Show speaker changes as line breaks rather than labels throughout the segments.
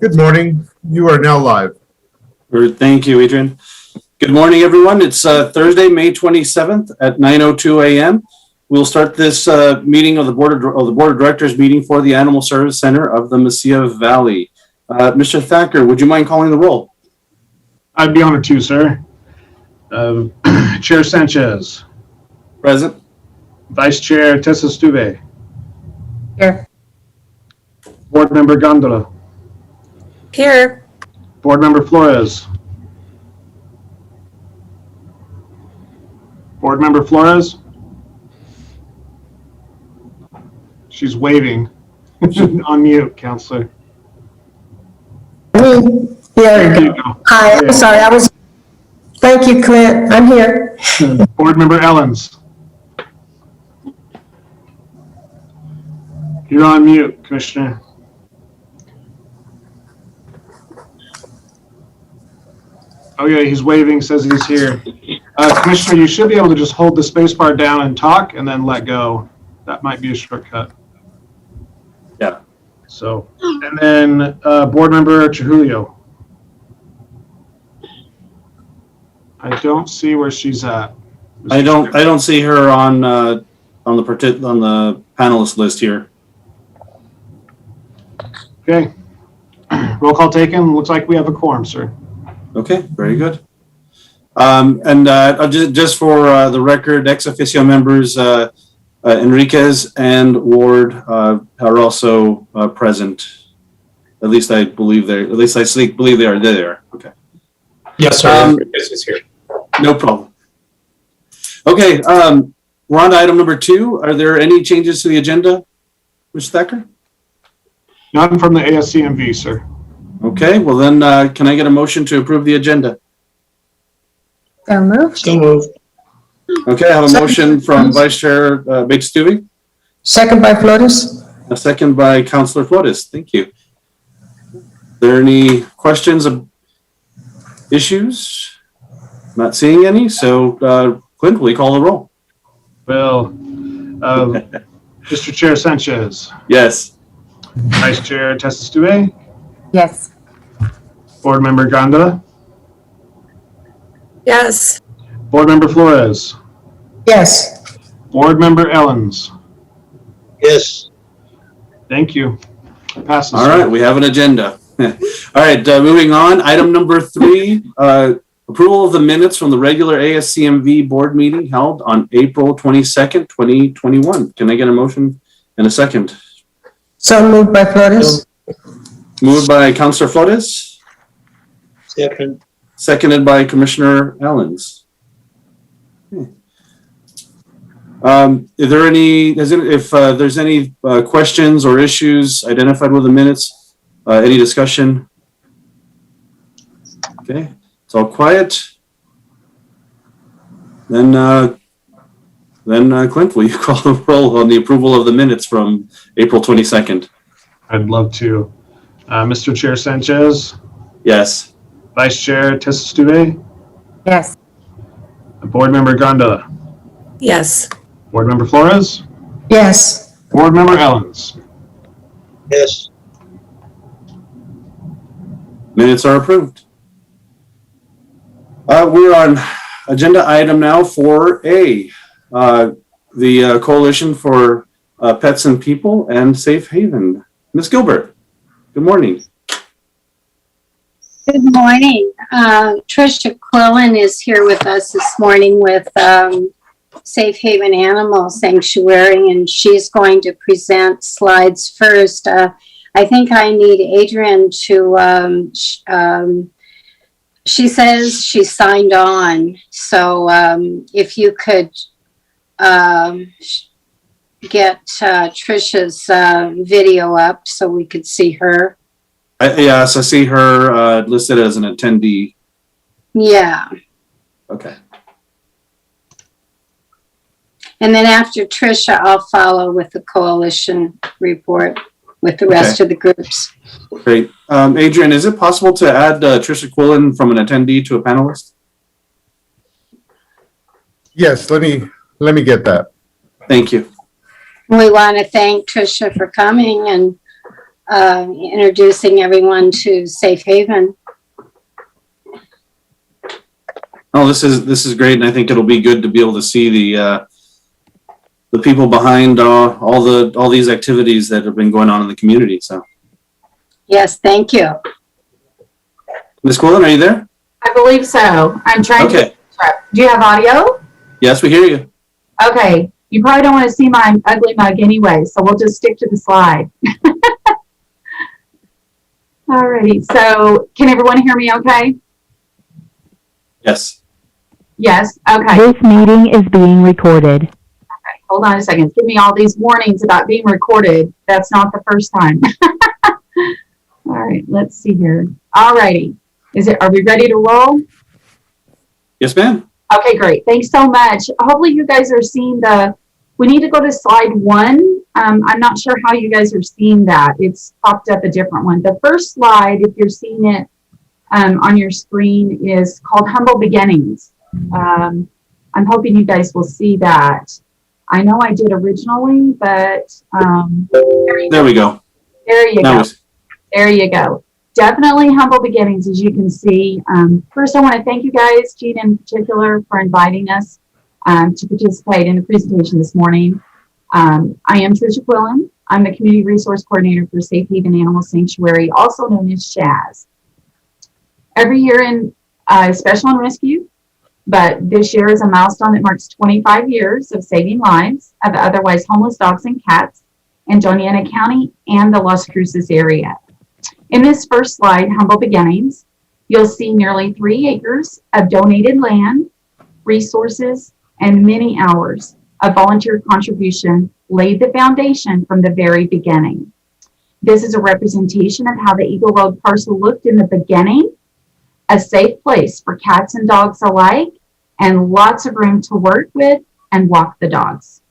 Good morning. You are now live.
Thank you, Adrian. Good morning, everyone. It's Thursday, May 27th at 9:02 a.m. We'll start this meeting of the Board of Directors meeting for the Animal Service Center of the Mesilla Valley. Mr. Thacker, would you mind calling the roll?
I'd be honored to, sir. Chair Sanchez.
Present.
Vice Chair Tessa Stuve.
Here.
Board Member Gondola.
Here.
Board Member Flores. Board Member Flores. She's waving. On mute, Counselor.
There you go. Hi, I'm sorry. Thank you, Clint. I'm here.
Board Member Ellens. You're on mute, Commissioner. Oh yeah, he's waving, says he's here. Commissioner, you should be able to just hold the space bar down and talk and then let go. That might be a shortcut.
Yeah.
So, and then Board Member Trujillo. I don't see where she's at.
I don't see her on the panelist list here.
Okay. Roll call taken. Looks like we have a quorum, sir.
Okay, very good. Just for the record, ex officio members Enriquez and Ward are also present. At least I believe they're. At least I believe they are there. Okay.
Yes, sir. Enriquez is here.
No problem. Okay, we're on to item number 2. Are there any changes to the agenda, Mr. Thacker?
None from the ASCMV, sir.
Okay, well then, can I get a motion to approve the agenda?
So moved.
So moved.
Okay, I have a motion from Vice Chair Bates-Stuvey.
Second by Flores.
A second by Councilor Flores. Thank you. Are there any questions of issues? Not seeing any, so Clint, will you call the roll?
Well, Mr. Chair Sanchez.
Yes.
Vice Chair Tessa Stuve.
Yes.
Board Member Gondola.
Yes.
Board Member Flores.
Yes.
Board Member Ellens.
Yes.
Thank you. Passes.
All right, we have an agenda. All right, moving on. Item number 3, approval of the minutes from the regular ASCMV board meeting held on April 22nd, 2021. Can I get a motion and a second?
So moved by Flores.
Moved by Councilor Flores.
Second.
Seconded by Commissioner Ellens. If there's any questions or issues identified with the minutes, any discussion? Okay, it's all quiet. Then Clint, will you call the roll on the approval of the minutes from April 22nd?
I'd love to. Mr. Chair Sanchez.
Yes.
Vice Chair Tessa Stuve.
Yes.
Board Member Gondola.
Yes.
Board Member Flores.
Yes.
Board Member Ellens.
Yes.
Minutes are approved. We're on agenda item now 4A, the Coalition for Pets and People and Safe Haven. Ms. Gilbert, good morning.
Good morning. Tricia Quillen is here with us this morning with Safe Haven Animal Sanctuary, and she's going to present slides first. I think I need Adrian to, she says she signed on. So if you could get Tricia's video up so we could see her.
Yes, I see her listed as an attendee.
Yeah.
Okay.
And then after Tricia, I'll follow with the coalition report with the rest of the groups.
Great. Adrian, is it possible to add Tricia Quillen from an attendee to a panelist?
Yes, let me get that.
Thank you.
We want to thank Tricia for coming and introducing everyone to Safe Haven.
Oh, this is great, and I think it'll be good to be able to see the people behind all these activities that have been going on in the community. So,
Yes, thank you.
Ms. Quillen, are you there?
I believe so. I'm trying to.
Okay.
Do you have audio?
Yes, we hear you.
Okay. You probably don't want to see my ugly mug anyway, so we'll just stick to the slide. Alrighty. So, can everyone hear me okay?
Yes.
Yes. Okay.
This meeting is being recorded.
Okay. Hold on a second. Give me all these warnings about being recorded. That's not the first time. All right. Let's see here. Alrighty. Are we ready to roll?
Yes, ma'am.
Okay, great. Thanks so much. Hopefully you guys are seeing we need to go to slide 1. I'm not sure how you guys are seeing that. It's popped up a different one. The first slide, if you're seeing it on your screen, is called Humble Beginnings. I'm hoping you guys will see that. I know I did originally, but
There we go.
There you
That
go.
was-
There you go. Definitely humble beginnings, as you can see. First, I want to thank you guys, Gene in particular, for inviting us to participate in the presentation this morning. I am Tricia Quillen. I'm the Community Resource Coordinator for Safe Haven Animal Sanctuary, also known as SHAZ. Every year in Special and Rescue, but this year is a milestone that marks 25 years of saving lives of otherwise homeless dogs and cats in Doñana County and the Las Cruces area. In this first slide, Humble Beginnings, you'll see nearly 3 acres of donated land, resources, and many hours of volunteer contribution laid the foundation from the very beginning. This is a representation of how the Eagle Road parcel looked in the beginning, a safe place for cats and dogs alike, and lots of room to work with and walk the dogs.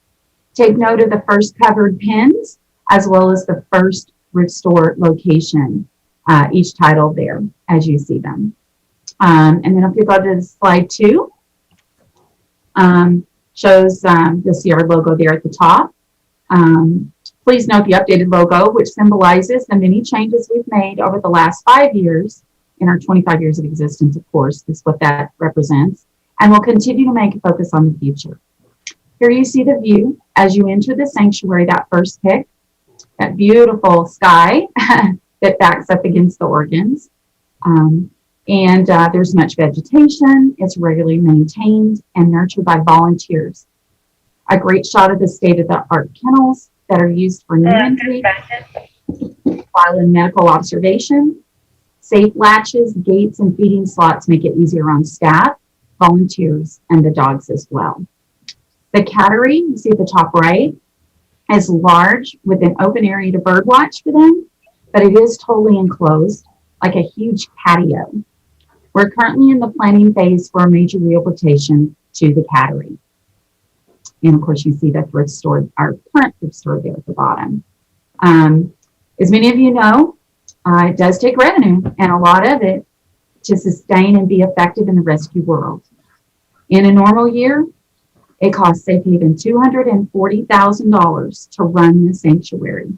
Take note of the first covered pins, as well as the first Restore location, each titled there as you see them. And then if you go to slide 2, shows you'll see our logo there at the top. Please note the updated logo, which symbolizes the many changes we've made over the last 5 years in our 25 years of existence, of course, is what that represents. And we'll continue to make a focus on the future. Here you see the view as you enter the sanctuary, that first pic, that beautiful sky that backs up against the organs. There's much vegetation. It's regularly maintained and nurtured by volunteers. A great shot of the state-of-the-art kennels that are used for new intake, while in medical observation. Safe latches, gates, and feeding slots make it easier on staff, volunteers, and the dogs as well. The cattery, you see at the top right, is large with an open area to bird watch for them, but it is totally enclosed, like a huge patio. We're currently in the planning phase for a major rehabilitation to the cattery. And of course, you see the thrift store, our current thrift store there at the bottom. As many of you know, it does take revenue, and a lot of it, to sustain and be effective in the rescue world. In a normal year, it costs Safe Haven $240,000 to run the sanctuary.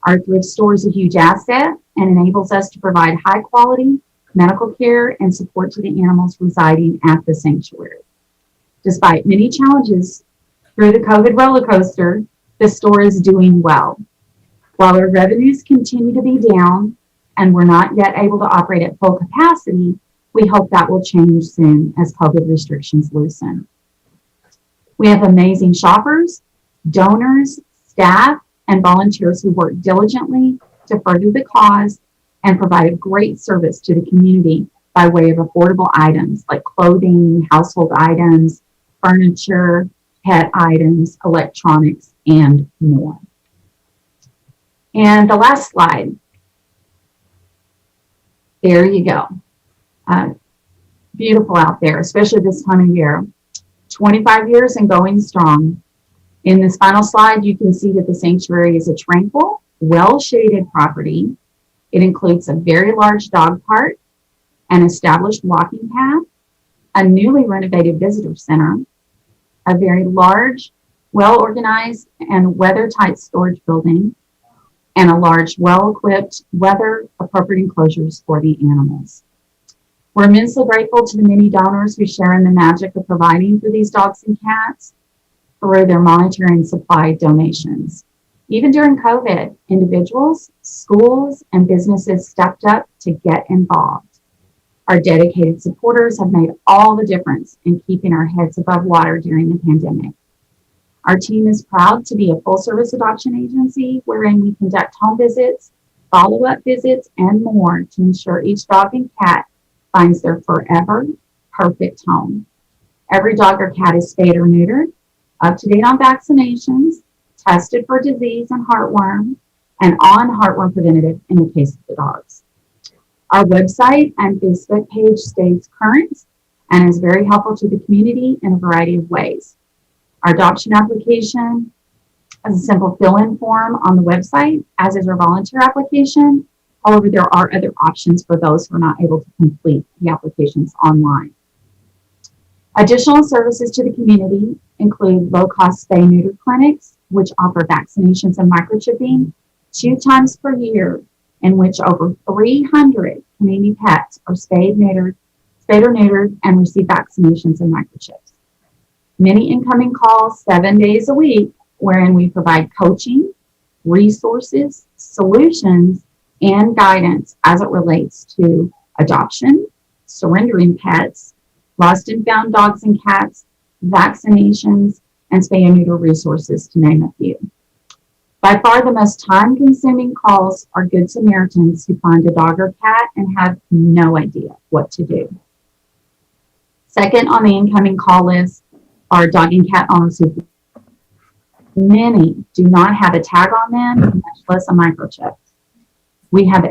Our thrift store is a huge asset and enables us to provide high quality medical care and support to the animals residing at the sanctuary. Despite many challenges through the COVID roller coaster, the store is doing well. While our revenues continue to be down and we're not yet able to operate at full capacity, we hope that will change soon as COVID restrictions loosen. We have amazing shoppers, donors, staff, and volunteers who work diligently to further the cause and provide a great service to the community by way of affordable items like clothing, household items, furniture, pet items, electronics, and more. And the last slide. There you go. Beautiful out there, especially this time of year. 25 years and going strong. In this final slide, you can see that the sanctuary is a tranquil, well-shaded property. It includes a very large dog park, an established walking path, a newly renovated visitor center, a very large, well-organized and weather-tight storage building, and a large, well-equipped, weather-appropriate enclosures for the animals. We're immensely grateful to the many donors who share in the magic of providing for these dogs and cats through their monetary and supply donations. Even during COVID, individuals, schools, and businesses stepped up to get involved. Our dedicated supporters have made all the difference in keeping our heads above water during the pandemic. Our team is proud to be a full-service adoption agency wherein we conduct home visits, follow-up visits, and more to ensure each dog and cat finds their forever perfect home. Every dog or cat is spayed or neutered, up to date on vaccinations, tested for disease and heartworm, and on heartworm preventative in the case of the dogs. Our website and Facebook page stays current and is very helpful to the community in a variety of ways. Our adoption application is a simple fill-in form on the website, as is our volunteer application. However, there are other options for those who are not able to complete the applications online. Additional services to the community include low-cost spay-neuter clinics, which offer vaccinations and microchipping 2 times per year, in which over 300 community pets are spayed or neutered, and receive vaccinations and microchips. Many incoming calls 7 days a week, wherein we provide coaching, resources, solutions, and guidance as it relates to adoption, surrendering pets, lost and found dogs and cats, vaccinations, and spay and neuter resources, to name a few. By far the most time-consuming calls are Good Samaritans who find a dog or cat and have no idea what to do. Second on the incoming call list are dog and cat owners who many do not have a tag on them, much less a microchip. We have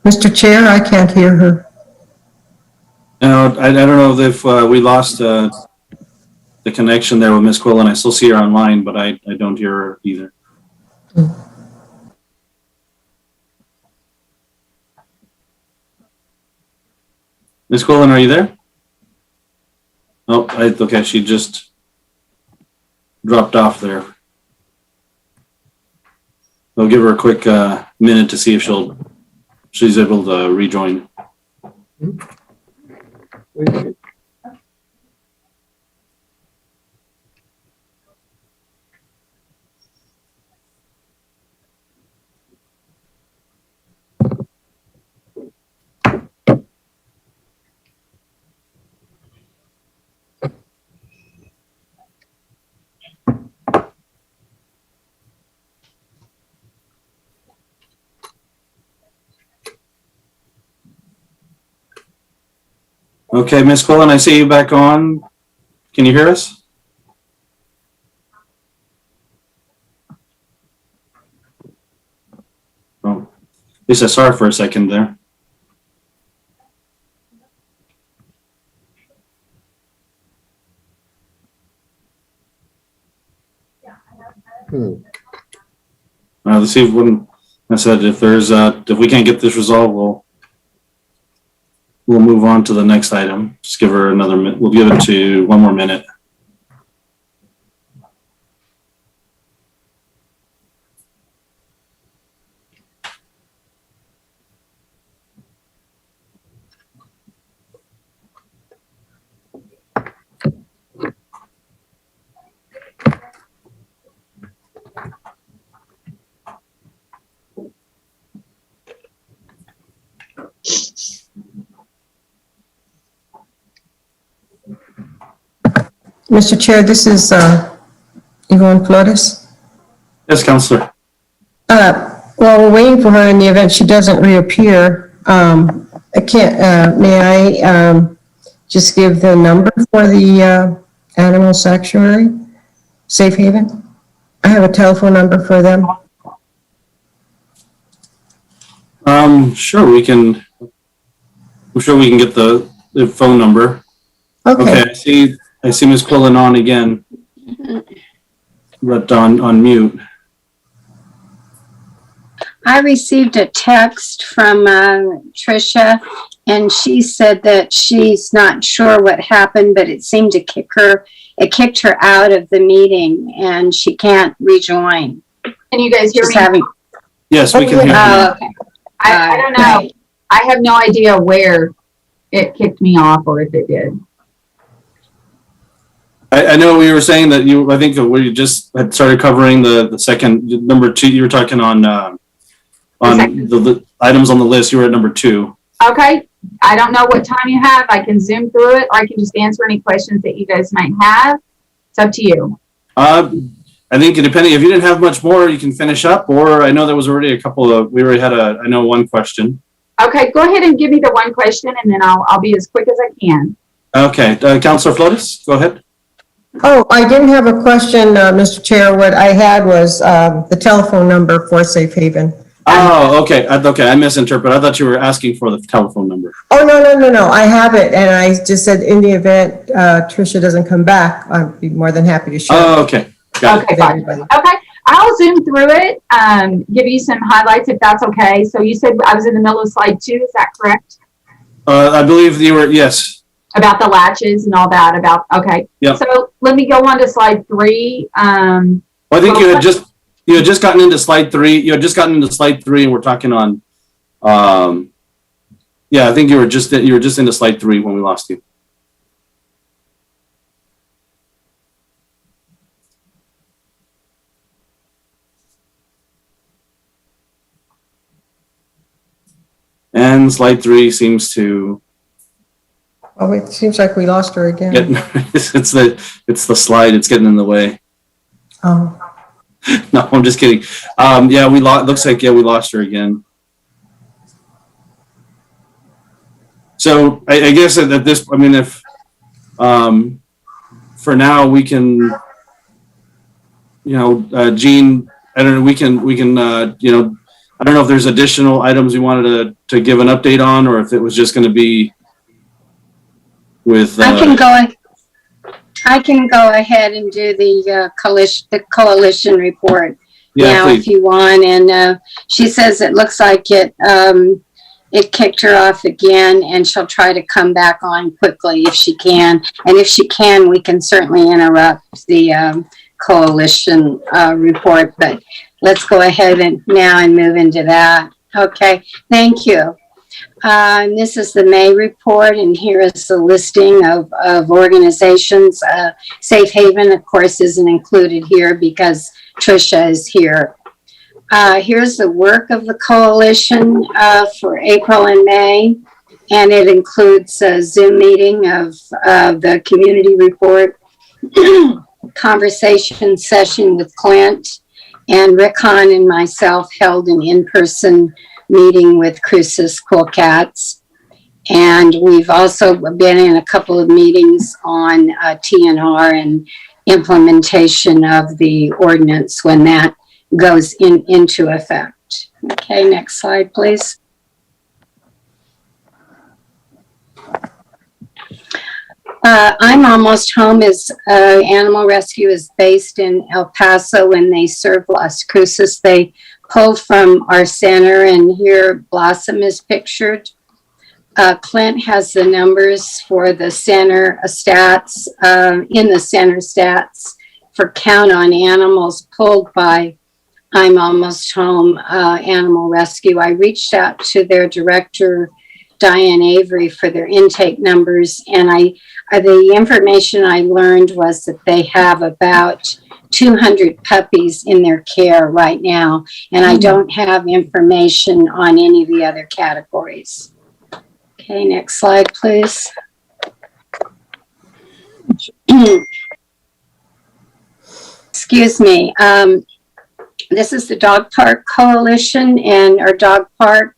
Mr. Chair, I can't hear her.
No, I don't know if we lost the connection there with Ms. Quillen. I still see her online, but I don't hear her either. Ms. Quillen, are you there? Oh, okay, she just dropped off there. I'll give her a quick minute to see if she's able to rejoin. Okay, Ms. Quillen, I see you back on. Can you hear us? Oh, at least I saw her for a second there. Let's see when I said if we can't get this resolved, we'll move on to the next item. Just give her another minute. We'll give it to 1 more minute.
Mr. Chair, this is Yvonne Flores.
Yes, Counselor.
Well, we're waiting for her in the event she doesn't reappear. I can't, may I just give the number for the animal sanctuary, Safe Haven? I have a telephone number for them.
Sure, we can. I'm sure we can get the phone number.
Okay.
I see Ms. Quillen on again, but on mute.
I received a text from Tricia, and she said that she's not sure what happened, but it seemed to kicked her out of the meeting, and she can't rejoin.
Can you guys hear
She's
me?
having,
Yes, we can hear you.
okay.
I don't know. I have no idea where it kicked me off or if it did.
I know we were saying that I think we just had started covering the second, number 2, you were talking on the items on the list, you were at number 2.
Okay. I don't know what time you have. I can zoom through it, or I can just answer any questions that you guys might have. It's up to you.
I think depending, if you didn't have much more, you can finish up, or I know there was already we already had I know one question.
Okay, go ahead and give me the one question, and then I'll be as quick as I can.
Okay, Councilor Flores, go ahead.
Oh, I didn't have a question, Mr. Chair. What I had was the telephone number for Safe Haven.
Oh, okay. Okay, I misinterpreted. I thought you were asking for the telephone number.
Oh, no. I have it, and I just said in the event Tricia doesn't come back, I'd be more than happy to share.
Oh, okay. Got
Okay, fine. Okay, I'll zoom through it, give you some highlights if that's okay. So you said I was in the middle of slide 2, is that correct?
I believe you were, yes.
About the latches and all that, okay.
Yep.
So let me go on to slide 3.
Well, I think you had just gotten into slide 3. You had just gotten into slide 3, and we're talking on, yeah, I think you were just into slide 3 when we lost you. And slide 3 seems to
Oh, it seems like we lost her again.
it's the slide. It's getting in the way.
Oh,
No, I'm just kidding. Yeah, looks like, yeah, we lost her again. So I guess at this, I mean, if, for now we can, Jean, I don't know, we can, I don't know if there's additional items you wanted to give an update on, or if it was just going to be with.
I can go ahead and do the coalition report now
please.
if you want. And she says it looks like it kicked her off again, and she'll try to come back on quickly if she can. And if she can, we can certainly interrupt the coalition report. But let's go ahead and move into that. Okay, thank you. This is the May report, and here is the listing of organizations. Safe Haven, of course, isn't included here because Tricia is here. Here's the work of the coalition for April and May, and it includes a Zoom meeting of the community report, conversation session with Clint, and Rick Hahn and myself held an in-person meeting with Crucis Cool Cats. And we've also been in a couple of meetings on TNR and implementation of the ordinance when that goes into effect. Okay, next slide, please. I'm Almost Home is animal rescue is based in El Paso, and they serve Las Cruces. They pulled from our center, and here Blossom is pictured. Clint has the numbers for the center stats, in the center stats for count on animals pulled by I'm Almost Home Animal Rescue. I reached out to their director, Diane Avery, for their intake numbers, and the information I learned was that they have about 200 puppies in their care right now, and I don't have information on any of the other categories. Okay, next slide, please. Excuse me. This is the Dog Park Coalition and our dog park.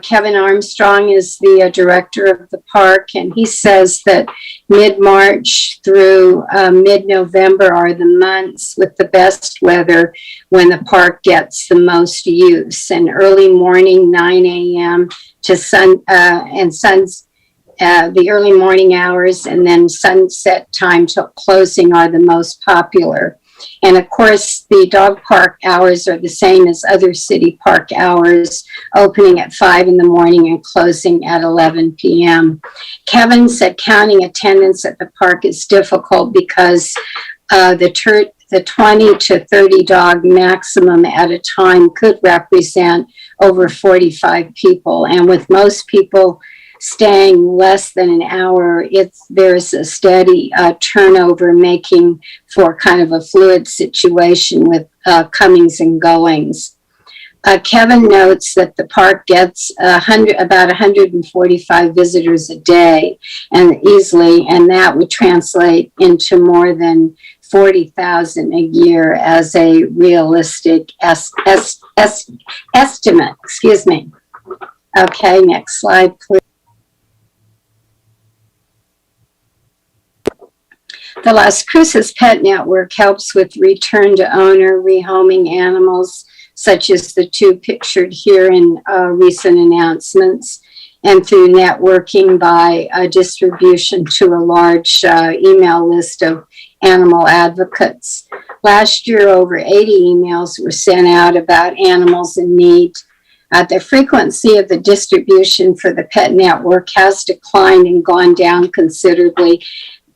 Kevin Armstrong is the director of the park, and he says that mid-March through mid-November are the months with the best weather when the park gets the most use. And early morning, 9 a.m. to the early morning hours, and then sunset time till closing are the most popular. And of course, the dog park hours are the same as other city park hours, opening at 5 in the morning and closing at 11 p.m. Kevin said counting attendance at the park is difficult because the 20 to 30 dog maximum at a time could represent over 45 people. And with most people staying less than an hour, there's a steady turnover, making for kind of a fluid situation with comings and goings. Kevin notes that the park gets about 145 visitors a day and easily, and that would translate into more than 40,000 a year as a realistic estimate. Excuse me. Okay, next slide, please. The Las Cruces Pet Network helps with return to owner rehoming animals, such as the two pictured here in recent announcements, and through networking by distribution to a large email list of animal advocates. Last year, over 80 emails were sent out about animals in need. The frequency of the distribution for the Pet Network has declined and gone down considerably.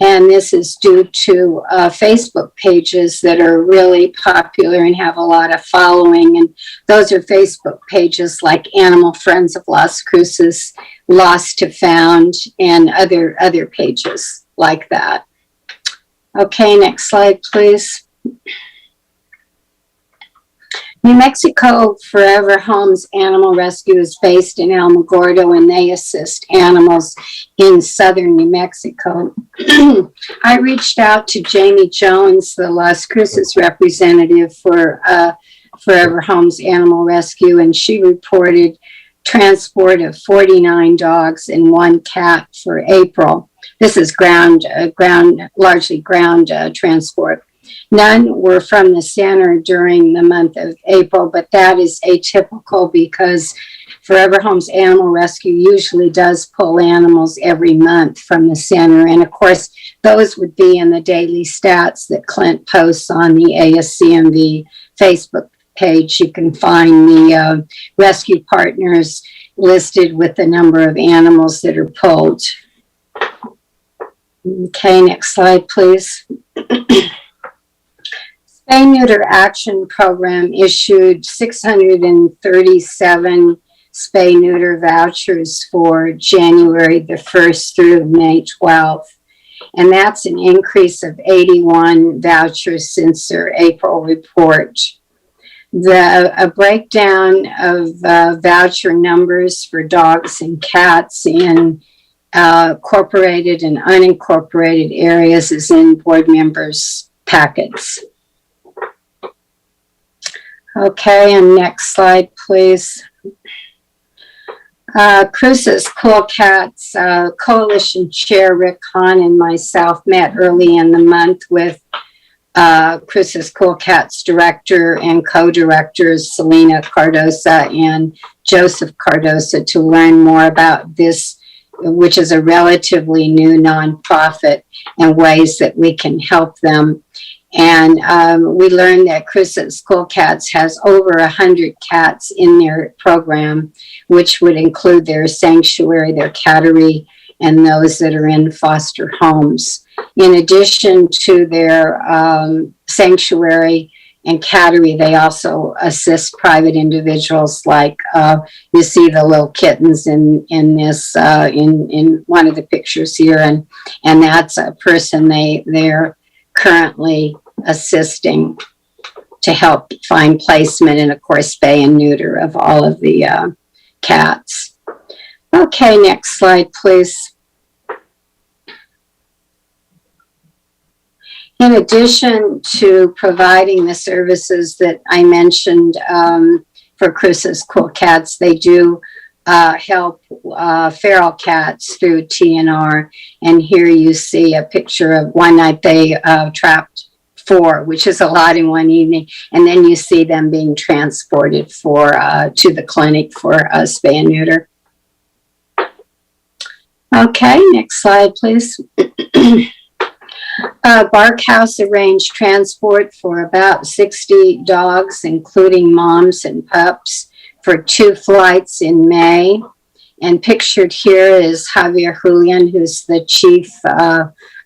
And this is due to Facebook pages that are really popular and have a lot of following. And those are Facebook pages like Animal Friends of Las Cruces, Lost to Found, and other pages like that. Okay, next slide, please. New Mexico Forever Homes Animal Rescue is based in Alamogordo, and they assist animals in southern New Mexico. I reached out to Jamie Jones, the Las Cruces representative for Forever Homes Animal Rescue, and she reported transport of 49 dogs and 1 cat for April. This is largely ground transport. None were from the center during the month of April, but that is atypical because Forever Homes Animal Rescue usually does pull animals every month from the center. And of course, those would be in the daily stats that Clint posts on the ASCMV Facebook page. You can find the rescue partners listed with the number of animals that are pulled. Okay, next slide, please. Spay-Neuter Action Program issued 637 spay-neuter vouchers for January the 1st through May 12th. And that's an increase of 81 vouchers since their April report. A breakdown of voucher numbers for dogs and cats in incorporated and unincorporated areas is in board members' packets. Okay, and next slide, please. Cruces Cool Cats Coalition Chair Rick Hahn and myself met early in the month with Cruces Cool Cats Director and co-directors Selena Cardosa and Joseph Cardosa to learn more about this, which is a relatively new nonprofit, and ways that we can help them. And we learned that Cruces Cool Cats has over 100 cats in their program, which would include their sanctuary, their cattery, and those that are in foster homes. In addition to their sanctuary and cattery, they also assist private individuals, like you see the little kittens in this in one of the pictures here, and that's a person they're currently assisting to help find placement and, of course, spay and neuter of all of the cats. Okay, next slide, please. In addition to providing the services that I mentioned for Cruces Cool Cats, they do help feral cats through TNR. And here you see a picture of one night they trapped 4, which is a lot in one evening. And then you see them being transported to the clinic for spay and neuter. Okay, next slide, please. Bark House arranged transport for about 60 dogs, including moms and pups, for 2 flights in May. And pictured here is Javier Julian, who's the chief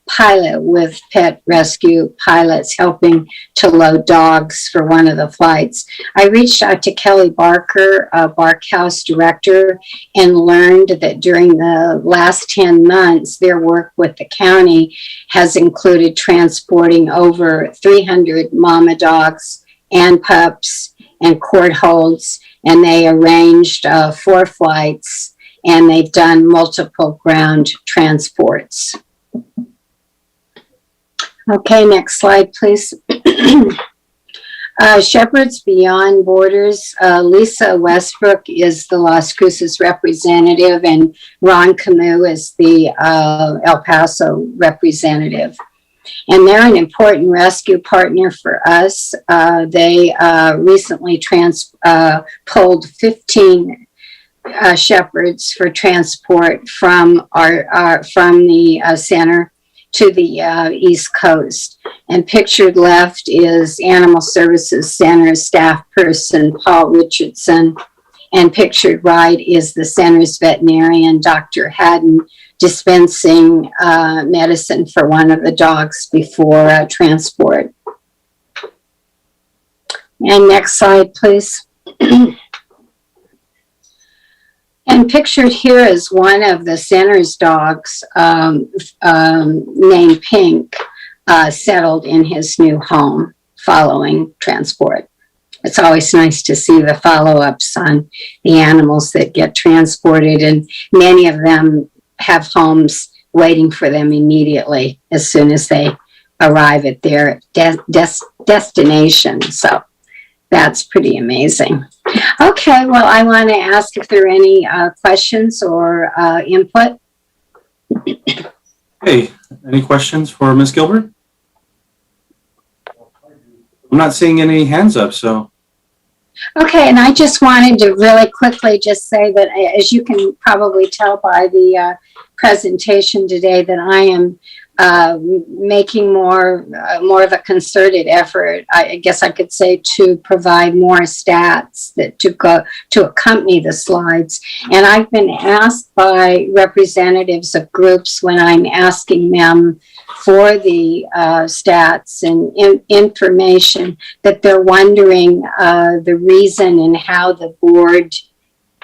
pilot with Pet Rescue Pilots, helping to load dogs for one of the flights. I reached out to Kelly Barker, Bark House director, and learned that during the last 10 months, their work with the county has included transporting over 300 mama dogs and pups and cord holds, and they arranged 4 flights, and they've done multiple ground transports. Okay, next slide, please. Shepherds Beyond Borders, Lisa Westbrook is the Las Cruces representative, and Ron Camus is the El Paso representative. And they're an important rescue partner for us. They recently pulled 15 shepherds for transport from the center to the East Coast. And pictured left is Animal Services Center staff person Paul Richardson, and pictured right is the center's veterinarian, Dr. Haddon, dispensing medicine for one of the dogs before transport. And next slide, please. And pictured here is one of the center's dogs named Pink, settled in his new home following transport. It's always nice to see the follow-ups on the animals that get transported, and many of them have homes waiting for them immediately as soon as they arrive at their destination. So that's pretty amazing. Okay, well, I want to ask if there are any questions or input.
Hey, any questions for Ms. Gilbert? I'm not seeing any hands up, so.
Okay, and I just wanted to really quickly just say that, as you can probably tell by the presentation today, that I am making more of a concerted effort, I guess I could say, to provide more stats that to accompany the slides. And I've been asked by representatives of groups, when I'm asking them for the stats and information, that they're wondering the reason and how the board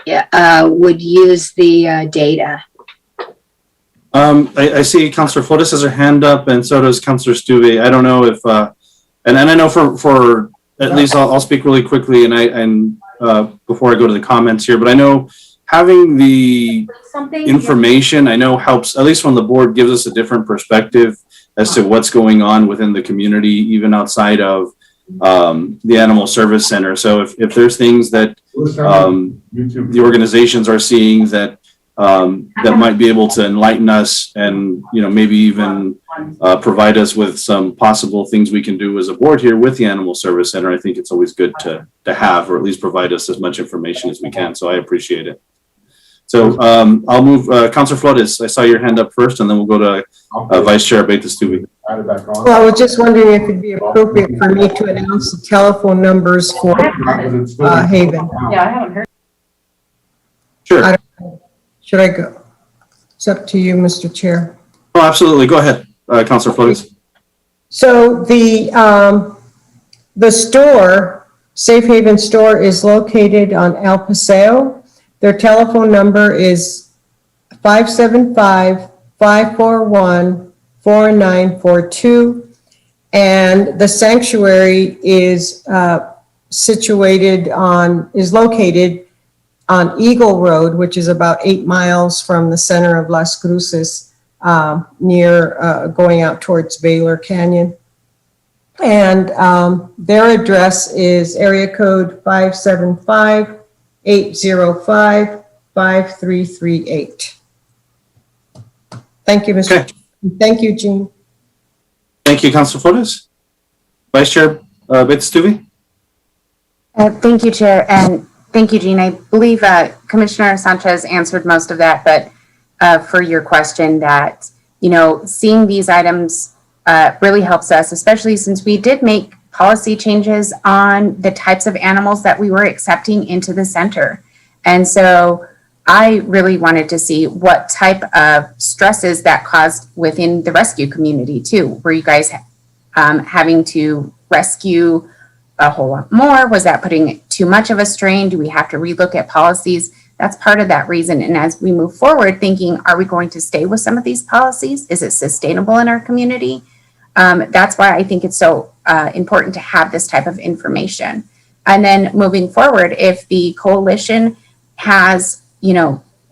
would use the data.
I see Councillor Flores has her hand up, and so does Councillor Stuve. I don't know if, and I know for at least I'll speak really quickly, and before I go to the comments here, but I know having the information, I know helps, at least when the board gives us a different perspective as to what's going on within the community, even outside of the Animal Service Center. So if there's things that the organizations are seeing that that might be able to enlighten us, and maybe even provide us with some possible things we can do as a board here with the Animal Service Center, I think it's always good to have, or at least provide us as much information as we can. So I appreciate it. So I'll move, Councillor Flores, I saw your hand up first, and then we'll go to Vice Chair Betis-Tuvi.
Well, I was just wondering if it'd be appropriate for me to announce the telephone numbers for Haven.
Yeah, I haven't heard.
Sure.
Should I go? It's up to you, Mr. Chair.
Oh, absolutely. Go ahead, Councillor Flores.
So the store, Safe Haven store, is located on El Paseo. Their telephone number is 575-541-4942. And the sanctuary is located on Eagle Road, which is about 8 miles from the center of Las Cruces, near going out towards Baylor Canyon. And their address is area code 575-805-5338. Thank you, Mr.
Okay.
Thank you, Jean.
Thank you, Councillor Flores. Vice Chair Betis-Tuvi.
Thank you, Chair, and thank you, Jean. I believe Commissioner Sanchez answered most of that, but for your question that, seeing these items really helps us, especially since we did make policy changes on the types of animals that we were accepting into the center. And so I really wanted to see what type of stresses that caused within the rescue community too. Were you guys having to rescue a whole lot more? Was that putting too much of a strain? Do we have to relook at policies? That's part of that reason. And as we move forward thinking, are we going to stay with some of these policies? Is it sustainable in our community? That's why I think it's so important to have this type of information. And then moving forward, if the coalition has,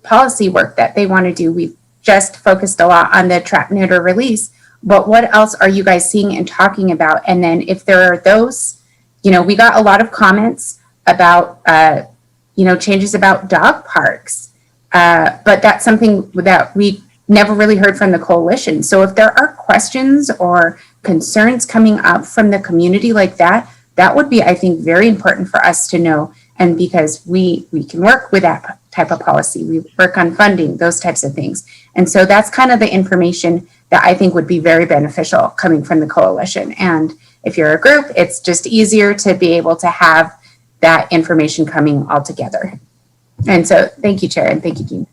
policy work that they want to do, we've just focused a lot on the trap, neuter, release, but what else are you guys seeing and talking about? And then if there are those, we got a lot of comments about, changes about dog parks, but that's something that we never really heard from the coalition. So if there are questions or concerns coming up from the community like that, that would be, I think, very important for us to know. And because we can work with that type of policy, we work on funding, those types of things. And so that's kind of the information that I think would be very beneficial coming from the coalition. And if you're a group, it's just easier to be able to have that information coming all together. And so thank you, Chair, and thank you, Jean.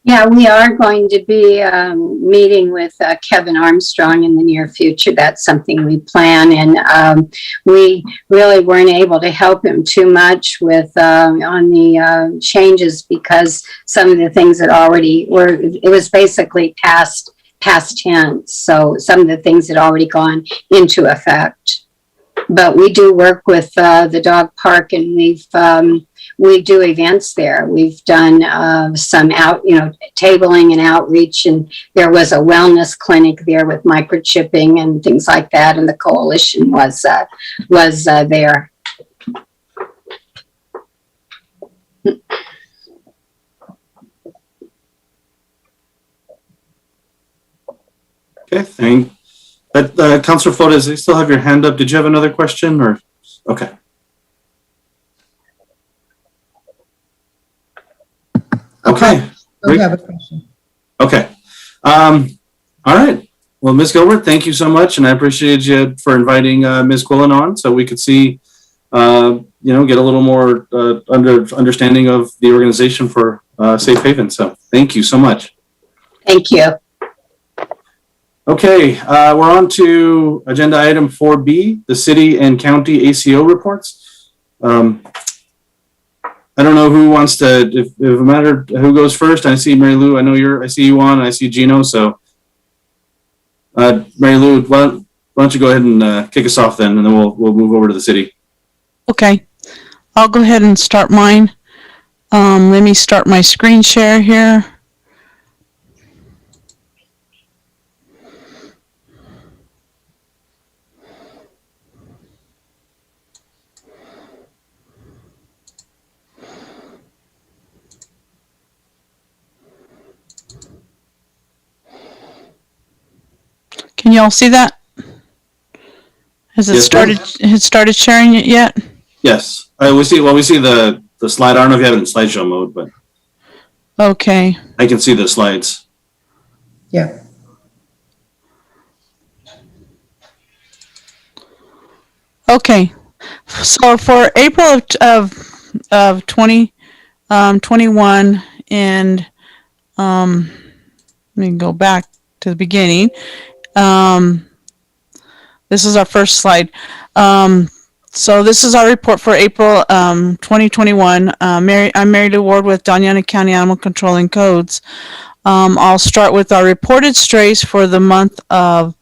Yeah, we are going to be meeting with Kevin Armstrong in the near future. That's something we plan, and we really weren't able to help him too much with on the changes because some of the things that already were, it was basically past tense. So some of the things had already gone into effect. But we do work with the dog park, and we do events there. We've done some tabling and outreach, and there was a wellness clinic there with microchipping and things like that, and the coalition was there.
Okay, Councilor Flores, you still have your hand up. Did you have another question or? Okay. Okay.
I have a question.
Okay. All right. Well, Ms. Gilbert, thank you so much. And I appreciate you for inviting Ms. Quillen on so we could see, get a little more understanding of the organization for Safe Haven. So thank you so much.
Thank you.
Okay, we're on to agenda item 4B, the city and county ACO reports. I don't know who wants to, if it matters who goes first. I see Mary Lou, I see you on, and I see Gino, so. Mary Lou, why don't you go ahead and kick us off then, and then we'll move over to the city.
Okay, I'll go ahead and start mine. Let me start my screen share here. Can you all see that? Has it started sharing it yet?
Yes, we see the slide. I don't know if you have it in slideshow mode, but.
Okay.
I can see the slides.
Yeah.
Okay. So for April of 2021, and let me go back to the beginning. This is our first slide. So this is our report for April 2021. I'm Mary Lou Ward with Doñana County Animal Control and Codes. I'll start with our reported strays for the month of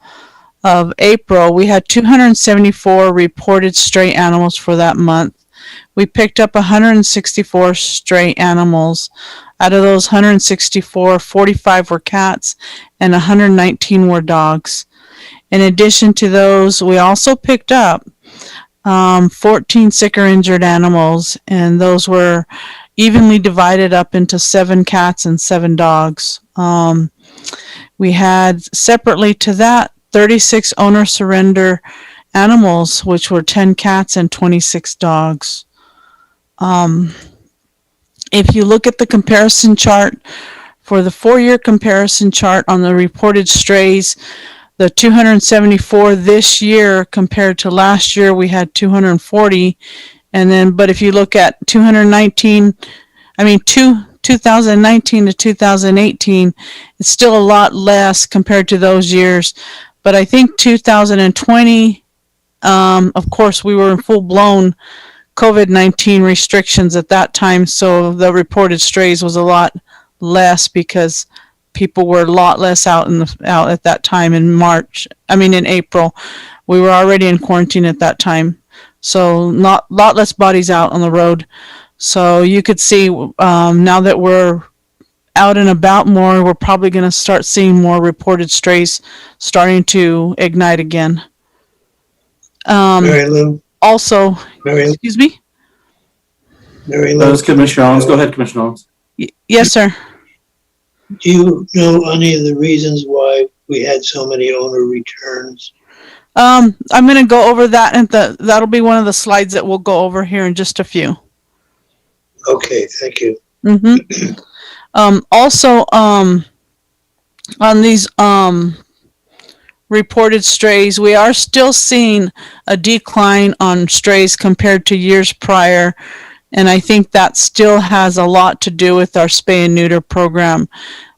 April. We had 274 reported stray animals for that month. We picked up 164 stray animals. Out of those 164, 45 were cats and 119 were dogs. In addition to those, we also picked up 14 sick or injured animals, and those were evenly divided up into 7 cats and 7 dogs. We had separately to that 36 owner surrender animals, which were 10 cats and 26 dogs. If you look at the comparison chart For the 4-year comparison chart on the reported strays, the 274 this year compared to last year, we had 240. And then, but if you look at 2019 to 2018, it's still a lot less compared to those years. But I think 2020, of course, we were in full-blown COVID-19 restrictions at that time, so the reported strays was a lot less because people were a lot less out at that time in April. We were already in quarantine at that time, so lot less bodies out on the road. So you could see now that we're out and about more, we're probably going to start seeing more reported strays starting to ignite again.
Mary Lou,
Also,
Mary,
excuse me?
Mary
That
Lou,
was Commissioner Owens. Go ahead, Commissioner Owens.
Yes, sir.
do you know any of the reasons why we had so many owner returns?
I'm going to go over that, and that'll be one of the slides that we'll go over here in just a few.
Okay, thank you.
Mm-hmm. Also, on these reported strays, we are still seeing a decline on strays compared to years prior, and I think that still has a lot to do with our spay and neuter program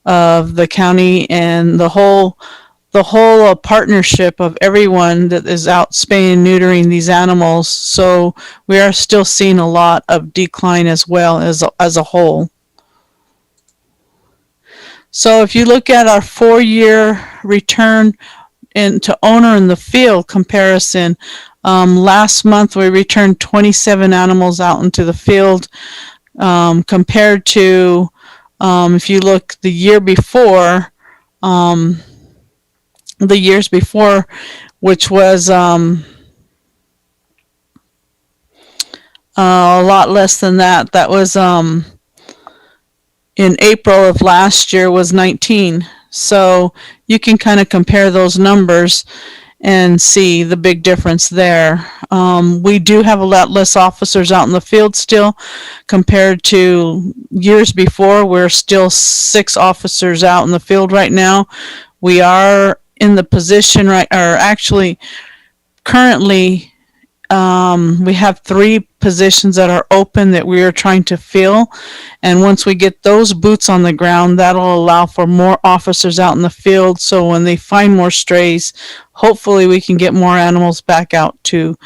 of the county and the whole partnership of everyone that is out spaying and neutering these animals. So we are still seeing a lot of decline as well as a whole. So if you look at our 4-year return into owner in the field comparison, last month we returned 27 animals out into the field, compared to, if you look the years before, which was a lot less than that. That was in April of last year was 19. So you can kind of compare those numbers and see the big difference there. We do have a lot less officers out in the field still compared to years before. We're still 6 officers out in the field right now. We are in the position currently, we have 3 positions that are open that we are trying to fill, and once we get those boots on the ground, that'll allow for more officers out in the field, so when they find more strays, hopefully we can get more animals back out to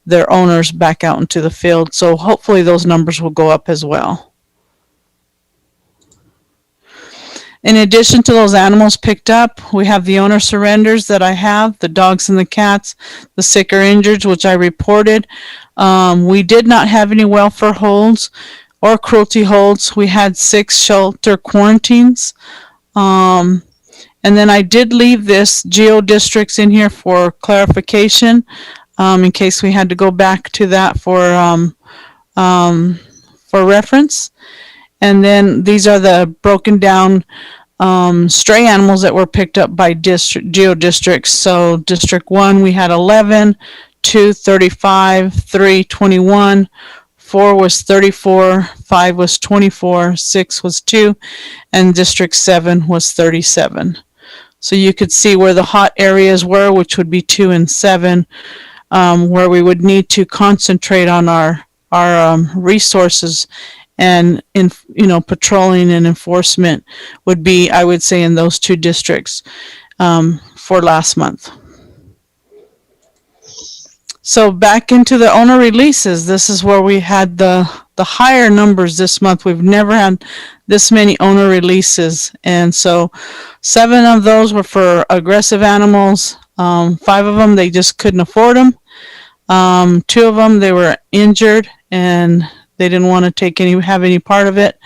their owners, back out into the field. So hopefully those numbers will go up as well. In addition to those animals picked up, we have the owner surrenders that I have, the dogs and the cats, the sick or injured, which I reported. We did not have any welfare holds or cruelty holds. We had 6 shelter quarantines. And then I did leave this geo districts in here for clarification, in case we had to go back to that for reference. And then these are the broken down stray animals that were picked up by geo districts. So District 1, we had 11, 2, 35, 3, 21, 4 was 34, 5 was 24, 6 was 2, and District 7 was 37. So you could see where the hot areas were, which would be 2 and 7, where we would need to concentrate on our resources, and patrolling and enforcement would be, I would say, in those 2 districts for last month. So back into the owner releases, this is where we had the higher numbers this month. We've never had this many owner releases, and so 7 of those were for aggressive animals. 5 of them, they just couldn't afford them. 2 of them, they were injured and they didn't want to have any part of it.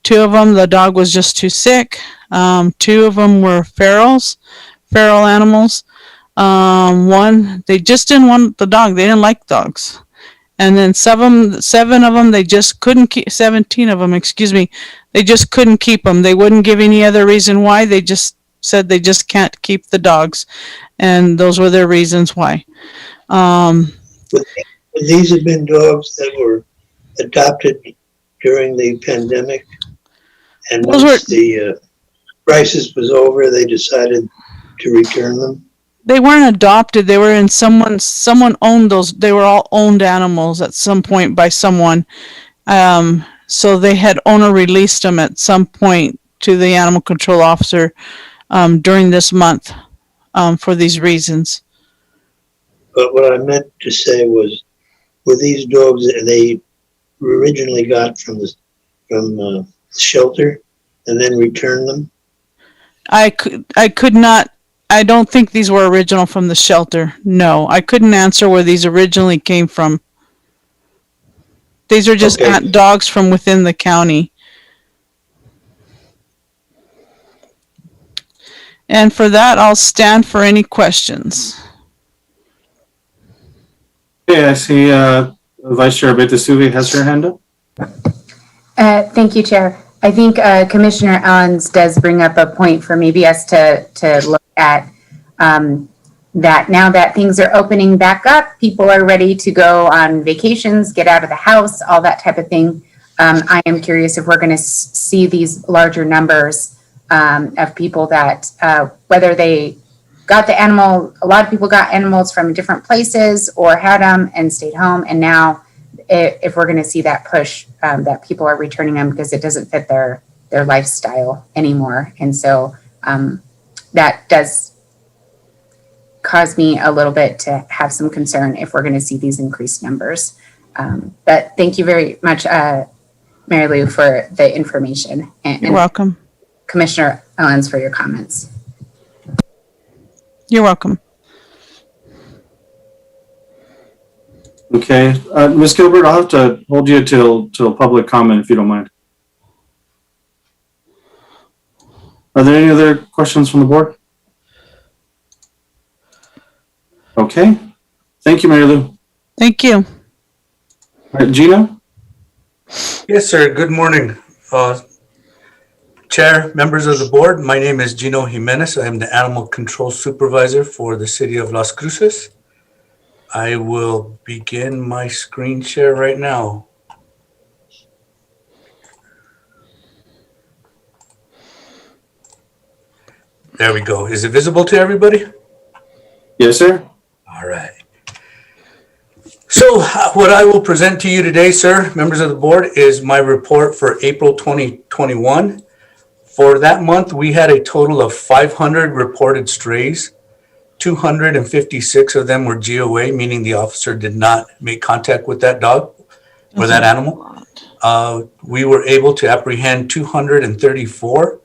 2 of them, the dog was just too sick. 2 of them were feral animals. 1, they just didn't want the dog. They didn't like dogs. And then 7 of them, they just couldn't keep, 17 of them, excuse me, they just couldn't keep them. They wouldn't give any other reason why. They just said they just can't keep the dogs. And those were their reasons why.
Would these have been dogs that were adopted during the pandemic And
Those
once the crisis was over, they decided to return them?
They weren't adopted. They were in someone owned those. They were all owned animals at some point by someone. So they had owner released them at some point to the animal control officer during this month for these reasons.
But what I meant to say was, were these dogs that they originally got from the shelter and then returned them?
I could not. I don't think these were original from the shelter. No, I couldn't answer where these originally came from. These are just
Okay.
dogs from within the county. And for that, I'll stand for any questions.
Okay, I see Vice Chair Betasuvi has her hand up.
Thank you, Chair. I think Commissioner Allens does bring up a point for maybe us to look at that now that things are opening back up, people are ready to go on vacations, get out of the house, all that type of thing. I am curious if we're going to see these larger numbers of people that whether they got the animal, a lot of people got animals from different places or had them and stayed home. And now if we're going to see that push that people are returning them because it doesn't fit their lifestyle anymore. And so that does cause me a little bit to have some concern if we're going to see these increased numbers. But thank you very much, Mary Lou, for the information.
You're welcome.
Commissioner Owens, for your comments.
You're welcome.
Okay, Ms. Gilbert, I'll have to hold you till public comment if you don't mind. Are there any other questions from the board? Okay, thank you, Mary Lou.
Thank you.
All right, Gino?
Yes, sir. Good morning. Chair, members of the board, my name is Gino Jimenez. I am the Animal Control Supervisor for the City of Las Cruces. I will begin my screen share right now. There we go. Is it visible to everybody?
Yes, sir.
All right. So what I will present to you today, sir, members of the board, is my report for April 2021. For that month, we had a total of 500 reported strays. 256 of them were GOA, meaning the officer did not make contact with that dog or that animal. We were able to apprehend 234.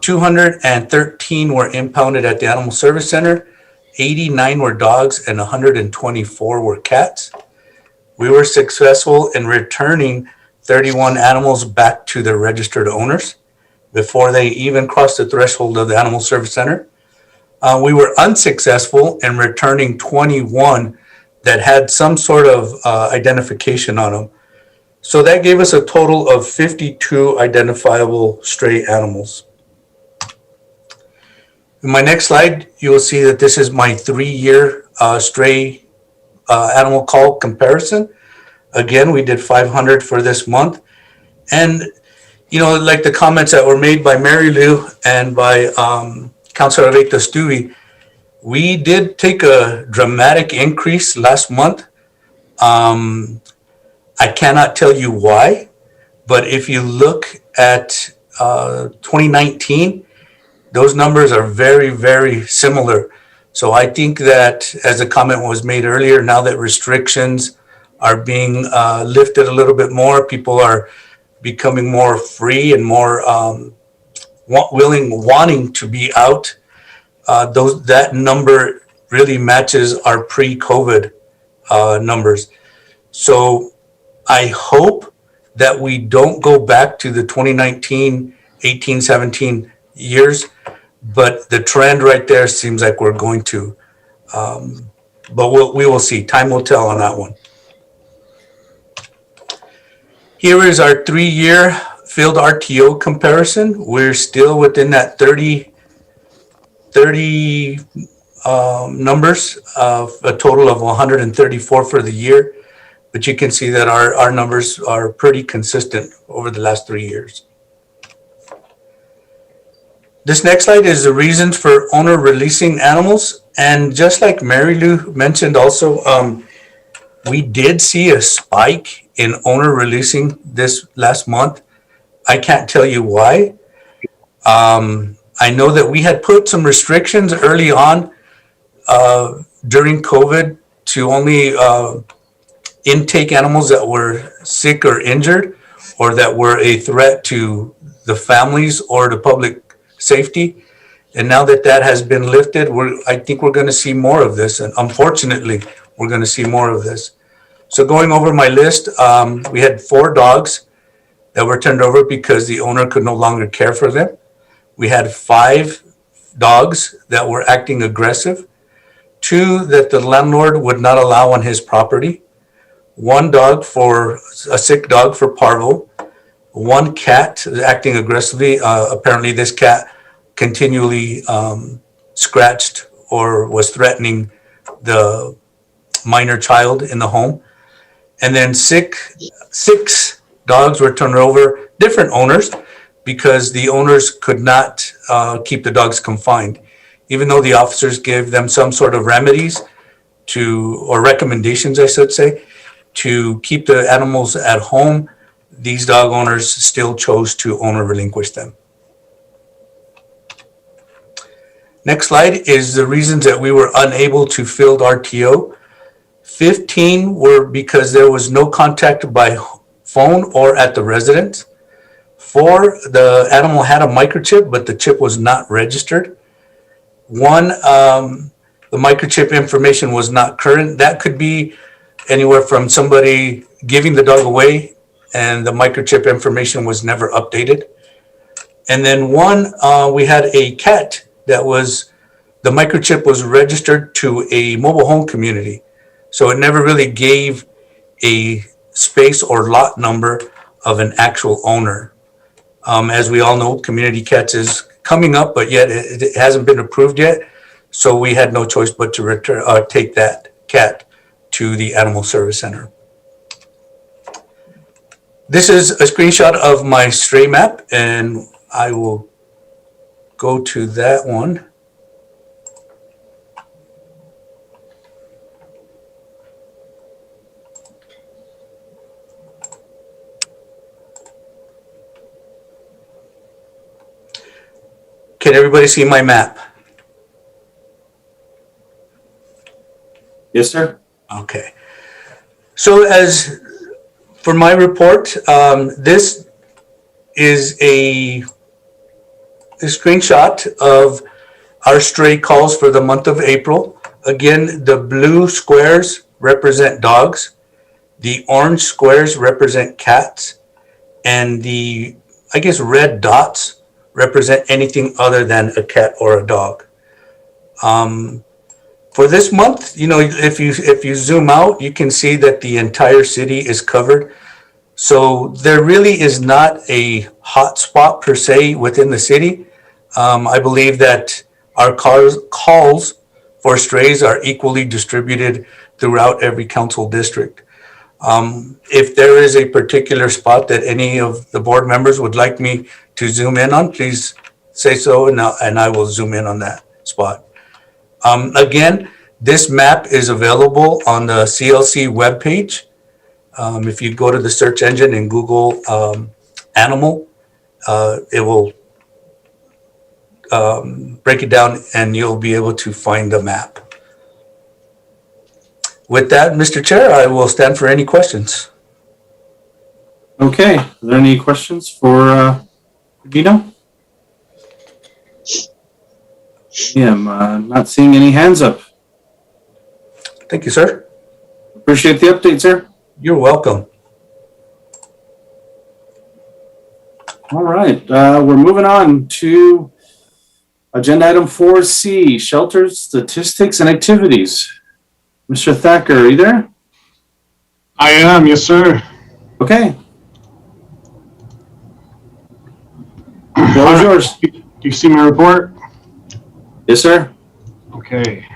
213 were impounded at the Animal Service Center. 89 were dogs and 124 were cats. We were successful in returning 31 animals back to their registered owners before they even crossed the threshold of the Animal Service Center. We were unsuccessful in returning 21 that had some sort of identification on them. So that gave us a total of 52 identifiable stray animals. In my next slide, you will see that this is my 3-year stray animal call comparison. Again, we did 500 for this month. And, you know, like the comments that were made by Mary Lou and by Councilor Rita Stewie, we did take a dramatic increase last month. I cannot tell you why, but if you look at 2019, those numbers are very, very similar. So I think that, as the comment was made earlier, now that restrictions are being lifted a little bit more, people are becoming more free and more wanting to be out. That number really matches our pre-COVID numbers. So I hope that we don't go back to the 2019, 18, 17 years, but the trend right there seems like we're going to. But we will see. Time will tell on that one. Here is our 3-year field RTO comparison. We're still within that 30 numbers of a total of 134 for the year. But you can see that our numbers are pretty consistent over the last 3 years. This next slide is the reasons for owner releasing animals. And just like Mary Lou mentioned also, we did see a spike in owner releasing this last month. I can't tell you why. I know that we had put some restrictions early on during COVID to only intake animals that were sick or injured or that were a threat to the families or the public safety. And now that that has been lifted, I think we're going to see more of this. And unfortunately, we're going to see more of this. So going over my list, we had 4 dogs that were turned over because the owner could no longer care for them. We had 5 dogs that were acting aggressive, 2 that the landlord would not allow on his property, 1 dog for a sick dog for parvo, 1 cat acting aggressively. Apparently this cat continually scratched or was threatening the minor child in the home. And then 6 dogs were turned over, different owners, because the owners could not keep the dogs confined. Even though the officers gave them some sort of remedies or recommendations, I should say, to keep the animals at home, these dog owners still chose to owner relinquish them. Next slide is the reasons that we were unable to fill RTO. 15 were because there was no contact by phone or at the residence. 4, the animal had a microchip, but the chip was not registered. 1, the microchip information was not current. That could be anywhere from somebody giving the dog away and the microchip information was never updated. And then 1, we had a cat that the microchip was registered to a mobile home community. So it never really gave a space or lot number of an actual owner. As we all know, community cats is coming up, but yet it hasn't been approved yet. So we had no choice but to take that cat to the Animal Service Center. This is a screenshot of my stray map, and I will go to that one. Can everybody see my map?
Yes, sir.
Okay. So as for my report, this is a screenshot of our stray calls for the month of April. Again, the blue squares represent dogs. The orange squares represent cats. And the, I guess, red dots represent anything other than a cat or a dog. For this month, if you zoom out, you can see that the entire city is covered. So there really is not a hot spot per se within the city. I believe that our calls for strays are equally distributed throughout every council district. If there is a particular spot that any of the board members would like me to zoom in on, please say so, and I will zoom in on that spot. Again, this map is available on the CLC webpage. If you go to the search engine and Google animal, it will break it down and you'll be able to find the map. With that, Mr. Chair, I will stand for any questions.
Okay. Are there any questions for Vito? Yeah, I'm not seeing any hands up.
Thank you, sir.
Appreciate the update, sir.
You're welcome.
All right. We're moving on to agenda item 4C, shelters, statistics, and activities. Mr. Thacker, are you there?
I am, yes, sir.
Okay. The floor is yours.
Do you see my report?
Yes, sir.
Okay.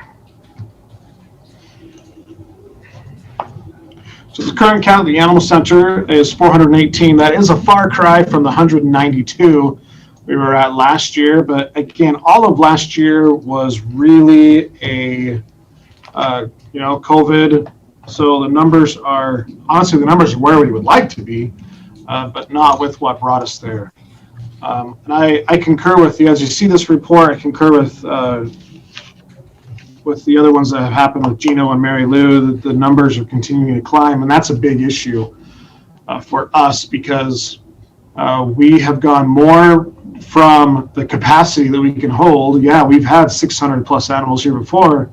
So the current count of the animal center is 418. That is a far cry from the 192 we were at last year. But again, all of last year was really a, COVID. So the numbers are, honestly, the numbers are where we would like to be, but not with what brought us there. And I concur with you. As you see this report, I concur with the other ones that have happened with Gino and Mary Lou. The numbers are continuing to climb, and that's a big issue for us because we have gone more from the capacity that we can hold. Yeah, we've had 600 plus animals here before.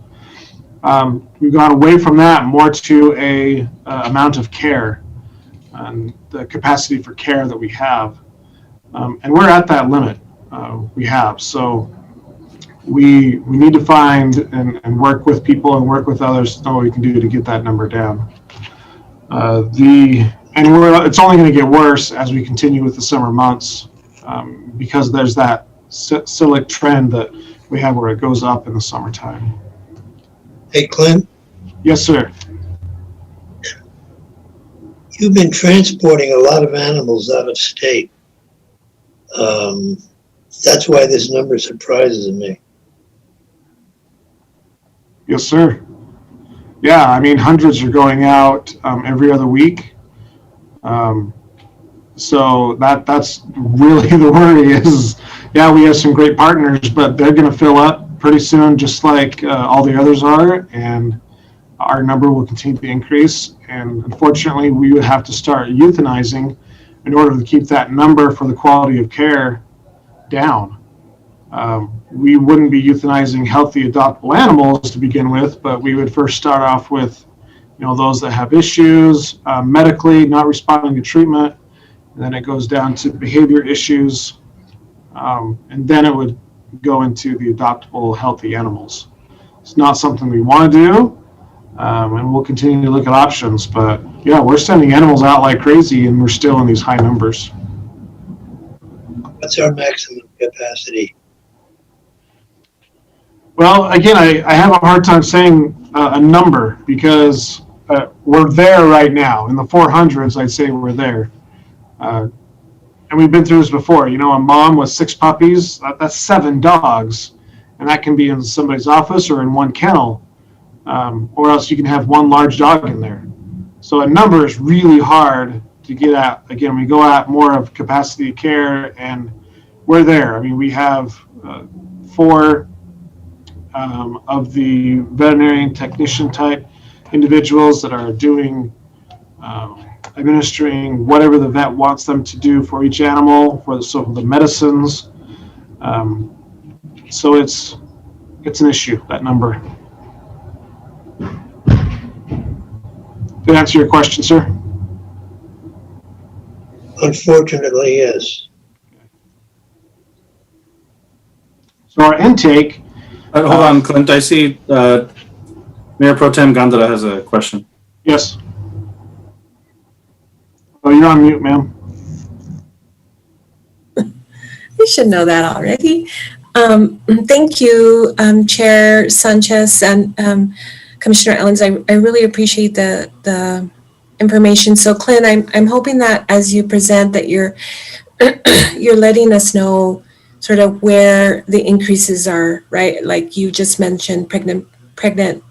We've gone away from that more to a amount of care and the capacity for care that we have. And we're at that limit. We have. So we need to find and work with people and work with others to know what we can do to get that number down. It's only going to get worse as we continue with the summer months because there's that cyclic trend that we have where it goes up in the summertime.
Hey, Clint,
Yes, sir.
you've been transporting a lot of animals out of state. That's why this number surprises me.
Yes, sir. Yeah, I mean, hundreds are going out every other week. So that's really the worry is, yeah, we have some great partners, but they're going to fill up pretty soon, just like all the others are, and our number will continue to increase. And unfortunately, we would have to start euthanizing in order to keep that number for the quality of care down. We wouldn't be euthanizing healthy adoptable animals to begin with, but we would first start off with, those that have issues medically, not responding to treatment, and then it goes down to behavior issues, and then it would go into the adoptable healthy animals. It's not something we want to do, and we'll continue to look at options, but yeah, we're sending animals out like crazy and we're still in these high numbers.
What's our maximum capacity?
Well, again, I have a hard time saying a number because we're there right now. In the 400s, I'd say we're there. And we've been through this before. A mom with 6 puppies, that's 7 dogs. And that can be in somebody's office or in one kennel. Or else you can have one large dog in there. So a number is really hard to get at. Again, we go at more of capacity of care, and we're there. I mean, we have 4 of the veterinarian technician type individuals that are doing administering whatever the vet wants them to do for each animal, for the medicines. So it's an issue, that number. Did I answer your question, sir?
Unfortunately, yes.
So our intake.
Hold on, Clint. I see Mayor Pro Tem Gondara has a question.
Yes. Oh, you're on mute, ma'am.
We should know that already. Thank you, Chair Sanchez and Commissioner Ellens. I really appreciate the information. So, Clint, I'm hoping that as you present that you're letting us know sort of where the increases are, right? Like you just mentioned, pregnant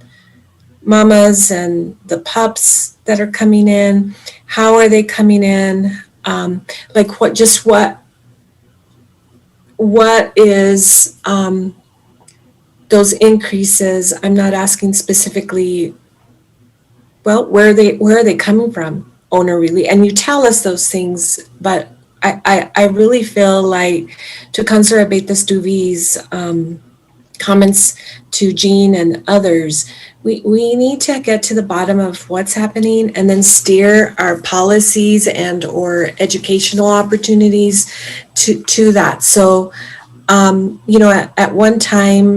mamas and the pups that are coming in. How are they coming in? Like what is those increases? I'm not asking specifically, well, where are they coming from, owner really? And you tell us those things, but I really feel like to Councilor Abetas-Duvi's comments to Jean and others, we need to get to the bottom of what's happening and then steer our policies and or educational opportunities to that. So, at one time,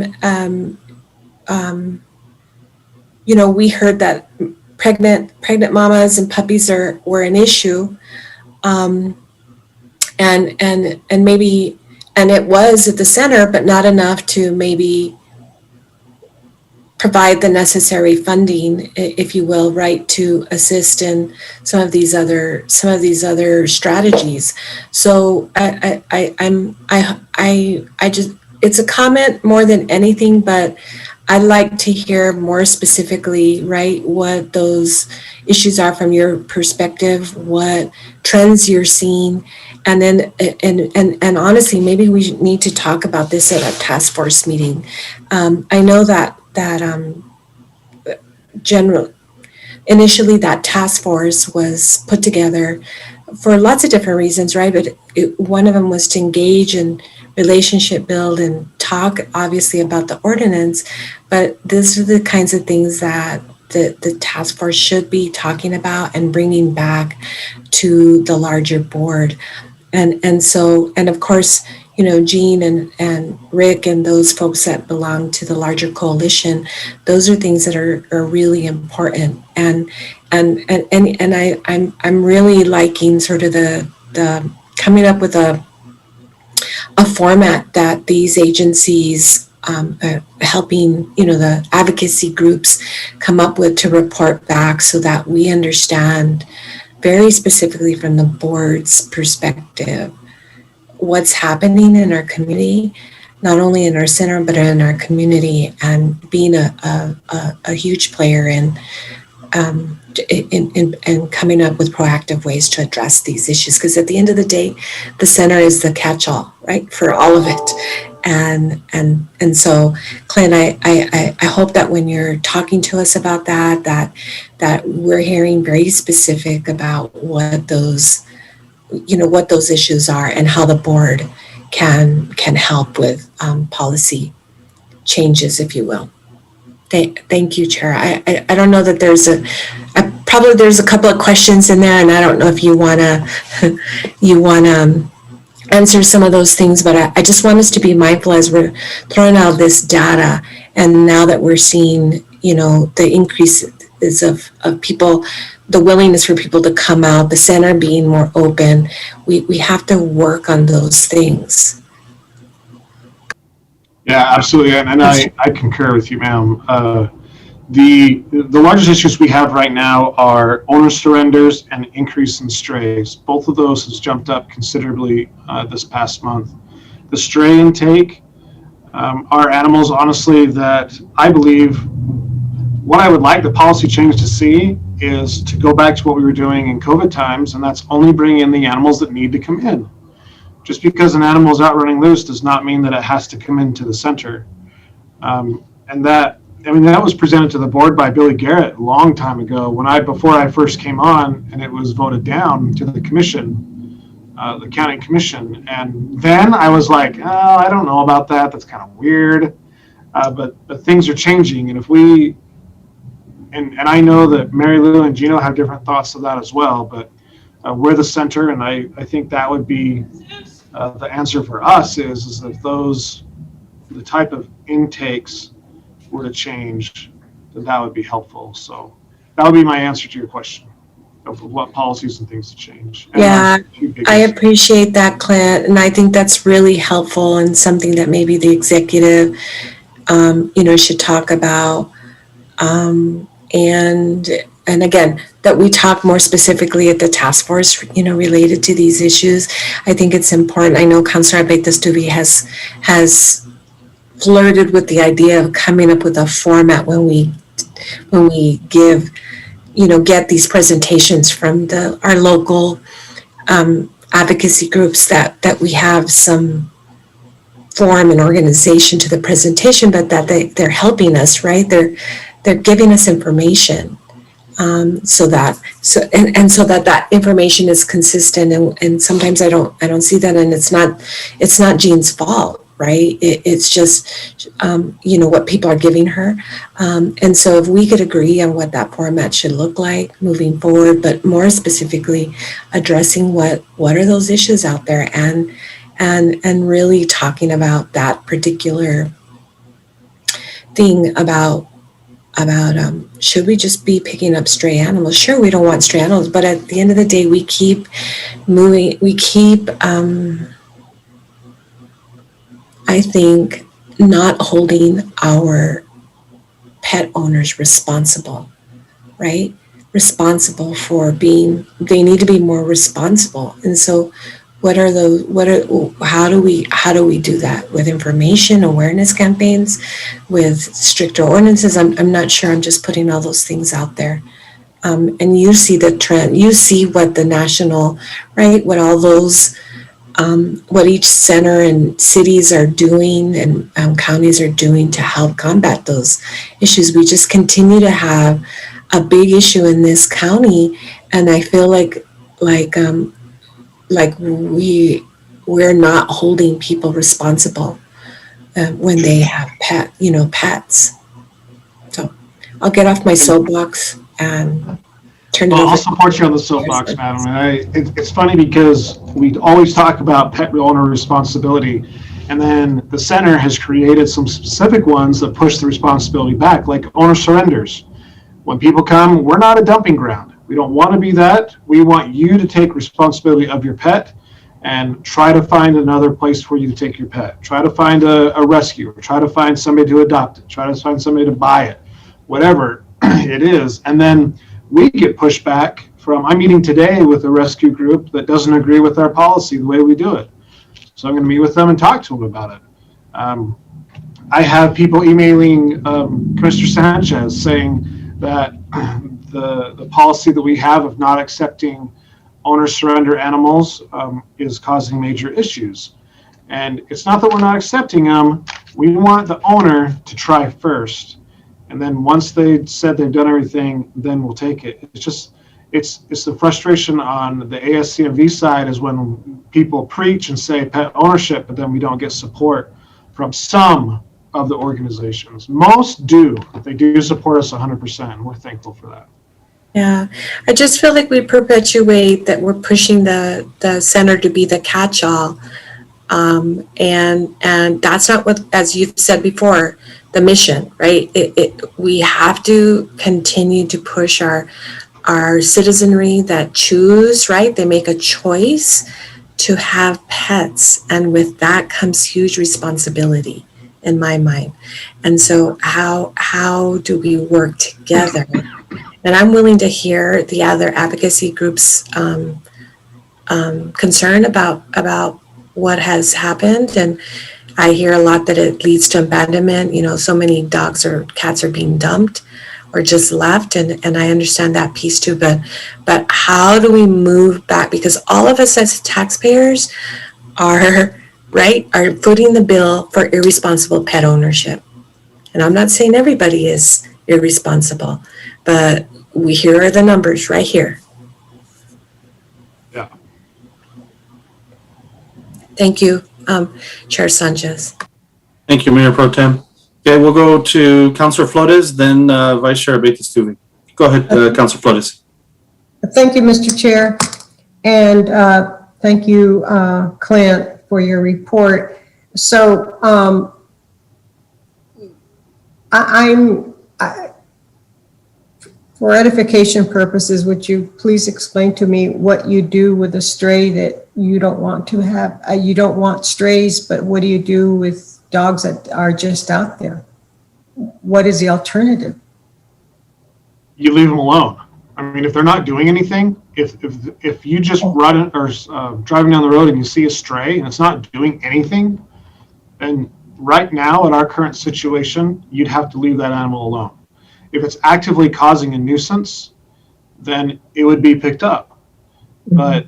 we heard that pregnant mamas and puppies were an issue. And maybe, and it was at the center, but not enough to maybe provide the necessary funding, if you will, right, to assist in some of these other strategies. So I just, it's a comment more than anything, but I'd like to hear more specifically, right, what those issues are from your perspective, what trends you're seeing, and then and honestly, maybe we need to talk about this at a task force meeting. I know that initially that task force was put together for lots of different reasons, right? But one of them was to engage and relationship build and talk, obviously, about the ordinance. But these are the kinds of things that the task force should be talking about and bringing back to the larger board. And so, and of course, you know, Jean and Rick and those folks that belong to the larger coalition, those are things that are really important. And I'm really liking sort of the coming up with a format that these agencies helping, you know, the advocacy groups come up with to report back so that we understand very specifically from the board's perspective what's happening in our community, not only in our center, but in our community, and being a huge player in coming up with proactive ways to address these issues. Because at the end of the day, the center is the catch-all, right, for all of it. And so, Clint, I hope that when you're talking to us about that we're hearing very specific about what those, you know, what those issues are and how the board can help with policy changes, if you will. Thank you, Chair. I don't know that there's probably there's a couple of questions in there, and I don't know if you wanna answer some of those things, but I just want us to be mindful as we're throwing out this data, and now that we're seeing, you know, the increases of people, the willingness for people to come out, the center being more open, we have to work on those things.
Yeah, absolutely, and I concur with you, ma'am. The largest issues we have right now are owner surrenders and increase in strays. Both of those has jumped up considerably this past month. The stray intake are animals, honestly, that I believe what I would like the policy change to see is to go back to what we were doing in COVID times, and that's only bring in the animals that need to come in. Just because an animal is out running loose does not mean that it has to come into the center. And that was presented to the board by Billy Garrett a long time ago before I first came on, and it was voted down to the commission, the county commission. And then I was like, oh, I don't know about that. That's kind of weird. But things are changing. And if we, and I know that Mary Lou and Gino have different thoughts of that as well, but we're the center, and I think that would be the answer for us is if the type of intakes were to change, then that would be helpful. So that would be my answer to your question of what policies and things to change. And
yeah, I appreciate that, Clint, and I think that's really helpful and something that maybe the executive, you know, should talk about. And again, that we talk more specifically at the task force, you know, related to these issues. I think it's important. I know Councilor Abeyta-Stubbe has flirted with the idea of coming up with a format when we give, you know, get these presentations from our local advocacy groups that we have some form and organization to the presentation, but that they're helping us, right? They're giving us information. So that information is consistent, and sometimes I don't see that, and it's not Jean's fault, right? It's just you know, what people are giving her, and so if we could agree on what that format should look like moving forward, but more specifically addressing what are those issues out there, and really talking about that particular thing about should we just be picking up stray animals? Sure, we don't want stray animals, but at the end of the day, we keep moving, I think, not holding our pet owners responsible, right? Responsible for being, they need to be more responsible. And so how do we do that? With information, awareness campaigns, with stricter ordinances? I'm not sure. I'm just putting all those things out there. And you see the trend, you see what the national, right, what all those, what each center and cities are doing and counties are doing to help combat those issues. We just continue to have a big issue in this county, and I feel like we're not holding people responsible when they have pets. So I'll get off my soapbox and turn it
Well,
over.
I'll support you on the soapbox, madam. And it's funny because we always talk about pet owner responsibility, and then the center has created some specific ones that push the responsibility back, like owner surrenders. When people come, we're not a dumping ground. We don't want to be that. We want you to take responsibility of your pet and try to find another place for you to take your pet. Try to find a rescue, or try to find somebody to adopt it. Try to find somebody to buy it, whatever it is. And then we get pushed back from, I'm meeting today with a rescue group that doesn't agree with our policy, the way we do it. So I'm going to meet with them and talk to them about it. I have people emailing Commissioner Sanchez saying that the policy that we have of not accepting owner surrender animals is causing major issues. And it's not that we're not accepting them. We want the owner to try first. And then once they said they've done everything, then we'll take it. It's just, it's the frustration on the ASCMV side is when people preach and say pet ownership, but then we don't get support from some of the organizations. Most do. They do support us 100%, and we're thankful for that.
Yeah, I just feel like we perpetuate that we're pushing the center to be the catch-all. And that's not what, as you've said before, the mission, right? We have to continue to push our citizenry that choose, right? They make a choice to have pets, and with that comes huge responsibility in my mind. And so how do we work together? And I'm willing to hear the other advocacy groups' concern about what has happened. And I hear a lot that it leads to abandonment. You know, so many dogs or cats are being dumped or just left. And I understand that piece too. But how do we move back? Because all of us as taxpayers are footing the bill for irresponsible pet ownership. And I'm not saying everybody is irresponsible, but here are the numbers right here.
Yeah.
Thank you, Chair Sanchez.
Thank you, Mayor Pro Tem. Okay, we'll go to Councilor Flores, then Vice Chair Abetes-Tuve. Go ahead, Councilor Flores.
Thank you, Mr. Chair. And thank you, Clint, for your report. So for edification purposes, would you please explain to me what you do with a stray that you don't want to have? You don't want strays, but what do you do with dogs that are just out there? What is the alternative?
You leave them alone. I mean, if they're not doing anything, if you just run or driving down the road and you see a stray and it's not doing anything, then right now in our current situation, you'd have to leave that animal alone. If it's actively causing a nuisance, then it would be picked up. But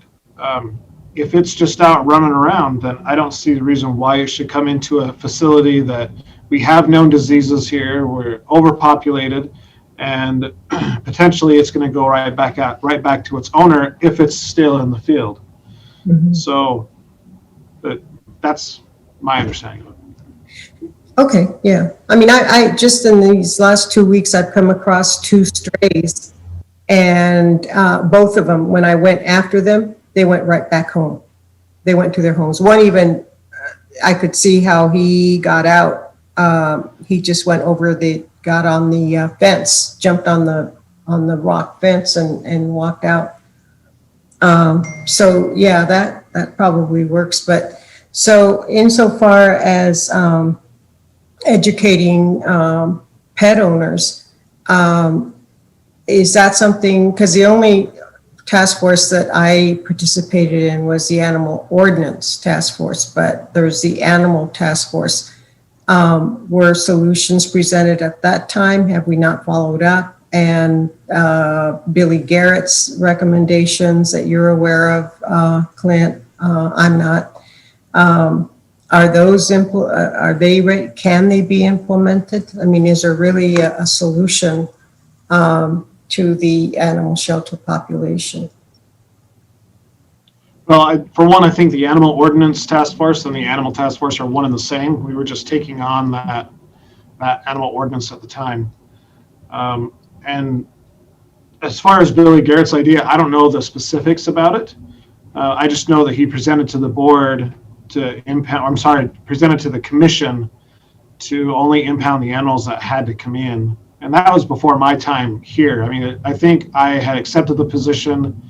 if it's just out running around, then I don't see the reason why it should come into a facility that we have known diseases here, we're overpopulated, and potentially it's going to go right back to its owner if it's still in the field. So that's my understanding of it.
Okay, yeah. I mean, I just in these last 2 weeks, I've come across 2 strays, and both of them, when I went after them, they went right back home. They went to their homes. One even, I could see how he got out. He just went over got on the fence, jumped on the rock fence and walked out. So yeah, that probably works. But so insofar as educating pet pet owners. Is that something, because the only task force that I participated in was the Animal Ordinance Task Force, but there's the Animal Task Force. Were solutions presented at that time? Have we not followed up? And Billy Garrett's recommendations that you're aware of, Clint, I'm not. Are those can they be implemented? I mean, is there really a solution to the animal shelter population?
Well, for one, I think the Animal Ordinance Task Force and the Animal Task Force are one and the same. We were just taking on that animal ordinance at the time. And as far as Billy Garrett's idea, I don't know the specifics about it. I just know that he presented to the board presented to the commission to only impound the animals that had to come in. And that was before my time here. I mean, I think I had accepted the position,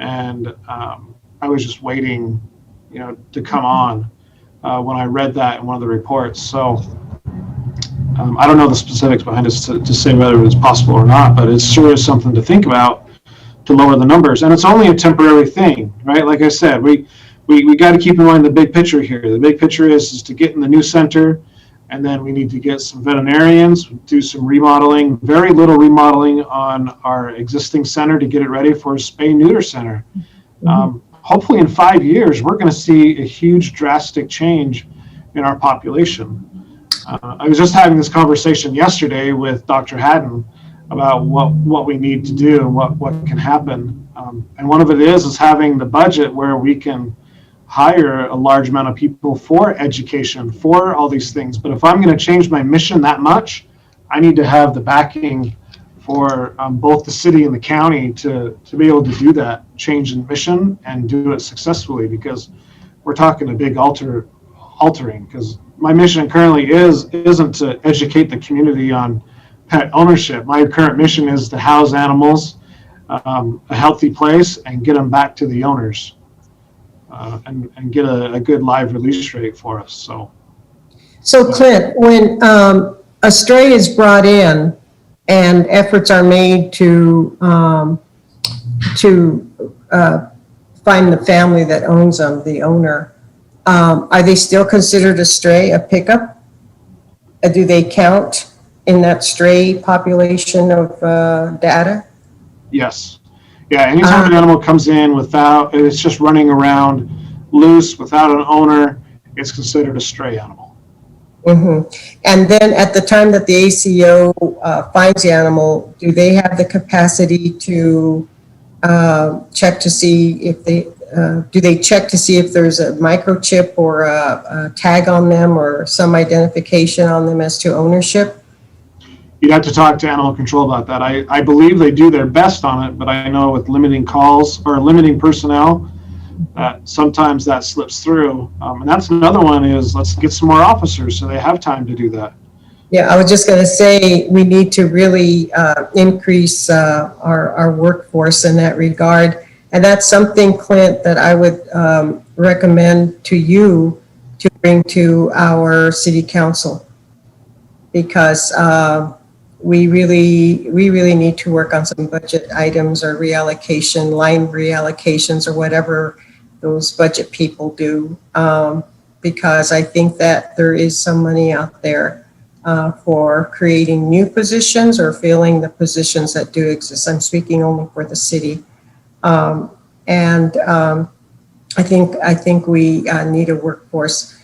and I was just waiting, to come on when I read that in one of the reports. So I don't know the specifics behind it to say whether it was possible or not, but it sure is something to think about to lower the numbers. And it's only a temporary thing, right? Like I said, we got to keep in mind the big picture here. The big picture is to get in the new center, and then we need to get some veterinarians, do some remodeling, very little remodeling on our existing center to get it ready for a spay-neuter center. Hopefully in 5 years, we're going to see a huge drastic change in our population. I was just having this conversation yesterday with Dr. Haddon about what we need to do and what can happen. And one of it is having the budget where we can hire a large amount of people for education, for all these things. But if I'm going to change my mission that much, I need to have the backing for both the city and the county to be able to do that change in mission and do it successfully, because we're talking a big altering, because my mission currently isn't to educate the community on pet ownership. My current mission is to house animals, a healthy place, and get them back to the owners, and get a good live release rate for us.
So Clint, when a stray is brought in and efforts are made to find the family that owns them, the owner, are they still considered a stray, a pickup? Do they count in that stray population of data?
Yes. Yeah, anytime an animal comes in it's just running around loose without an owner, it's considered a stray animal.
And then at the time that the ACO finds the animal, do they have the capacity to check to see if there's a microchip or a tag on them or some identification on them as to ownership?
You'd have to talk to animal control about that. I believe they do their best on it, but I know with limiting calls or limiting personnel, sometimes that slips through. And that's another one is let's get some more officers so they have time to do that.
Yeah, I was just going to say we need to really increase our workforce in that regard. And that's something, Clint, that I would recommend to you to bring to our city council, because we really need to work on some budget items or reallocation, line reallocations or whatever those budget people do, because I think that there is some money out there for creating new positions or filling the positions that do exist. I'm speaking only for the city. I think we need a workforce.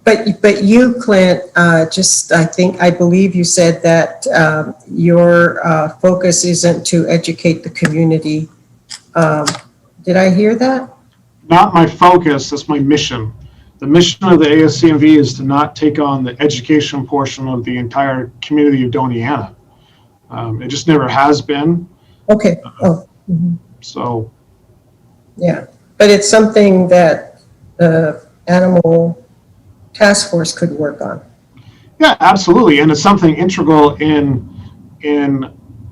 But you, Clint, I believe you said that your focus isn't to educate the community. Did I hear that?
Not my focus, that's my mission. The mission of the ASCMV is to not take on the education portion of the entire community of Doniana. It just never has been.
Okay.
So.
Yeah, but it's something that the Animal Task Force could work on.
Yeah, absolutely, and it's something integral in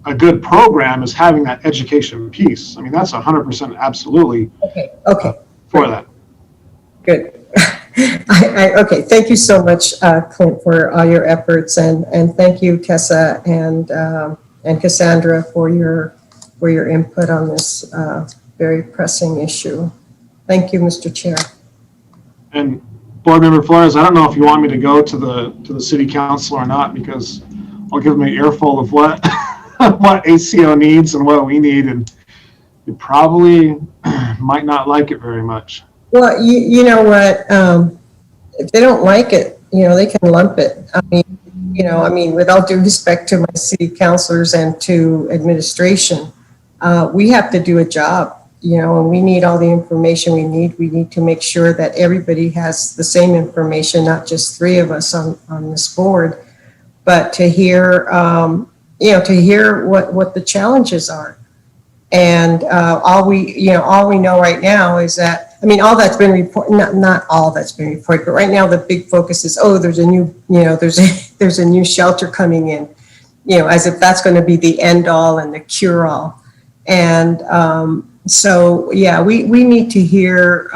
a good program is having that education piece. I mean, that's 100% absolutely.
Okay.
For that.
Good. Okay, thank you so much, Clint, for all your efforts, and thank you, Tessa and Cassandra, for your input on this very pressing issue. Thank you, Mr. Chair.
And Board Member Flores, I don't know if you want me to go to the city council or not, because I'll give them an earful of what what ACO needs and what we need, and you probably might not like it very much.
Well, you know what, if they don't like it, they can lump it. I mean, with all due respect to my city councilors and to administration, we have to do a job, and we need all the information we need. We need to make sure that everybody has the same information, not just three of us on this board, but to hear, what the challenges are. And all we know right now is that, all that's been reported, not all that's been reported, but right now the big focus is, there's a new, there's a new shelter coming in, as if that's going to be the end all and the cure all. And so, yeah, we need to hear,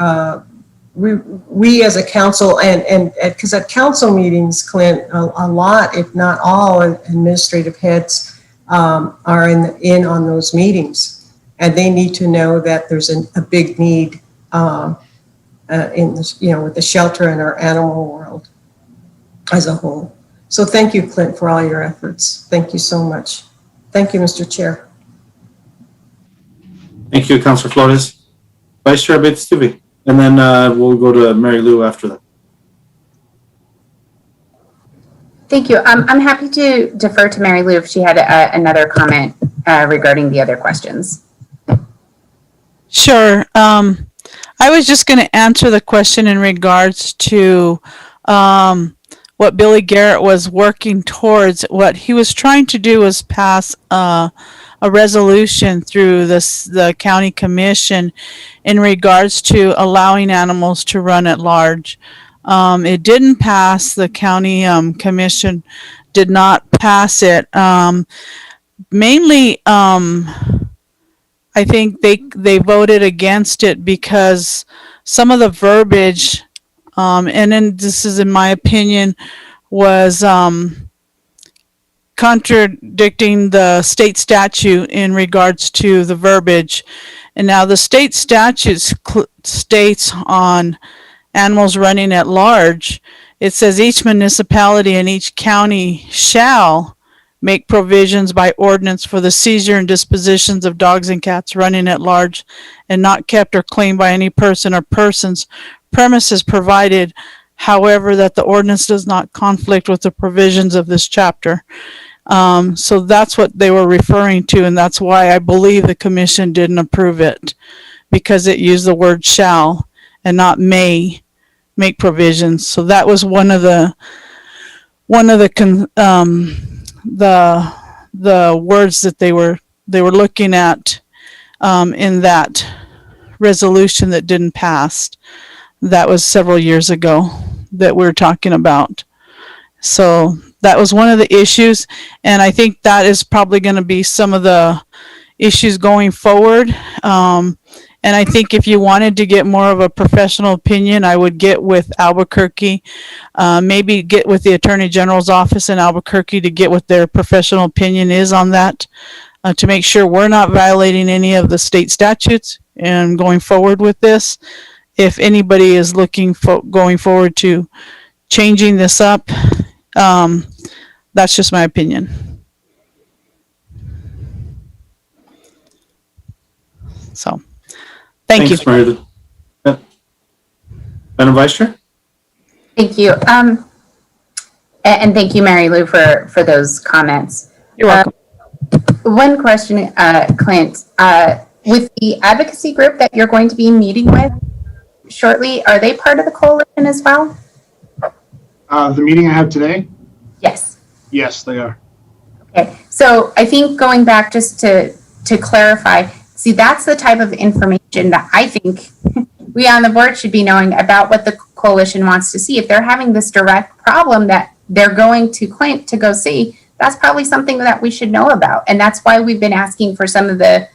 we as a council, and because at council meetings, Clint, a lot, if not all, administrative heads are in on those meetings. And they need to know that there's a big need in this, with the shelter and our animal world as a whole. So thank you, Clint, for all your efforts. Thank you so much. Thank you, Mr. Chair.
Thank you, Councilor Flores. Vice Chair Abate-Stuby. And then we'll go to Mary Lou after that.
Thank you. I'm happy to defer to Mary Lou if she had another comment regarding the other questions.
Sure. I was just going to answer the question in regards to what Billy Garrett was working towards. What he was trying to do was pass a resolution through the county commission in regards to allowing animals to run at large. It didn't pass. The county commission did not pass it. Mainly, I think they voted against it because some of the verbiage, and then this is in my opinion, was contradicting the state statute in regards to the verbiage. And now the state statute states on animals running at large, it says each municipality and each county shall make provisions by ordinance for the seizure and dispositions of dogs and cats running at large and not kept or claimed by any person or persons premises, provided, however, that the ordinance does not conflict with the provisions of this chapter. So that's what they were referring to, and that's why I believe the commission didn't approve it, because it used the word shall and not may make provisions. So that was one of the words that they were looking at in that resolution that didn't pass. That was several years ago that we were talking about. So that was one of the issues, and I think that is probably going to be some of the issues going forward. And I think if you wanted to get more of a professional opinion, I would get with Albuquerque, maybe get with the Attorney General's office in Albuquerque to get what their professional opinion is on that, to make sure we're not violating any of the state statutes and going forward with this. If anybody is looking for going forward to changing this up, that's just my opinion. So. Thank you.
Thanks, Mary Lou. Madam Vice Chair?
Thank you. And thank you, Mary Lou, for those comments.
You're welcome.
One question, Clint, with the advocacy group that you're going to be meeting with shortly, are they part of the coalition as well?
The meeting I have today?
Yes.
Yes, they are.
Okay. So I think going back just to clarify, see, that's the type of information that I think we on the board should be knowing about what the coalition wants to see. If they're having this direct problem that they're going to Clint to go see, that's probably something that we should know about. And that's why we've been asking for some of the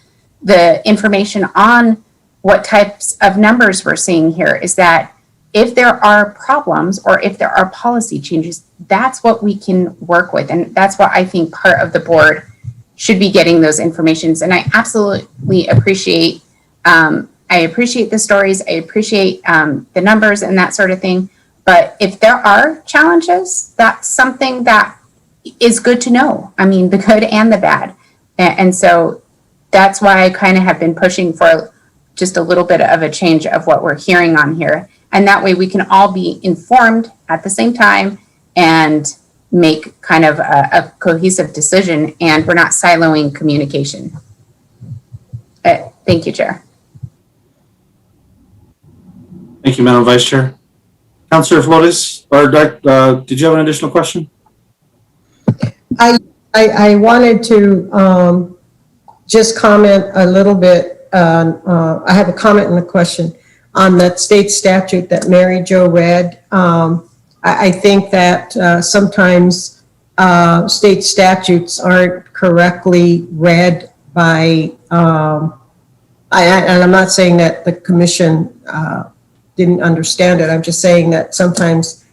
information on what types of numbers we're seeing here, is that if there are problems or if there are policy changes, that's what we can work with. And that's what I think part of the board should be getting those informations. And I absolutely appreciate, the stories. I appreciate the numbers and that sort of thing. But if there are challenges, that's something that is good to know. I mean, the good and the bad. And so that's why I kind of have been pushing for just a little bit of a change of what we're hearing on here. And that way we can all be informed at the same time and make kind of a cohesive decision, and we're not siloing communication. Thank you, Chair.
Thank you, Madam Vice Chair. Councilor Flores, or did you have an additional question?
I wanted to just comment a little bit on, I have a comment and a question on that state statute that Mary Jo read. I think that sometimes state statutes aren't correctly read by, and I'm not saying that the commission didn't understand it. I'm just saying that sometimes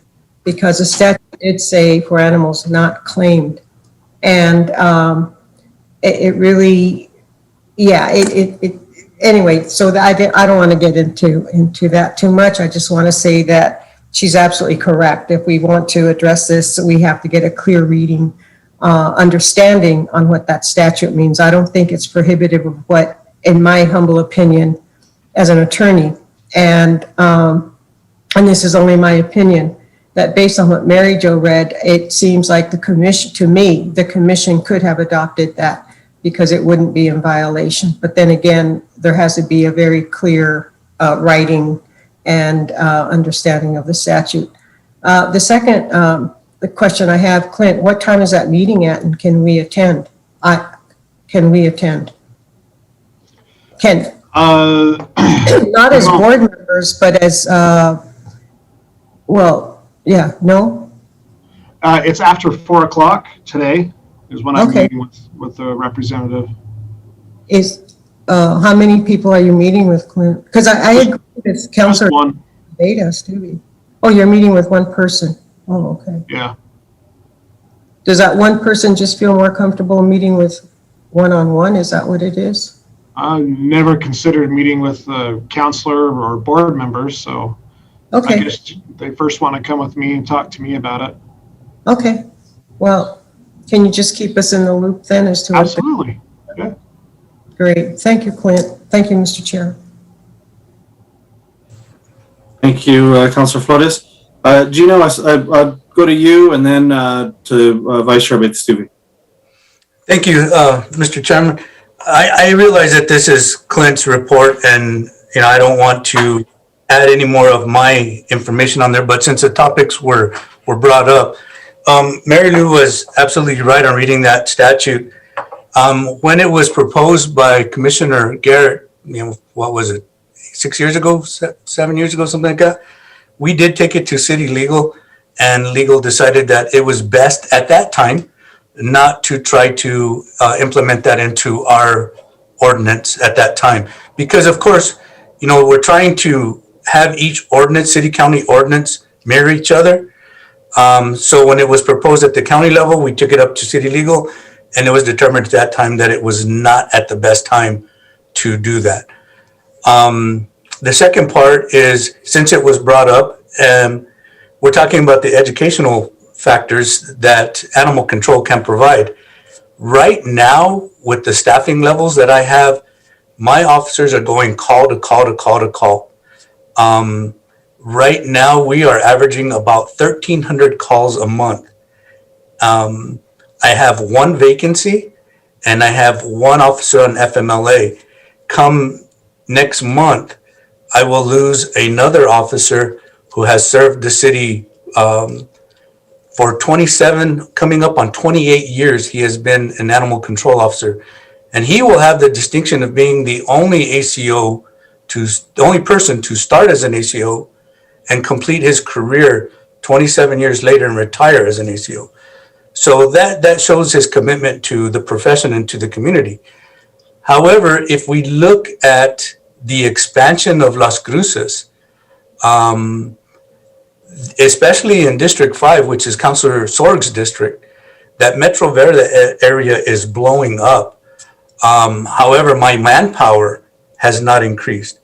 because the statute did say for animals not claimed, and it really, yeah, anyway, so that I don't want to get into that too much. I just want to say that she's absolutely correct. If we want to address this, we have to get a clear reading, understanding on what that statute means. I don't think it's prohibitive of what, in my humble opinion, as an attorney, and this is only my opinion, that based on what Mary Jo read, it seems like the commission, to me, the commission could have adopted that because it wouldn't be in violation. But then again, there has to be a very clear writing and understanding of the statute. The second the question I have, Clint, what time is that meeting at, and can we attend? Can we attend? Not as board members, but as, well, yeah, no?
It's after 4 o'clock today is when I'm
Okay.
meeting with the representative.
How many people are you meeting with, Clint? Because I agree with Councilor
One.
Beta, Stevie. Oh, you're meeting with one person. Oh, okay.
Yeah.
Does that one person just feel more comfortable meeting with one-on-one? Is that what it is?
I never considered meeting with a counselor or board members, so I
Okay,
guess they first want to come with me and talk to me about it.
okay. Well, can you just keep us in the loop then as to what?
Absolutely. Yeah.
Great. Thank you, Clint. Thank you, Mr. Chair.
Thank you, Councilor Flores. Gino, I'll go to you and then to Vice Chair Stevie.
Thank you, Mr. Chairman. I realize that this is Clint's report, and I don't want to add any more of my information on there, but since the topics were brought up, Mary Lou was absolutely right on reading that statute. When it was proposed by Commissioner Garrett, what was it, 6 years ago, 7 years ago, something like that, we did take it to city legal, and legal decided that it was best at that time not to try to implement that into our ordinance at that time. Because of course, we're trying to have each ordinance, city county ordinance, mirror each other. So when it was proposed at the county level, we took it up to city legal, and it was determined at that time that it was not at the best time to do that. The second part is, since it was brought up, we're talking about the educational factors that animal control can provide. Right now, with the staffing levels that I have, my officers are going call to call to call to call. Right now, we are averaging about 1,300 calls a month. I have one vacancy, and I have one officer on FMLA. Come next month, I will lose another officer who has served the city for 27, coming up on 28 years. He has been an animal control officer, and he will have the distinction of being the only the only person to start as an ACO and complete his career 27 years later and retire as an ACO. So that shows his commitment to the profession and to the community. However, if we look at the expansion of Las Cruces, especially in District 5, which is Councilor Sorg's district, that Metro Verde area is blowing up. However, my manpower has not increased.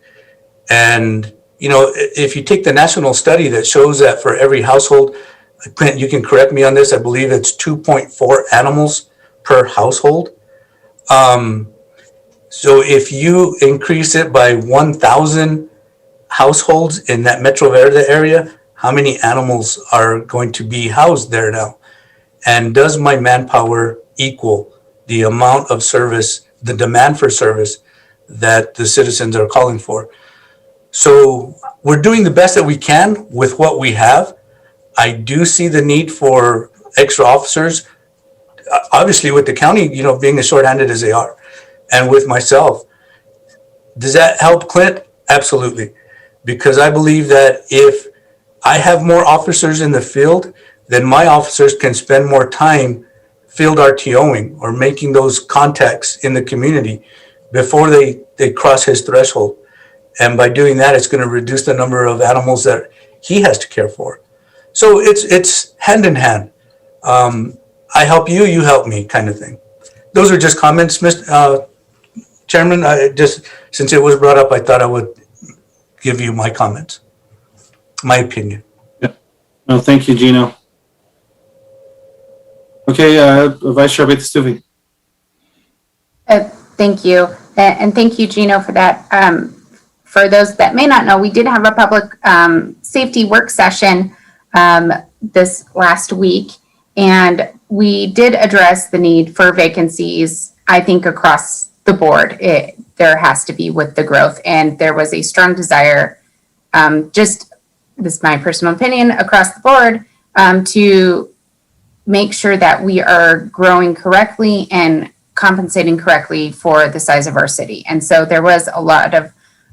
And, you know, if you take the national study that shows that for every household, Clint, you can correct me on this, I believe it's 2.4 animals per household. So if you increase it by 1,000 households in that Metro Verde area, how many animals are going to be housed there now? And does my manpower equal the amount of service, the demand for service that the citizens are calling for? So we're doing the best that we can with what we have. I do see the need for extra officers, obviously with the county, you know, being as shorthanded as they are, and with myself. Does that help, Clint? Absolutely. Because I believe that if I have more officers in the field, then my officers can spend more time field RTOing or making those contacts in the community before they cross his threshold. And by doing that, it's going to reduce the number of animals that he has to care for. So it's hand in hand. I help you, you help me kind of thing. Those are just comments, Mr. Chairman. Just since it was brought up, I thought I would give you my comments, my opinion.
Yeah. No, thank you, Gino. Okay, Vice Chair Batistouvi.
Thank you. And thank you, Gino, for that. For those that may not know, we did have a public safety work session this last week, and we did address the need for vacancies, I think, across the board. There has to be with the growth, and there was a strong desire, just this is my personal opinion, across the board, to make sure that we are growing correctly and compensating correctly for the size of our city. And so there was a lot of,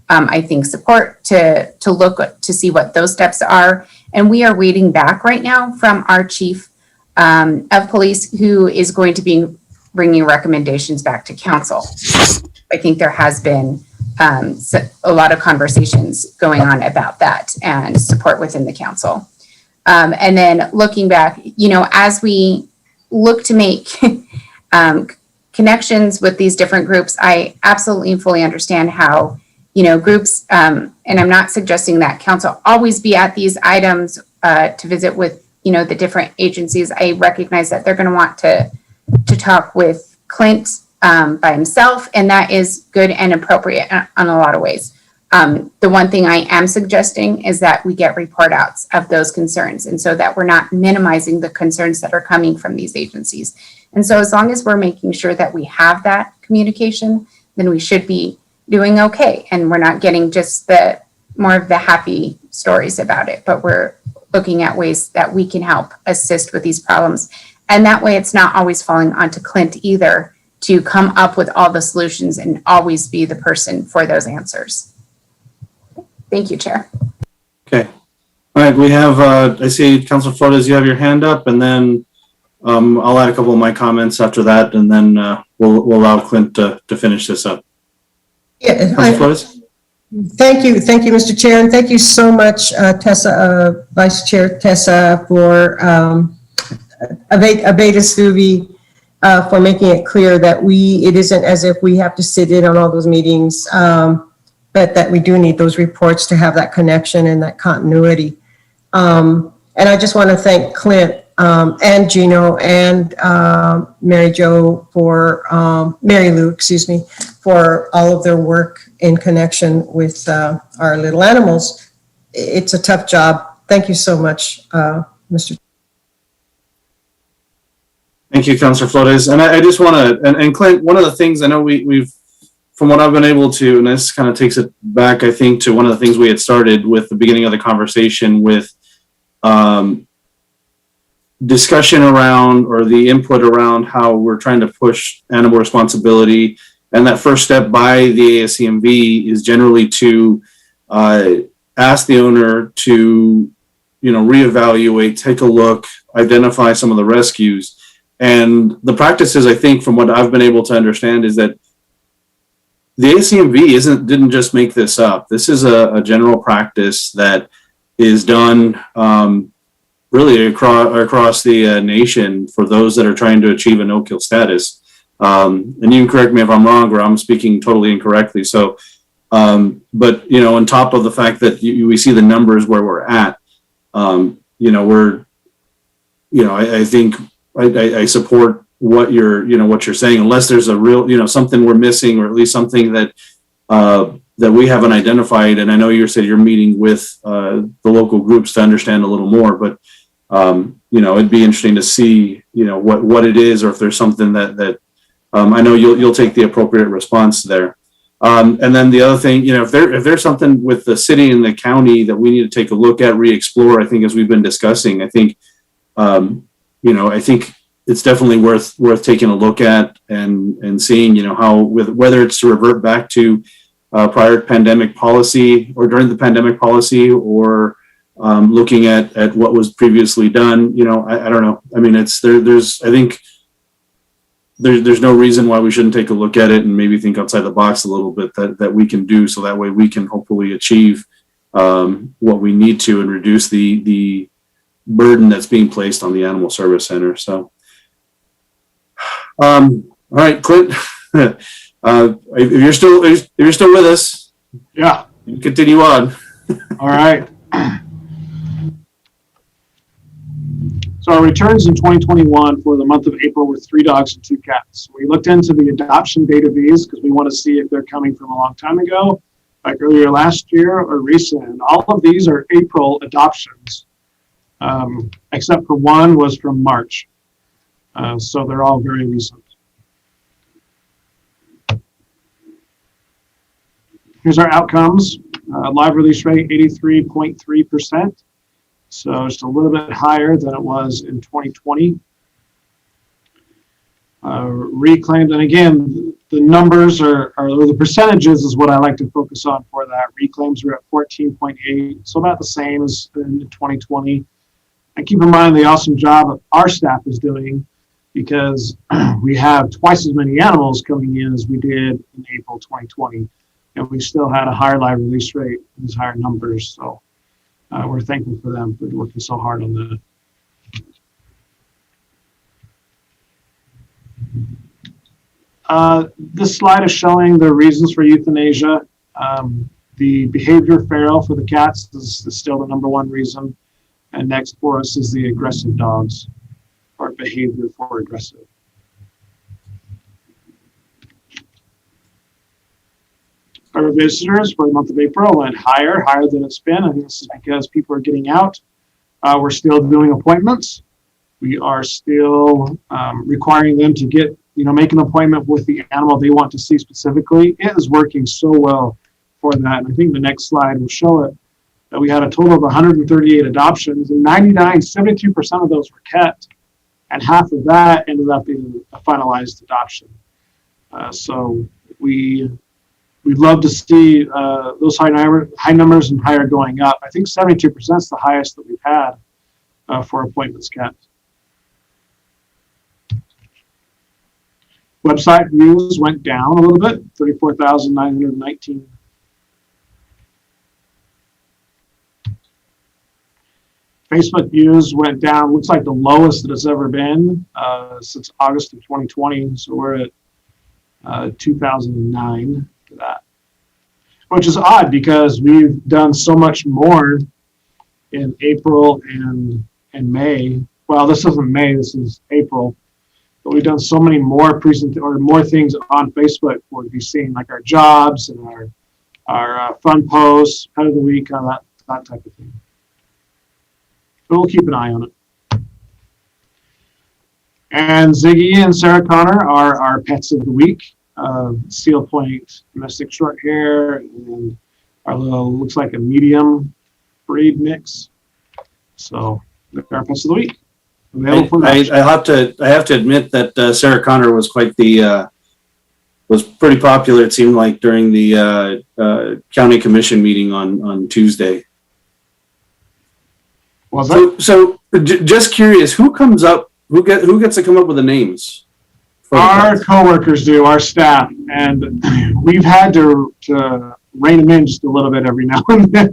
I think, support to look to see what those steps are. And we are waiting back right now from our chief of police, who is going to be bringing recommendations back to council. I think there has been a lot of conversations going on about that and support within the council. And then looking back, you know, as we look to make connections with these different groups, I absolutely and fully understand how, you know, groups, and I'm not suggesting that council always be at these items to visit with, you know, the different agencies. I recognize that they're going to want to talk with Clint by himself, and that is good and appropriate in a lot of ways. The one thing I am suggesting is that we get report outs of those concerns, and so that we're not minimizing the concerns that are coming from these agencies. And so as long as we're making sure that we have that communication, then we should be doing okay. And we're not getting just the more of the happy stories about it, but we're looking at ways that we can help assist with these problems. And that way it's not always falling onto Clint either to come up with all the solutions and always be the person for those answers. Thank you, Chair.
Okay. All right, we have, I see Councilor Flores, you have your hand up, and then I'll add a couple of my comments after that, and then we'll allow Clint to finish this up.
Yeah,
Councilor Flores?
Thank you, Mr. Chair, and thank you so much, Tessa, Vice Chair Tessa, for Abeta Stuvi, for making it clear that it isn't as if we have to sit in on all those meetings, but that we do need those reports to have that connection and that continuity. And I just want to thank Clint and Gino and Mary Lou, excuse me, for all of their work in connection with our little animals. It's a tough job. Thank you so much, Mr.
Thank you, Councilor Flores. And I just want to, and Clint, one of the things I know we've, from what I've been able to, and this kind of takes it back, I think, to one of the things we had started with the beginning of the conversation with discussion around, or the input around how we're trying to push animal responsibility. And that first step by the ASCMV is generally to ask the owner to, you know, reevaluate, take a look, identify some of the rescues. And the practices, I think, from what I've been able to understand, is that the ASCMV didn't just make this up. This is a general practice that is done really across the nation for those that are trying to achieve a no-kill status. And you can correct me if I'm wrong or I'm speaking totally incorrectly. So, but on top of the fact that we see the numbers where we're at, I think I support what you're saying, unless there's a real, something we're missing, or at least something that we haven't identified. And I know you said you're meeting with the local groups to understand a little more, but it'd be interesting to see, what it is, or if there's something that I know you'll take the appropriate response there. And then the other thing, if there's something with the city and the county that we need to take a look at, re-explore, I think, as we've been discussing, I think, I think it's definitely worth taking a look at and seeing, how, whether it's to revert back to prior pandemic policy or during the pandemic policy, or looking at what was previously done. I don't know. I mean, I think there's no reason why we shouldn't take a look at it and maybe think outside the box a little bit that we can do, so that way we can hopefully achieve what we need to and reduce the burden that's being placed on the Animal Service Center. So, all right, Clint, if you're still with us,
Yeah.
continue on.
All right. So our returns in 2021 for the month of April were 3 dogs and 2 cats. We looked into the adoption date of these because we want to see if they're coming from a long time ago, like earlier last year, or recent. And all of these are April adoptions, except for one was from March. So they're all very recent. Here's our outcomes. Live release rate, 83.3%. So just a little bit higher than it was in 2020. Reclaimed, and again, the numbers or the percentages is what I like to focus on for that. Reclaims are at 14.8, so about the same as in 2020. And keep in mind the awesome job that our staff is doing, because we have twice as many animals coming in as we did in April 2020. And we still had a higher live release rate, these higher numbers. So we're thankful for them for working so hard on that. This slide is showing the reasons for euthanasia. The behavior feral for the cats is still the #1 reason. And next for us is the aggressive dogs, or behavior for aggressive. Our visitors for the month of April went higher than it's been. I think this is because people are getting out. We're still doing appointments. We are still requiring them to make an appointment with the animal they want to see specifically. It is working so well for that. And I think the next slide will show it, that we had a total of 138 adoptions, and 72% of those were kept, and half of that ended up being a finalized adoption. So we'd love to see those high numbers and higher going up. I think 72% is the highest that we've had for appointments kept. Website views went down a little bit, 34,919. Facebook views went down, looks like the lowest that it's ever been since August of 2020. So we're at 2009 for that, which is odd because we've done so much more in April and May. Well, this isn't May, this is April. But we've done so many more more things on Facebook for to be seen, like our jobs and our fun posts, pet of the week, that type of thing. But we'll keep an eye on it. And Ziggy and Sarah Connor are our pets of the week. Seal Point domestic short hair, and our little, looks like a medium breed mix. So they're our pets of the week.
I have to admit that Sarah Connor was quite was pretty popular, it seemed like, during the county commission meeting on Tuesday.
Was that?
So just curious, who gets to come up with the names?
Our coworkers do, our staff, and we've had to rein them in just a little bit every now and then.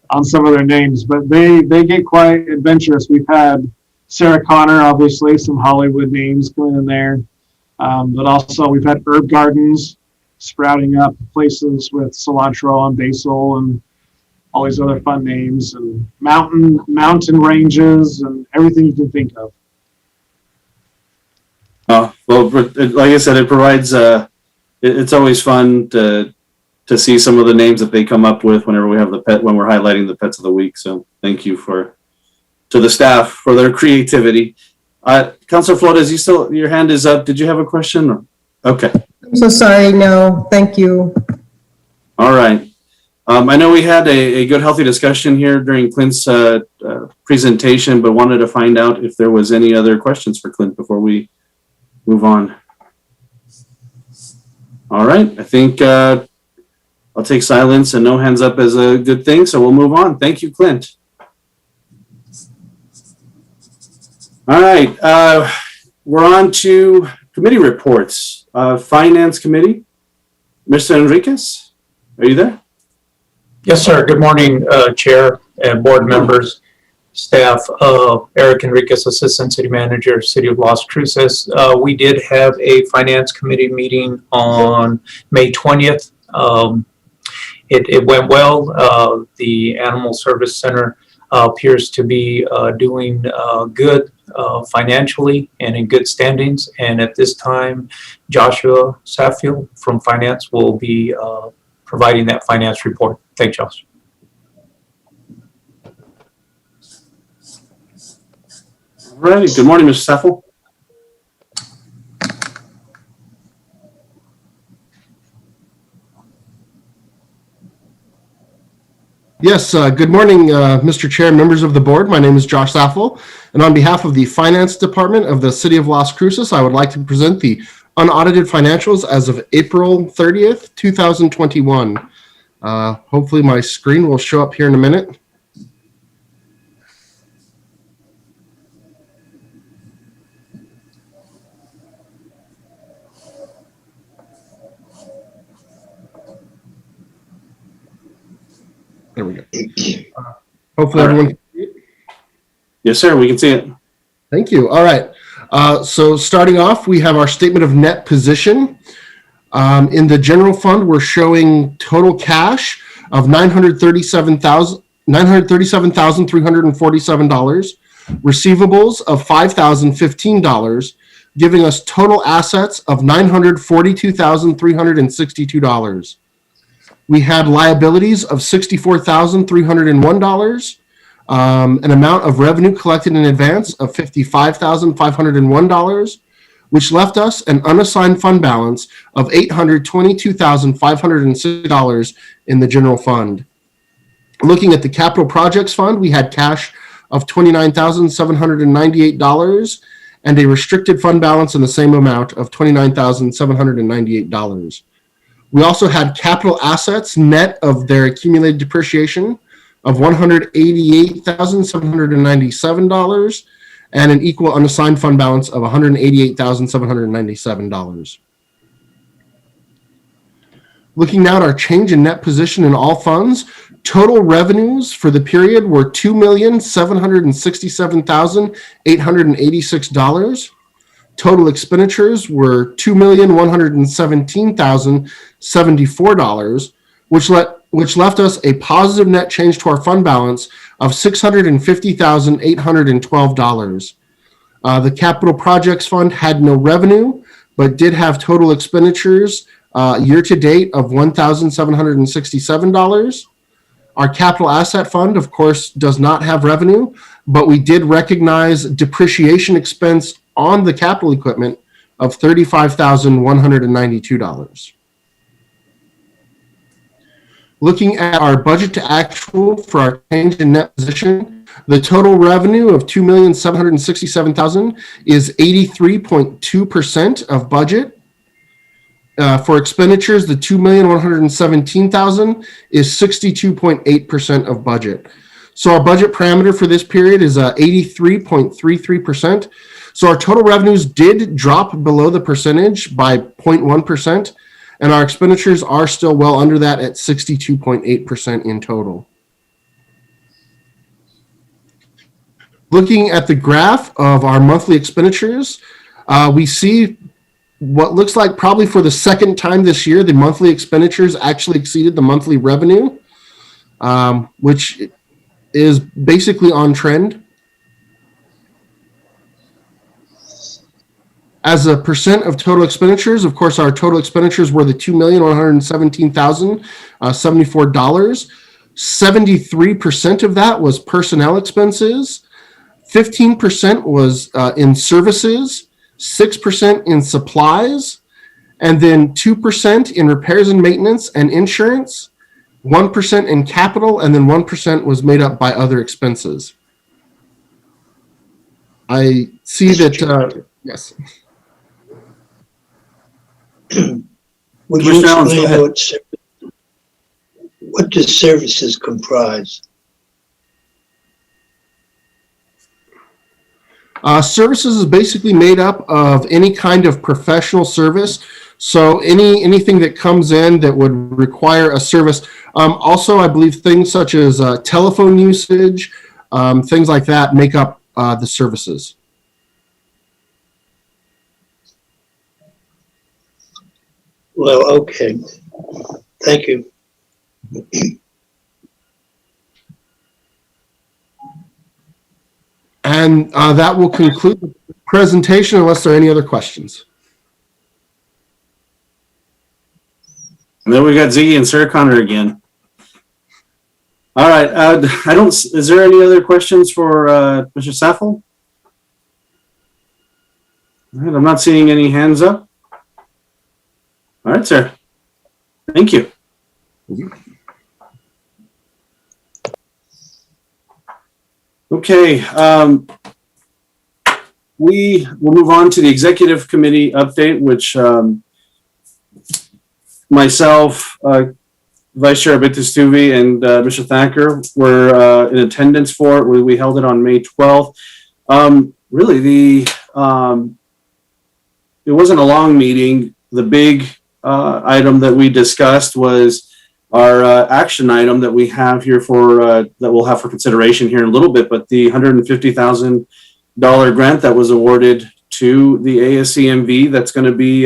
on some of their names, but they get quite adventurous. We've had Sarah Connor, obviously, some Hollywood names going in there. But also we've had herb gardens sprouting up, places with cilantro and basil and all these other fun names, and mountain ranges and everything you can think of.
Well, like I said, it provides, it's always fun to see some of the names that they come up with whenever we have when we're highlighting the pets of the week. So thank you to the staff for their creativity. Councilor Flores, your hand is up. Did you have a question? Okay.
I'm so sorry. No, thank you.
All right. I know we had a good, healthy discussion here during Clint's presentation, but wanted to find out if there was any other questions for Clint before we move on. All right. I think I'll take silence and no hands up as a good thing, so we'll move on. Thank you, Clint. All right. We're on to committee reports. Finance Committee. Mr. Enriquez, are you there?
Yes, sir. Good morning, Chair and board members, staff. Eric Enriquez, Assistant City Manager, City of Las Cruces. We did have a Finance Committee meeting on May 20th. It went well. The Animal Service Center appears to be doing good financially and in good standings. And at this time, Joshua Saffield from Finance will be providing that finance report. Thanks, Josh.
All right. Good morning, Mr. Saffel.
Yes, good morning, Mr. Chair, members of the board. My name is Josh Saffel, and on behalf of the Finance Department of the City of Las Cruces, I would like to present the unaudited financials as of April 30th, 2021. Hopefully my screen will show up here in a minute. There we go. Hopefully everyone can see it.
Yes, sir. We can see it.
Thank you. All right. So starting off, we have our statement of net position. In the general fund, we're showing total cash of $937,347, receivables of $5,015, giving us total assets of $942,362. We had liabilities of $64,301, an amount of revenue collected in advance of $55,501, which left us an unassigned fund balance of $822,506 in the general fund. Looking at the capital projects fund, we had cash of $29,798 and a restricted fund balance in the same amount of $29,798. We also had capital assets net of their accumulated depreciation of $188,797 and an equal unassigned fund balance of $188,797. Looking now at our change in net position in all funds, total revenues for the period were $2,767,886. Total expenditures were $2,117,074, which left us a positive net change to our fund balance of $650,812. The capital projects fund had no revenue, but did have total expenditures year to date of $1,767. Our capital asset fund, of course, does not have revenue, but we did recognize depreciation expense on the capital equipment of $35,192. Looking at our budget to actual for our change in net position, the total revenue of $2,767,000 is 83.2% of budget. For expenditures, the $2,117,000 is 62.8% of budget. So our budget parameter for this period is 83.33%. So our total revenues did drop below the percentage by 0.1%, and our expenditures are still well under that at 62.8% in total. Looking at the graph of our monthly expenditures, we see what looks like probably for the second time this year, the monthly expenditures actually exceeded the monthly revenue, which is basically on trend. As a percent of total expenditures, of course, our total expenditures were the $2,117,074. 73% of that was personnel expenses. 15% was in services, 6% in supplies, and then 2% in repairs and maintenance and insurance, 1% in capital, and then 1% was made up by other expenses. I see that, yes.
Would you explain what does services comprise?
Services is basically made up of any kind of professional service. So anything that comes in that would require a service. Also, I believe things such as telephone usage, things like that make up the services.
Well, okay. Thank you.
And that will conclude the presentation unless there are any other questions.
And then we got Ziggy and Sarah Connor again. All right. Is there any other questions for Mr. Saffel? All right, I'm not seeing any hands up. All right, sir. Thank you. Okay. We will move on to the executive committee update, which myself, Vice Chair Bitistuvi, and Mr. Thacker were in attendance for. We held it on May 12th. Really, it wasn't a long meeting. The big item that we discussed was our action item that we have here for that we'll have for consideration here in a little bit, but the $150,000 grant that was awarded to the ASCMV that's going to be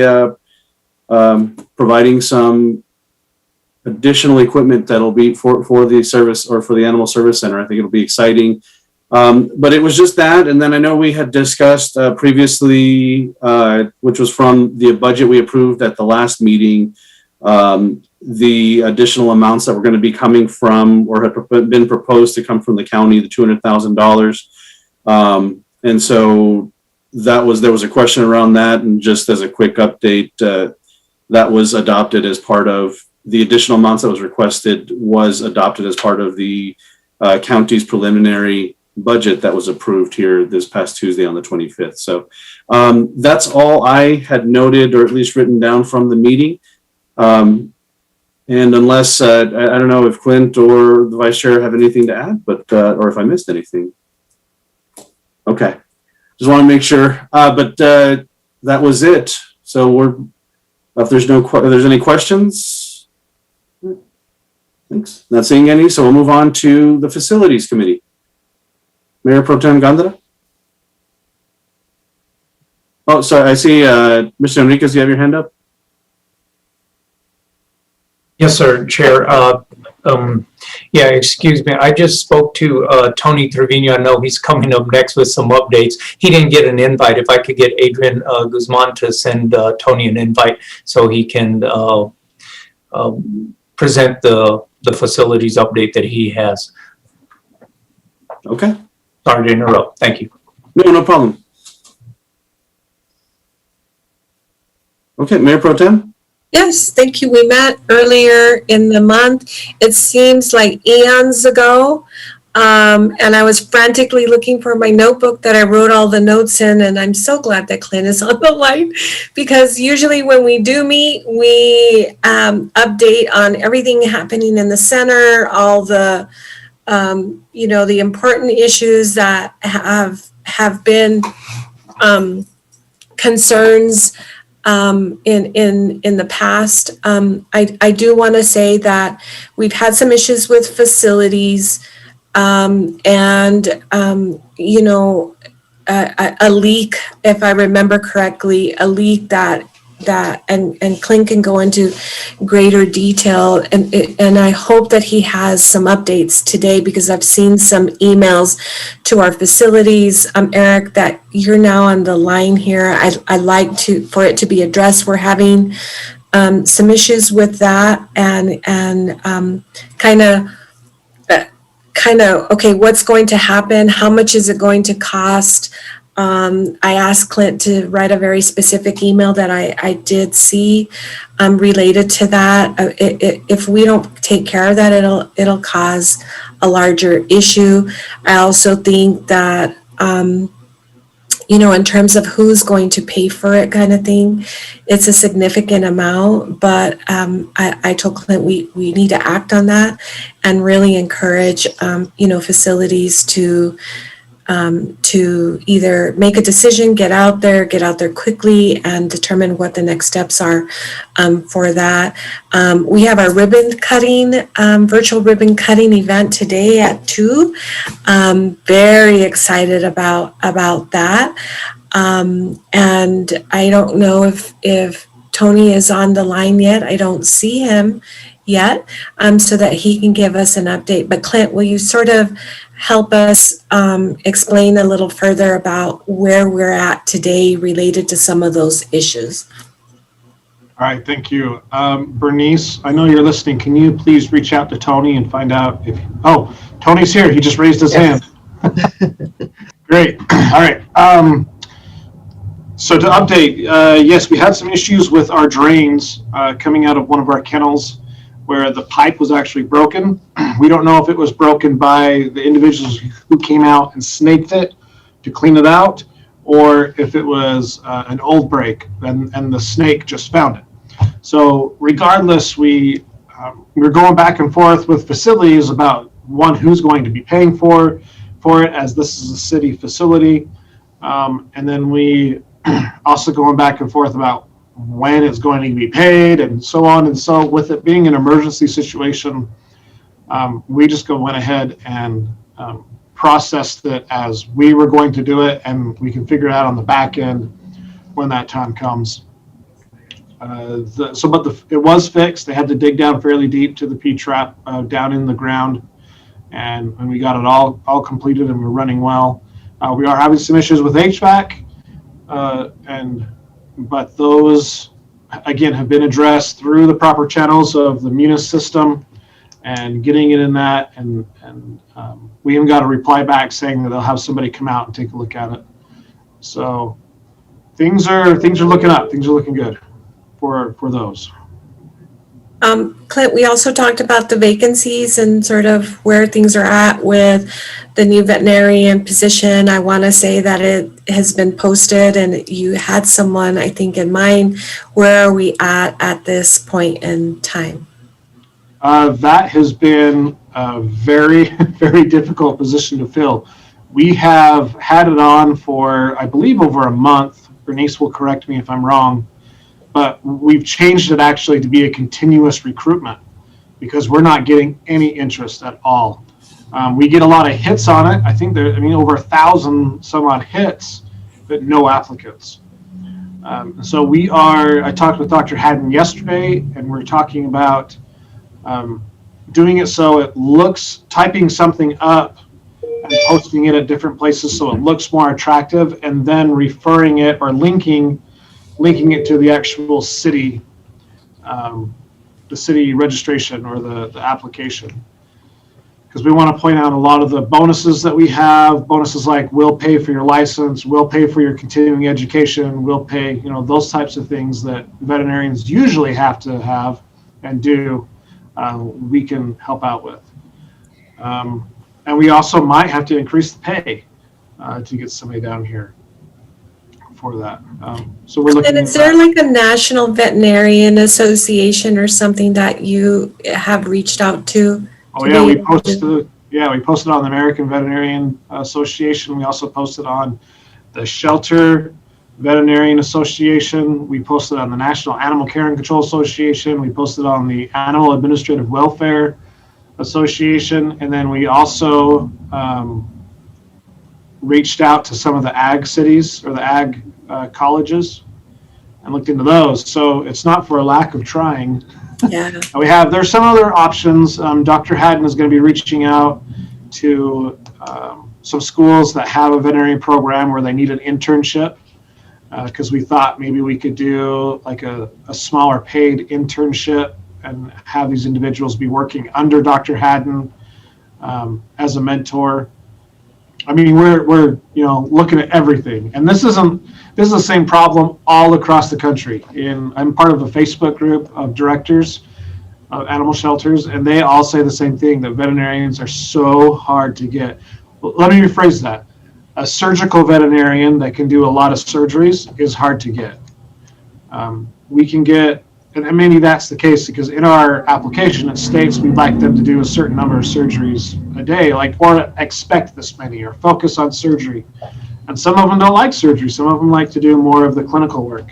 providing some additional equipment that'll be for the service or for the Animal Service Center. I think it'll be exciting. But it was just that. And then I know we had discussed previously, which was from the budget we approved at the last meeting, the additional amounts that were going to be coming from or had been proposed to come from the county, the $200,000. And so there was a question around that. And just as a quick update, that was adopted as part of the additional amounts that was requested was adopted as part of the county's preliminary budget that was approved here this past Tuesday on the 25th. So that's all I had noted, or at least written down from the meeting. And unless, I don't know if Clint or the Vice Chair have anything to add, but or if I missed anything. Okay, just want to make sure. But that was it. So if there's any questions, thanks. Not seeing any, so we'll move on to the Facilities Committee. Mayor Pro Tem Gondara? Oh, sorry, I see Mr. Enriquez, you have your hand up?
Yes, sir, Chair. Yeah, excuse me. I just spoke to Tony Trevino. I know he's coming up next with some updates. He didn't get an invite. If I could get Adrian Guzman to send Tony an invite so he can present the facilities update that he has.
Okay.
Sorry to interrupt. Thank you.
No problem. Okay, Mayor Pro Tem?
Yes, thank you. We met earlier in the month. It seems like eons ago. And I was frantically looking for my notebook that I wrote all the notes in. And I'm so glad that Clint is on the line, because usually when we do meet, we update on everything happening in the center, all the, the important issues that have been concerns in the past. I do want to say that we've had some issues with facilities. You know, a leak, if I remember correctly, a leak that and Clint can go into greater detail, and I hope that he has some updates today, because I've seen some emails to our facilities. Eric, that you're now on the line here. I'd like for it to be addressed. We're having some issues with that, and kind of, okay, what's going to happen? How much is it going to cost? I asked Clint to write a very specific email that I did see related to that. If we don't take care of that, it'll cause a larger issue. I also think that, you know, in terms of who's going to pay for it kind of thing, it's a significant amount, but I told Clint we need to act on that and really encourage, you know, facilities to either make a decision, get out there quickly, and determine what the next steps are for that. We have our ribbon cutting, virtual ribbon cutting event today at 2. Very excited about that. And I don't know if Tony is on the line yet. I don't see him yet, so that he can give us an update. But Clint, will you sort of help us explain a little further about where we're at today related to some of those issues?
All right, thank you. Bernice, I know you're listening. Can you please reach out to Tony and find out if, oh, Tony's here. He just raised his hand. Great. All right. So to update, yes, we had some issues with our drains coming out of one of our kennels where the pipe was actually broken. We don't know if it was broken by the individuals who came out and snaked it to clean it out, or if it was an old break and the snake just found it. So regardless, we're going back and forth with facilities about, one, who's going to be paying for it, as this is a city facility. And then we also going back and forth about when it's going to be paid and so on. And so with it being an emergency situation, we just went ahead and processed it as we were going to do it, and we can figure it out on the back end when that time comes. It was fixed. They had to dig down fairly deep to the P-trap down in the ground, and we got it all completed, and we're running well. We are having some issues with HVAC, but those, again, have been addressed through the proper channels of the Munis system and getting it in that. And we even got a reply back saying that they'll have somebody come out and take a look at it. So things are looking up. Things are looking good for those.
Clint, we also talked about the vacancies and sort of where things are at with the new veterinarian position. I want to say that it has been posted and you had someone, I think, in mind. Where are we at this point in time?
That has been a very, very difficult position to fill. We have had it on for, I believe, over a month. Bernice will correct me if I'm wrong. But we've changed it actually to be a continuous recruitment because we're not getting any interest at all. We get a lot of hits on it. I think over 1,000 some odd hits, but no applicants. So I talked with Dr. Haddon yesterday, and we're talking about doing it so it looks, typing something up and posting it at different places so it looks more attractive, and then referring it or linking it to the actual city, the city registration or the application. Because we want to point out a lot of the bonuses that we have, bonuses like we'll pay for your license, we'll pay for your continuing education, we'll pay, those types of things that veterinarians usually have to have and do, we can help out with. And we also might have to increase the pay to get somebody down here for that. So we're looking.
And is there like a National Veterinarian Association or something that you have reached out to?
Oh yeah, we posted on the American Veterinarian Association. We also posted on the Shelter Veterinarian Association. We posted on the National Animal Care and Control Association. We posted on the Animal Administrative Welfare Association, and then we also reached out to some of the ag cities or the ag colleges and looked into those. So it's not for a lack of trying.
Yeah.
There's some other options. Dr. Haddon is going to be reaching out to some schools that have a veterinary program where they need an internship, because we thought maybe we could do like a smaller paid internship and have these individuals be working under Dr. Haddon as a mentor. I mean, we're looking at everything, and this is the same problem all across the country. I'm part of a Facebook group of directors of animal shelters, and they all say the same thing, that veterinarians are so hard to get. Let me rephrase that. A surgical veterinarian that can do a lot of surgeries is hard to get. We can get, and maybe that's the case because in our application it states we'd like them to do a certain number of surgeries a day, or expect this many, or focus on surgery. And some of them don't like surgery. Some of them like to do more of the clinical work.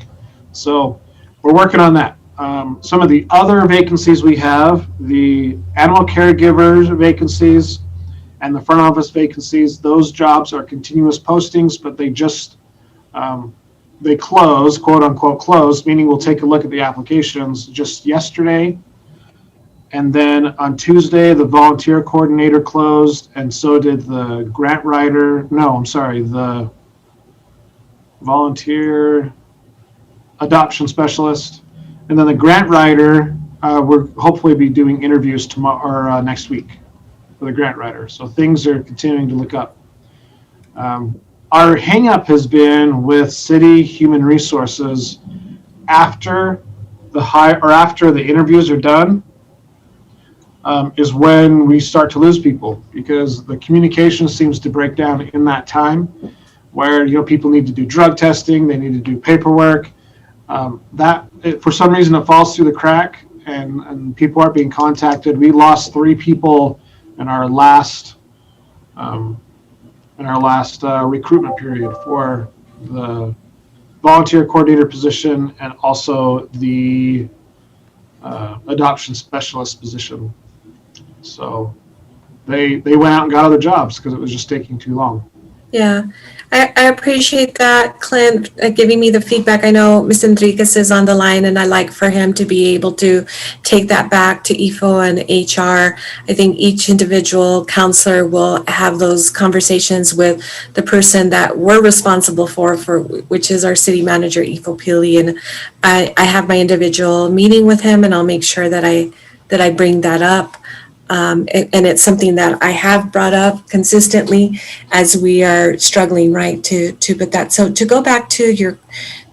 So we're working on that. Some of the other vacancies we have, the animal caregivers vacancies and the front office vacancies, those jobs are continuous postings, but they just, they close, quote unquote close, meaning we'll take a look at the applications just yesterday. And then on Tuesday, the volunteer coordinator closed, and so did the grant writer. The volunteer adoption specialist. And then the grant writer, we'll hopefully be doing interviews tomorrow or next week for the grant writer. So things are continuing to look up. Our hang up has been with city human resources after the interviews are done. Is when we start to lose people, because the communication seems to break down in that time where people need to do drug testing, they need to do paperwork. For some reason it falls through the crack and people aren't being contacted. We lost 3 people in our last recruitment period for the volunteer coordinator position and also the adoption specialist position. So they went out and got other jobs because it was just taking too long.
Yeah, I appreciate that, Clint, giving me the feedback. I know Ms. Enriquez is on the line, and I like for him to be able to take that back to EFO and HR. I think each individual counselor will have those conversations with the person that we're responsible for which is our city manager, EFO Peely, and I have my individual meeting with him, and I'll make sure that I bring that up. And it's something that I have brought up consistently as we are struggling, right, to put that. So to go back to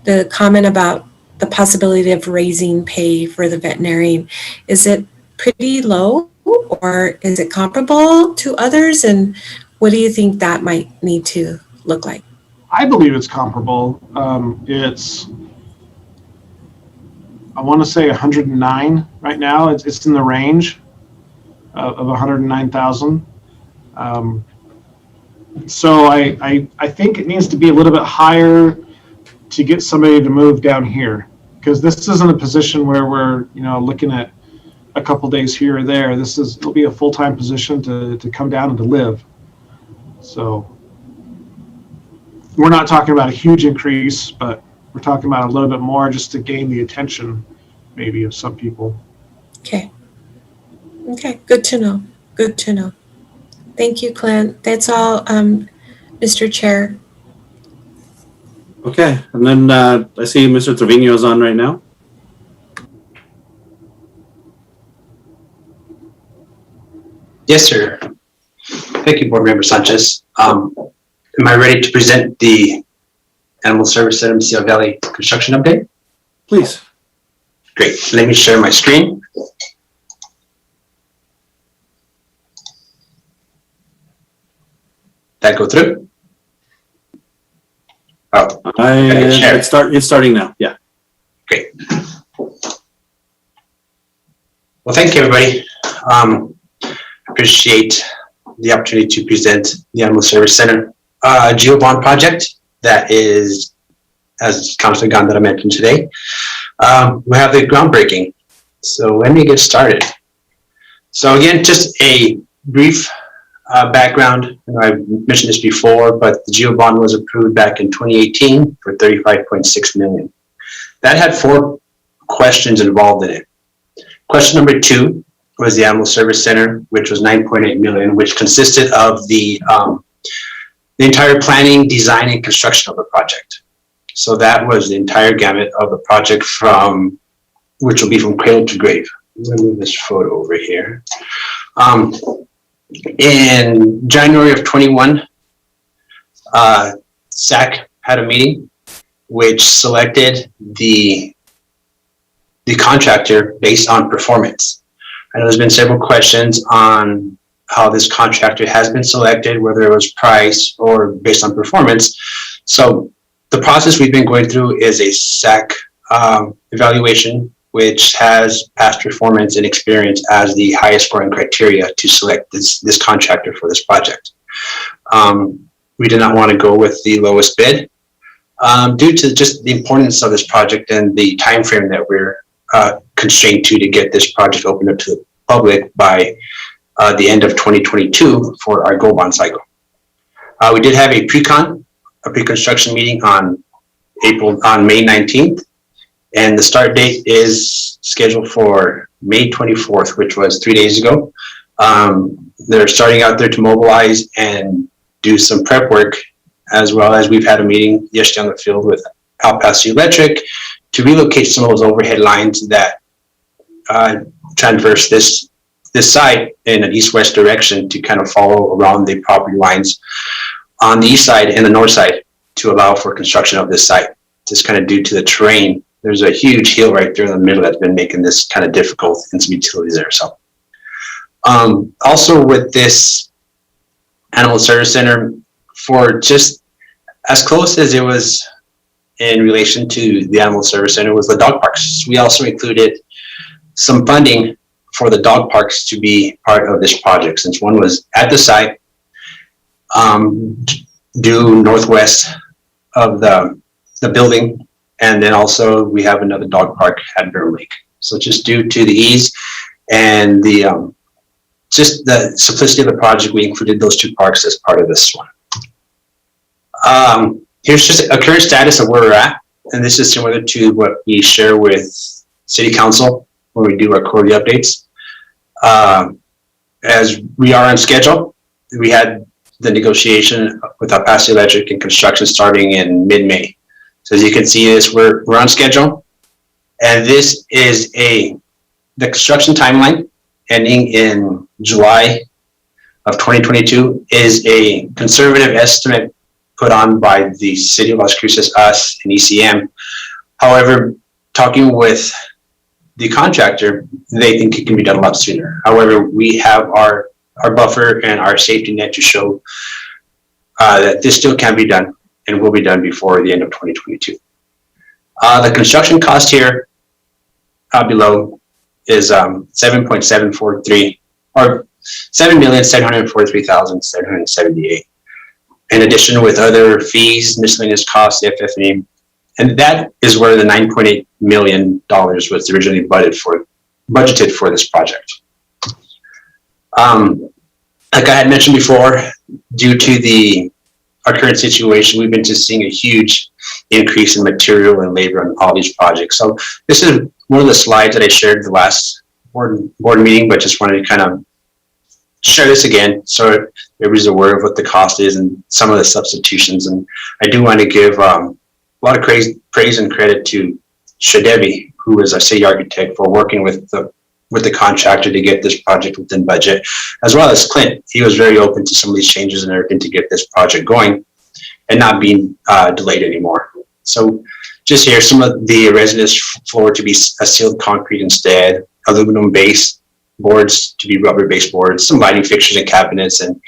the comment about the possibility of raising pay for the veterinarian, is it pretty low or is it comparable to others? And what do you think that might need to look like?
I believe it's comparable. It's, I want to say 109 right now. It's in the range of 109,000. So I think it needs to be a little bit higher to get somebody to move down here, because this isn't a position where we're looking at a couple days here or there. It'll be a full-time position to come down and to live. So we're not talking about a huge increase, but we're talking about a little bit more just to gain the attention maybe of some people.
Okay. Okay, good to know. Good to know. Thank you, Clint. That's all, Mr. Chair.
Okay, and then I see Mr. Trevino is on right now.
Yes, sir. Thank you, Board Member Sanchez. Am I ready to present the Animal Service Center Mesilla Valley construction update?
Please.
Great. Let me share my screen. That go through? Oh,
it's starting now. Yeah.
Great. Well, thank you, everybody. Appreciate the opportunity to present the Animal Service Center Geo Bond project that is, as Councilor Gandara mentioned today. We have the groundbreaking. So let me get started. So again, just a brief background. I've mentioned this before, but the GEO bond was approved back in 2018 for $35.6 million. That had 4 questions involved in it. Question number 2 was the Animal Service Center, which was $9.8 million, which consisted of the entire planning, design, and construction of the project. So that was the entire gamut of the project which will be from cradle to grave. Let me move this photo over here. In January of 21, SAC had a meeting which selected the contractor based on performance. I know there's been several questions on how this contractor has been selected, whether it was price or based on performance. So the process we've been going through is a SAC evaluation, which has past performance and experience as the highest scoring criteria to select this contractor for this project. We did not want to go with the lowest bid due to just the importance of this project and the time frame that we're constrained to get this project opened up to the public by the end of 2022 for our gold bond cycle. We did have a pre-construction meeting on May 19th. And the start date is scheduled for May 24th, which was 3 days ago. They're starting out there to mobilize and do some prep work, as well as we've had a meeting yesterday on the field with El Paso Electric to relocate some of those overhead lines that traverse this site in an east-west direction to kind of follow around the property lines on the east side and the north side to allow for construction of this site. Just kind of due to the terrain. There's a huge hill right there in the middle that's been making this kind of difficult and some utilities there. So, also with this Animal Service Center, for just as close as it was in relation to the Animal Service Center was the dog parks. We also included some funding for the dog parks to be part of this project, since one was at the site, due northwest of the building. And then also we have another dog park at Bear Lake. So just due to the ease and the just the simplicity of the project, we included those 2 parks as part of this one. Here's just a current status of where we're at. And this is similar to what we share with City Council when we do our quarterly updates. As we are on schedule, we had the negotiation with El Paso Electric and construction starting in mid-May. So as you can see, we're on schedule, and this is the construction timeline ending in July of 2022 is a conservative estimate put on by the City of Las Cruces, us, and ECM. However, talking with the contractor, they think it can be done a lot sooner. However, we have our buffer and our safety net to show that this still can be done and will be done before the end of 2022. The construction cost here below is 7.743 or 7,743,778. In addition, with other fees, miscellaneous costs, FF&E, and that is where the $9.8 million was originally budgeted for this project. Like I had mentioned before, due to our current situation, we've been just seeing a huge increase in material and labor on all these projects. So this is one of the slides that I shared the last board meeting, but just wanted to kind of share this again so everybody's aware of what the cost is and some of the substitutions. And I do want to give a lot of praise and credit to Shadevi, who is our city architect, for working with the contractor to get this project within budget, as well as Clint. He was very open to some of these changes and everything to get this project going and not being delayed anymore. So just here, some of the residence floor to be a sealed concrete instead, aluminum base boards to be rubber base boards, some lighting fixtures and cabinets, and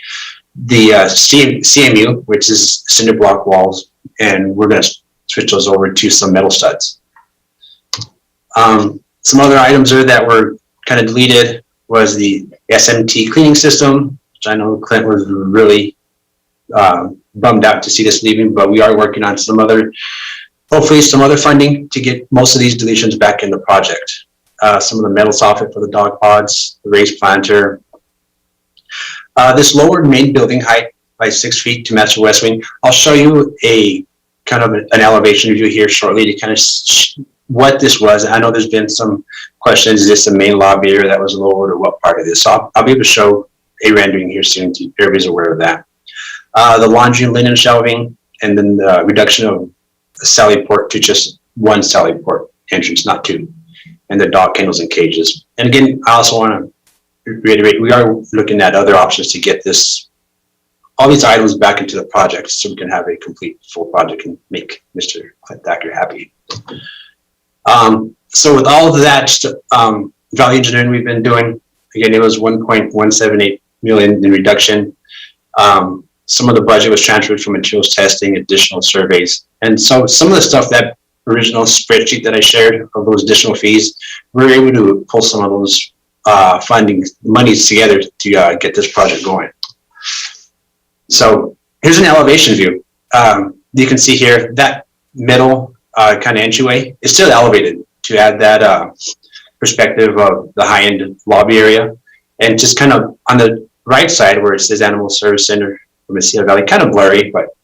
the CMU, which is cinder block walls, and we're going to switch those over to some metal studs. Some other items there that were kind of deleted was the SMT cleaning system, which I know Clint was really bummed out to see this leaving, but we are working on hopefully some other funding to get most of these deletions back in the project. some of the metal soffit for the dog pods, the raised planter. This lowered main building height by 6 feet to match the west wing. I'll show you a kind of an elevation view here shortly to kind of what this was. I know there's been some questions. Is this the main lobby area that was lowered, or what part of this? So I'll be able to show a rendering here soon so everybody's aware of that. The laundry and linen shelving, and then the reduction of the sally port to just one sally port entrance, not two, and the dog kennels and cages. And again, I also want to reiterate, we are looking at other options to get all these items back into the project so we can have a complete full project and make Mr. Clint Thacker happy. So with all of that value engineering we've been doing, again, it was 1.178 million in reduction. Some of the budget was transferred from materials testing, additional surveys. And so some of the stuff, that original spreadsheet that I shared of those additional fees, we were able to pull some of those funding monies together to get this project going. So here's an elevation view. You can see here that middle kind of entryway is still elevated to add that perspective of the high-end lobby area. And just kind of on the right side where it says Animal Service Center from Mesilla Valley, kind of blurry, but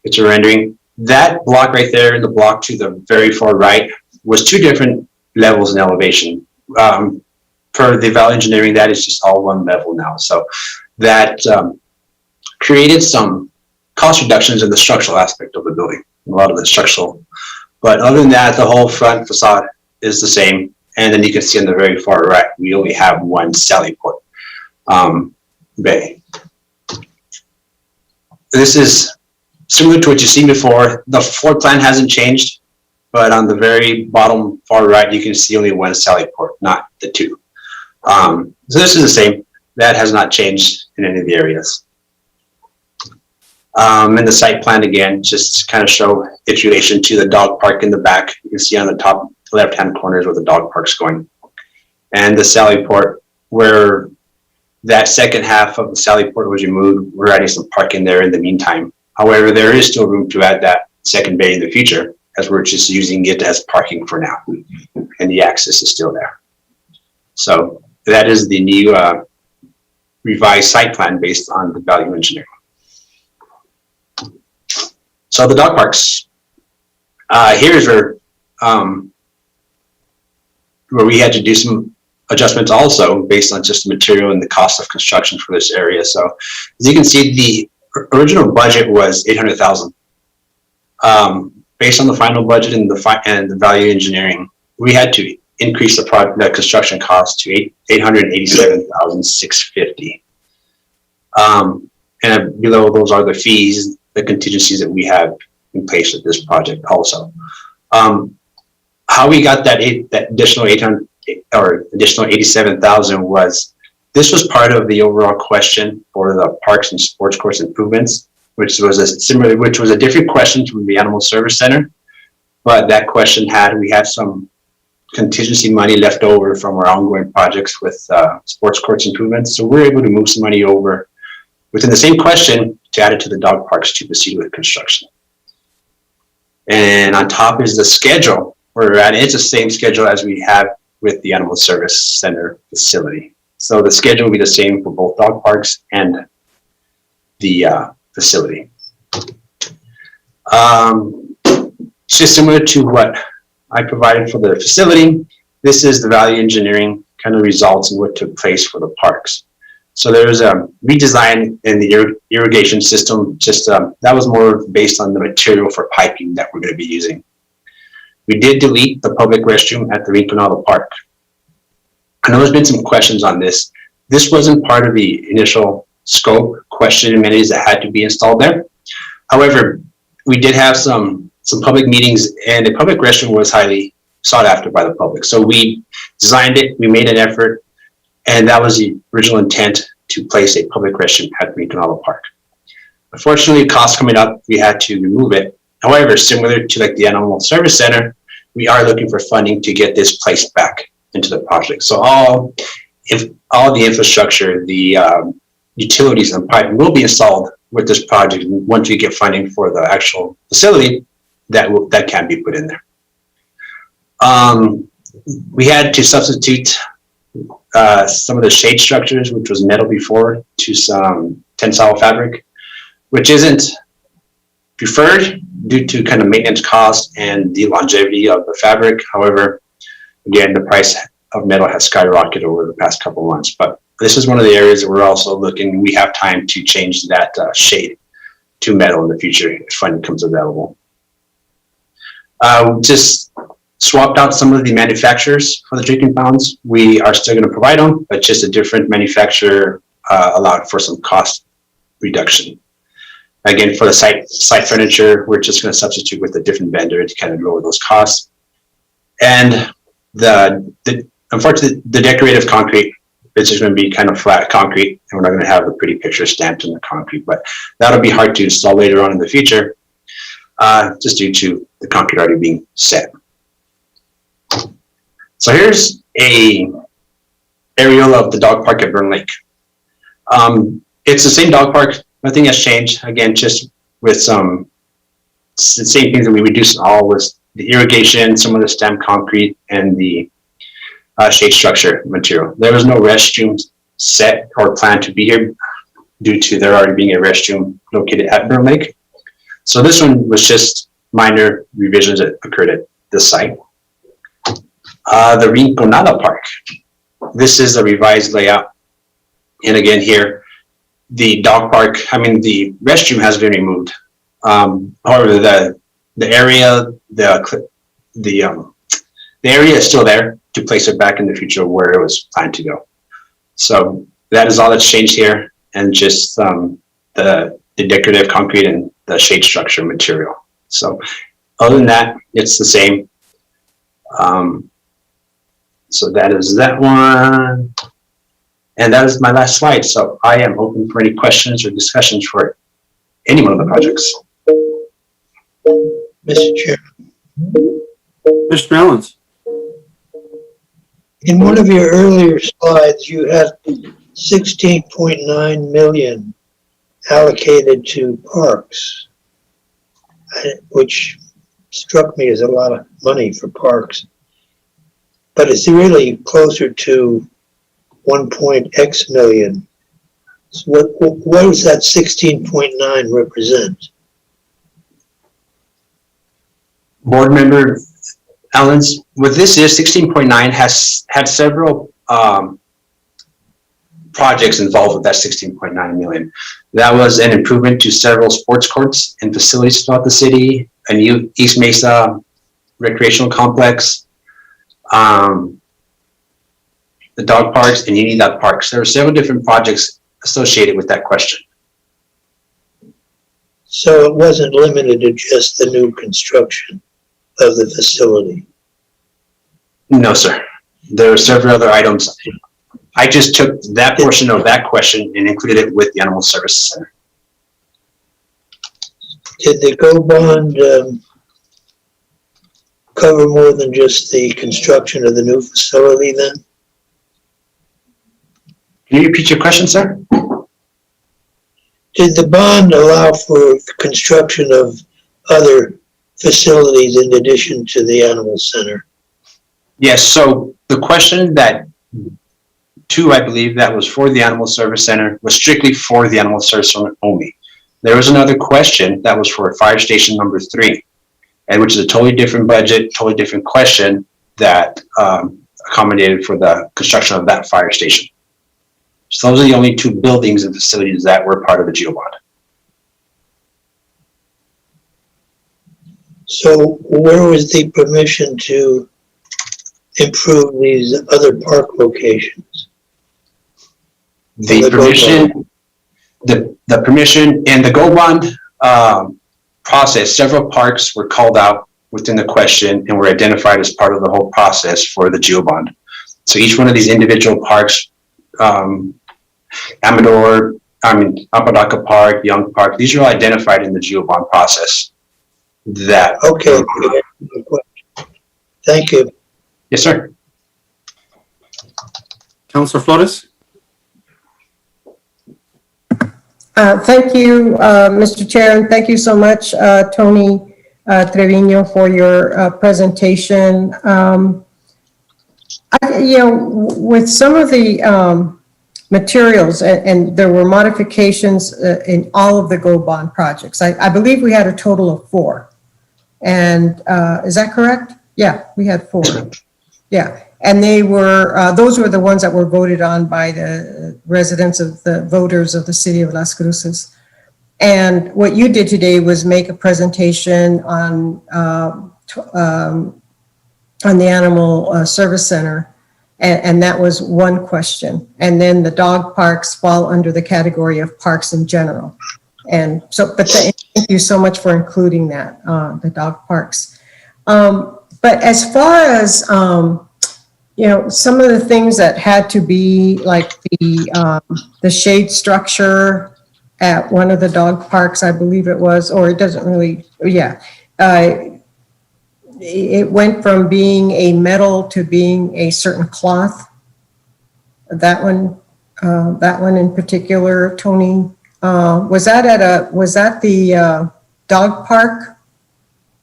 it's a rendering. That block right there and the block to the very far right was two different levels in elevation. Per the value engineering, that is just all one level now. So that created some cost reductions in the structural aspect of the building, a lot of the structural. But other than that, the whole front facade is the same. And then you can see on the very far right, we only have one sally port bay. This is similar to what you've seen before. The floor plan hasn't changed, but on the very bottom far right, you can see only one sally port, not the two. So this is the same. That has not changed in any of the areas. And the site plan again, just kind of show its relation to the dog park in the back. You can see on the top left-hand corner is where the dog park's going. And the sally port, where that second half of the sally port was removed, we're adding some parking there in the meantime. However, there is still room to add that second bay in the future, as we're just using it as parking for now. And the access is still there. So that is the new revised site plan based on the value engineering. So the dog parks, here's where we had to do some adjustments also based on just the material and the cost of construction for this area. So as you can see, the original budget was $800,000. Based on the final budget and the value engineering, we had to increase the construction cost to $887,650. And below those are the fees, the contingencies that we have in place with this project also. How we got that additional 800 or additional 87,000 was, this was part of the overall question for the parks and sports course improvements, which was a different question from the Animal Service Center. But that question we had some contingency money left over from our ongoing projects with sports courts improvements. So we're able to move some money over within the same question to add it to the dog parks to proceed with construction. And on top is the schedule where we're at. It's the same schedule as we have with the Animal Service Center facility. So the schedule will be the same for both dog parks and the facility. It's just similar to what I provided for the facility. This is the value engineering kind of results and what took place for the parks. So there's a redesign in the irrigation system. Just that was more based on the material for piping that we're going to be using. We did delete the public restroom at the Rinconado Park. I know there's been some questions on this. This wasn't part of the initial scope, question, amenities that had to be installed there. However, we did have some public meetings, and the public restroom was highly sought after by the public. So we designed it, we made an effort, and that was the original intent, to place a public restroom at Rinconado Park. Unfortunately, costs coming up, we had to remove it. However, similar to like the Animal Service Center, we are looking for funding to get this placed back into the project. So all the infrastructure, the utilities and piping will be installed with this project. And once we get funding for the actual facility, that can be put in there. We had to substitute some of the shade structures, which was metal before, to some tensile fabric, which isn't preferred due to kind of maintenance costs and the longevity of the fabric. However, again, the price of metal has skyrocketed over the past couple months, but this is one of the areas that we're also looking. We have time to change that shade to metal in the future if funding comes available. Just swapped out some of the manufacturers for the drinking fountains. We are still going to provide them, but just a different manufacturer allowed for some cost reduction. Again, for the site furniture, we're just going to substitute with a different vendor to kind of lower those costs. And unfortunately, the decorative concrete, it's just going to be kind of flat concrete, and we're not going to have the pretty picture stamped in the concrete, but that'll be hard to install later on in the future, just due to the concrete already being set. So here's a aerial of the dog park at Burn Lake. It's the same dog park, nothing has changed. Again, just with the same things that we reduced all was the irrigation, some of the stamped concrete, and the shade structure material. There was no restroom set or planned to be here due to there already being a restroom located at Burn Lake. So this one was just minor revisions that occurred at this site. The Rinconada Park. This is a revised layout. And again here, the dog park, the restroom has been removed. However, the area, the area is still there to place it back in the future where it was planned to go. So that is all that's changed here, and just the decorative concrete and the shade structure material. So other than that, it's the same. So that is that one. And that is my last slide. So I am open for any questions or discussions for any one of the projects.
Mr. Chair.
Mr. Nellens.
In one of your earlier slides, you had 16.9 million allocated to parks, which struck me as a lot of money for parks. But it's really closer to 1.x million. So what does that 16.9 represent?
Board member Allens, with this year, 16.9 has had several projects involved with that 16.9 million. That was an improvement to several sports courts and facilities throughout the city, a new East Mesa recreational complex, the dog parks, and Unidad parks. There are several different projects associated with that question.
So it wasn't limited to just the new construction of the facility?
No, sir. There are several other items. I just took that portion of that question and included it with the Animal Services Center.
Did the GO bond cover more than just the construction of the new facility then?
Can you repeat your question, sir?
Did the bond allow for construction of other facilities in addition to the animal center?
Yes, so the question that I believe that was for the Animal Service Center was strictly for the Animal Service Center only. There was another question that was for fire station number 3, and which is a totally different budget, totally different question that accommodated for the construction of that fire station. So those are the only 2 buildings and facilities that were part of the GO bond.
So where was the permission to improve these other park locations?
The permission, the permission and the GO bond process, several parks were called out within the question and were identified as part of the whole process for the GO bond. So each one of these individual parks, Apodaca Park, Young Park, these are all identified in the GO bond process.
Okay. Thank you.
Yes, sir.
Councilor Flores?
Thank you, Mr. Chair, and thank you so much, Tony Trevino, for your presentation. With some of the materials, and there were modifications in all of the Go Bond projects. I believe we had a total of 4. And is that correct? Yeah, we had 4. Yeah, and they were, those were the ones that were voted on by the residents of the voters of the city of Las Cruces. And what you did today was make a presentation on the Animal Service Center, and that was one question. And then the dog parks fall under the category of parks in general. And so, but thank you so much for including that, the dog parks. But as far as, some of the things that had to be like the shade structure at one of the dog parks, I believe it was, or it doesn't really, it went from being a metal to being a certain cloth. That one in particular, Tony, was that the dog park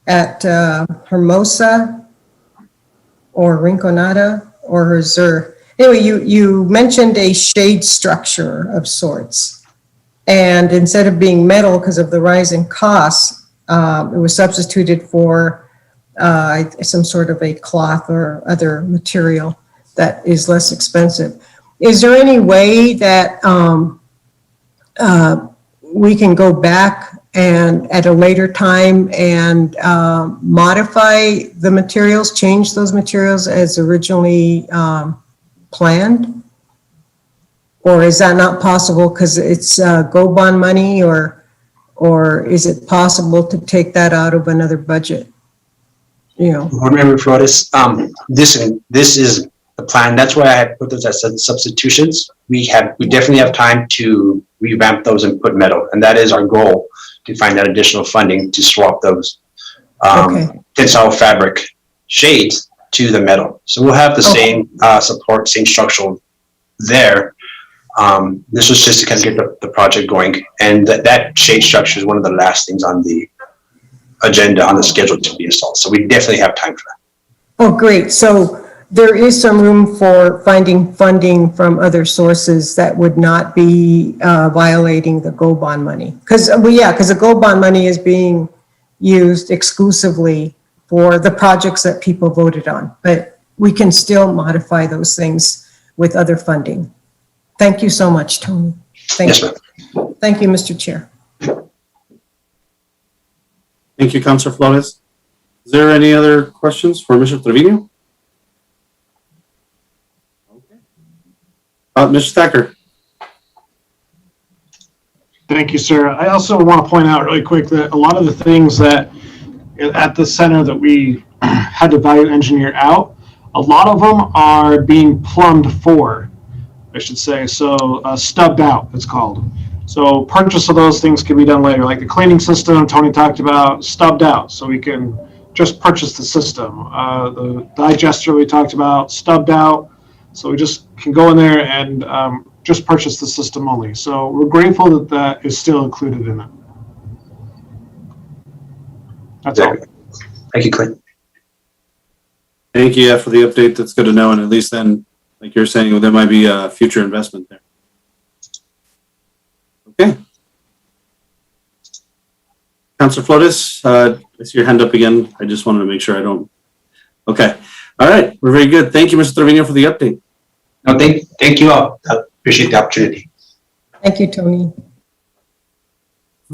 at Hermosa or Rinconada, or is there, anyway, you mentioned a shade structure of sorts. And instead of being metal because of the rise in costs, it was substituted for some sort of a cloth or other material that is less expensive. Is there any way that we can go back and at a later time and modify the materials, change those materials as originally planned? Or is that not possible because it's Go Bond money, or is it possible to take that out of another budget?
Board Member Flores, this is the plan. That's why I had put those as substitutions. We definitely have time to revamp those and put metal, and that is our goal, to find that additional funding to swap those tensile fabric shades to the metal. So we'll have the same support, same structural there. This was just to kind of get the project going, and that shade structure is one of the last things on the agenda, on the schedule to be installed. So we definitely have time for that.
Oh, great. So there is some room for finding funding from other sources that would not be violating the Go Bond money. Because the Go Bond money is being used exclusively for the projects that people voted on. But we can still modify those things with other funding. Thank you so much, Tony. Thank you, Mr. Chair.
Thank you, Councilor Flores. Is there any other questions for Mr. Trevino? Okay. Mr. Thacker.
Thank you, sir. I also want to point out really quick that a lot of the things that at the center that we had to value engineer out, a lot of them are being plumbed for, I should say. So stubbed out, it's called. So purchase of those things can be done later, like the cleaning system Tony talked about, stubbed out, so we can just purchase the system. The digester we talked about, stubbed out, so we just can go in there and just purchase the system only. So we're grateful that that is still included in it. That's all.
Thank you, Clint.
Thank you for the update. That's good to know. And at least then, like you're saying, there might be a future investment there. Okay. Councilor Flores, I see your hand up again. I just wanted to make sure I don't. Okay. All right. We're very good. Thank you, Mr. Trevino, for the update.
No, thank you all. I appreciate the opportunity.
Thank you, Tony.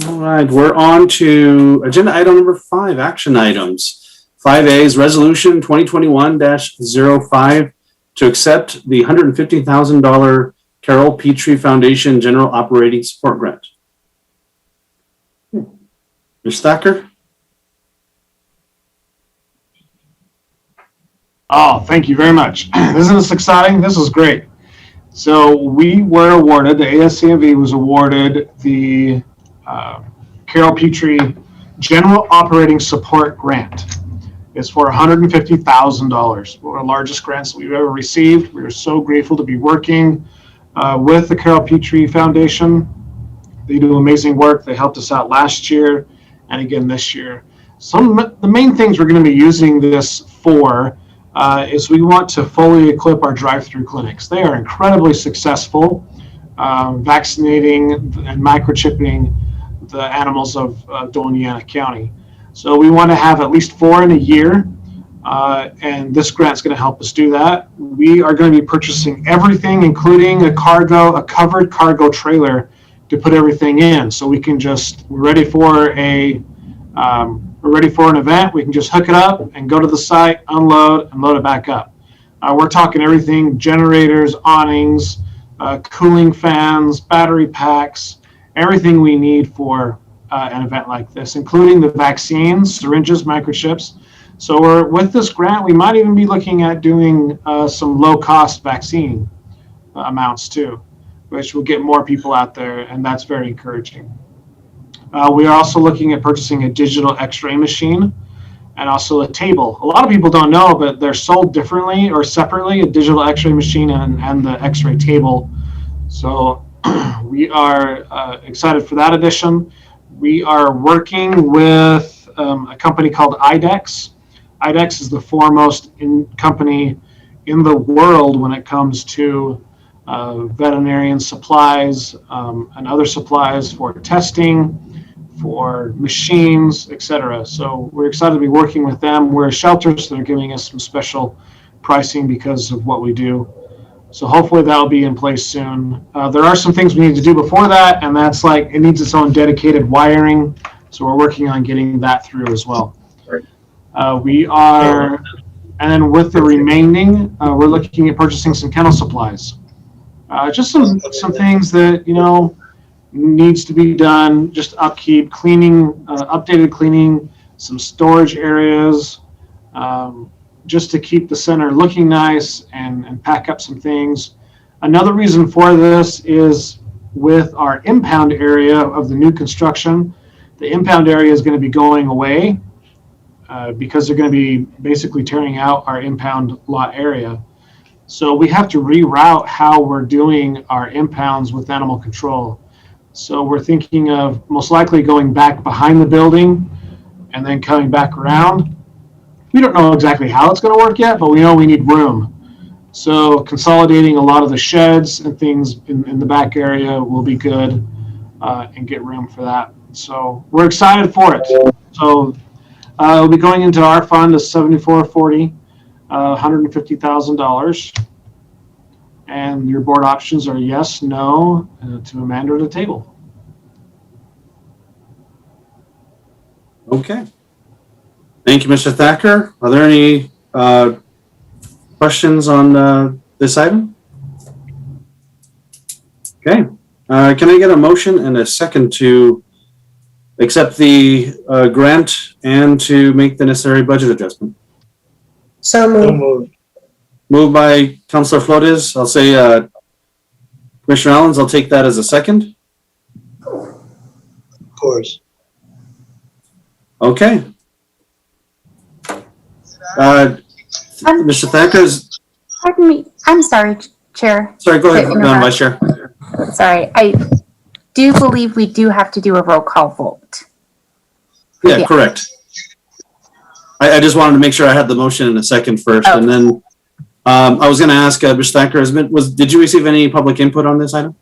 All right. We're on to agenda item number 5, action items. 5A is resolution 2021-05 to accept the $150,000 Carol Petrie Foundation General Operating Support Grant. Ms. Thacker?
Oh, thank you very much. Isn't this exciting? This is great. So we were awarded, the ASCMV was awarded the Carol Petrie General Operating Support Grant. It's for $150,000, one of the largest grants that we've ever received. We are so grateful to be working with the Carol Petrie Foundation. They do amazing work. They helped us out last year and again this year. The main things we're going to be using this for is we want to fully equip our drive-through clinics. They are incredibly successful, vaccinating and microchipping the animals of Doñana County. So we want to have at least 4 in a year, and this grant's going to help us do that. We are going to be purchasing everything, including a covered cargo trailer to put everything in. So we can we're ready for an event. We can just hook it up and go to the site, unload, and load it back up. We're talking everything: generators, awnings, cooling fans, battery packs, everything we need for an event like this, including the vaccines, syringes, microchips. So with this grant, we might even be looking at doing some low-cost vaccine amounts too, which will get more people out there, and that's very encouraging. We are also looking at purchasing a digital x-ray machine and also a table. A lot of people don't know, but they're sold differently or separately, a digital x-ray machine and the x-ray table. So we are excited for that addition. We are working with a company called IDEX. IDEX is the foremost company in the world when it comes to veterinarian supplies and other supplies for testing, for machines, etc. So we're excited to be working with them. We're a shelter, so they're giving us some special pricing because of what we do. So hopefully that'll be in place soon. There are some things we need to do before that, and that's like it needs its own dedicated wiring. So we're working on getting that through as well. And then with the remaining, we're looking at purchasing some kennel supplies. Just some things that, needs to be done, just upkeep, cleaning, updated cleaning, some storage areas, just to keep the center looking nice and pack up some things. Another reason for this is with our impound area of the new construction, the impound area is going to be going away because they're going to be basically tearing out our impound lot area. So we have to reroute how we're doing our impounds with animal control. So we're thinking of most likely going back behind the building and then coming back around. We don't know exactly how it's going to work yet, but we know we need room. So consolidating a lot of the sheds and things in the back area will be good and get room for that. So we're excited for it. So it'll be going into our fund of 7440, $150,000. And your board options are yes, no, to amend or to table.
Okay. Thank you, Mr. Thacker. Are there any questions on this item? Okay. Can I get a motion and a second to accept the grant and to make the necessary budget adjustment?
So moved.
Moved by Councilor Flores. I'll say Commissioner Allens, I'll take that as a second.
Of course.
Okay. Mr. Thacker's.
Pardon me. I'm sorry, Chair.
Sorry, go ahead, Vice Chair.
Sorry. I do believe we do have to do a roll call vote.
Yeah, correct. I just wanted to make sure I had the motion in a second first, and then I was going to ask Mr. Thacker, did you receive any public input on this item?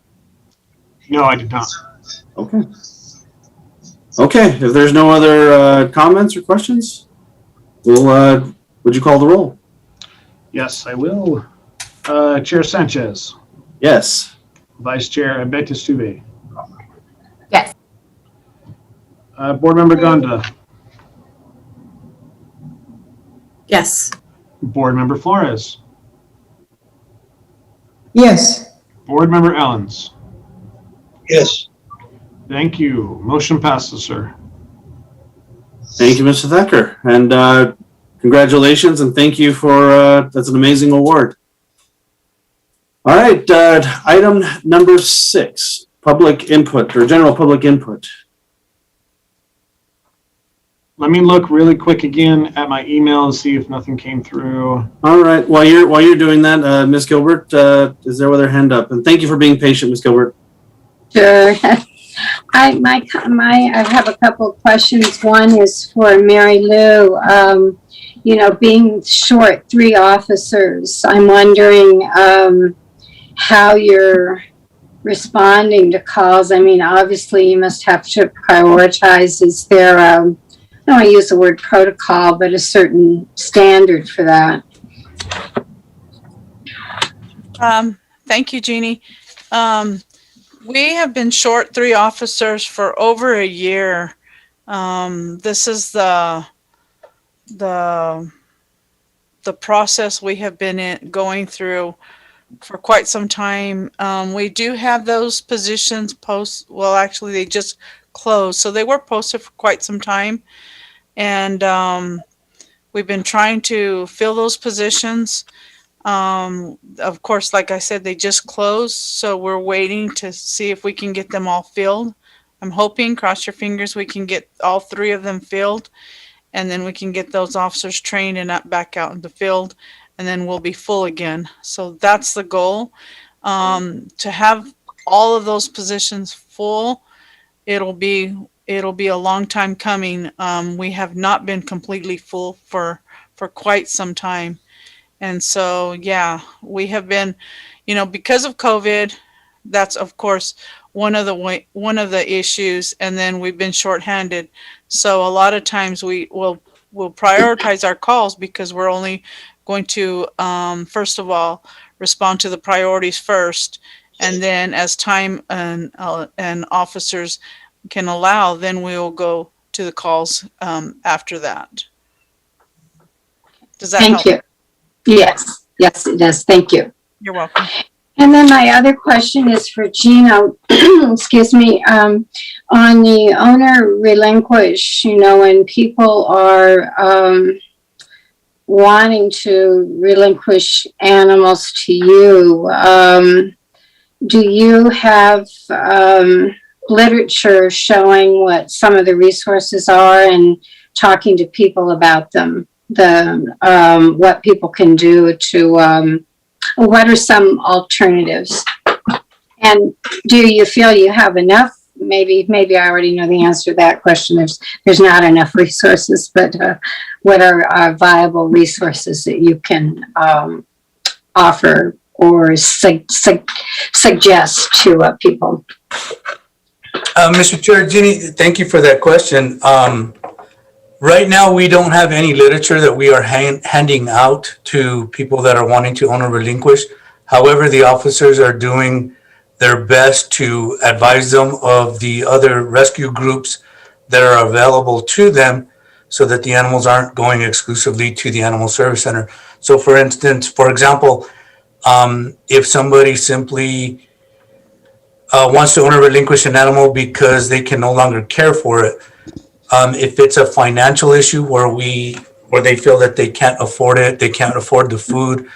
No, I did not.
Okay. Okay, if there's no other comments or questions, would you call the roll?
Yes, I will. Chair Sanchez.
Yes.
Vice Chair Abetistube.
Yes.
Board Member Gonda.
Yes.
Board Member Flores.
Yes.
Board Member Ellens.
Yes.
Thank you. Motion passes, sir.
Thank you, Mr. Thacker, and congratulations, and thank you for that's an amazing award. All right, item number 6, public input or general public input.
Let me look really quick again at my email and see if nothing came through.
All right, while you're doing that, Ms. Gilbert, is there with her hand up? And thank you for being patient, Ms. Gilbert.
Sure. I have a couple of questions. One is for Mary Lou. being short 3 officers, I'm wondering how you're responding to calls. I mean, obviously you must have to prioritize. Is there, I don't want to use the word protocol, but a certain standard for that?
Thank you, Jeannie. We have been short 3 officers for over a year. This is the process we have been going through for quite some time. We do have those positions well, actually they just closed. So they were posted for quite some time. And we've been trying to fill those positions. Of course, like I said, they just closed. So we're waiting to see if we can get them all filled. I'm hoping, cross your fingers, we can get all 3 of them filled. And then we can get those officers trained and back out in the field, and then we'll be full again. So that's the goal. To have all of those positions full, it'll be a long time coming. We have not been completely full for quite some time. And so, yeah, we have been, because of COVID, that's of course one of the issues, and then we've been shorthanded. So a lot of times we'll prioritize our calls because we're only going to first of all respond to the priorities first, and then as time and officers can allow, then we will go to the calls after that. Does that help?
Thank you. Yes, it does. Thank you.
You're welcome.
And then my other question is for Gino, excuse me, on the owner relinquish, when people are wanting to relinquish animals to you, do you have literature showing what some of the resources are and talking to people about them, what people can do to, what are some alternatives? And do you feel you have enough? Maybe I already know the answer to that question. There's not enough resources, but what are viable resources that you can offer or suggest to people?
Mr. Chair, Jeannie, thank you for that question. Right now, we don't have any literature that we are handing out to people that are wanting to own or relinquish. However, the officers are doing their best to advise them of the other rescue groups that are available to them so that the animals aren't going exclusively to the Animal Service Center. So for instance, for example, if somebody simply wants to own or relinquish an animal because they can no longer care for it, if it's a financial issue where they feel that they can't afford it, they can't afford the food,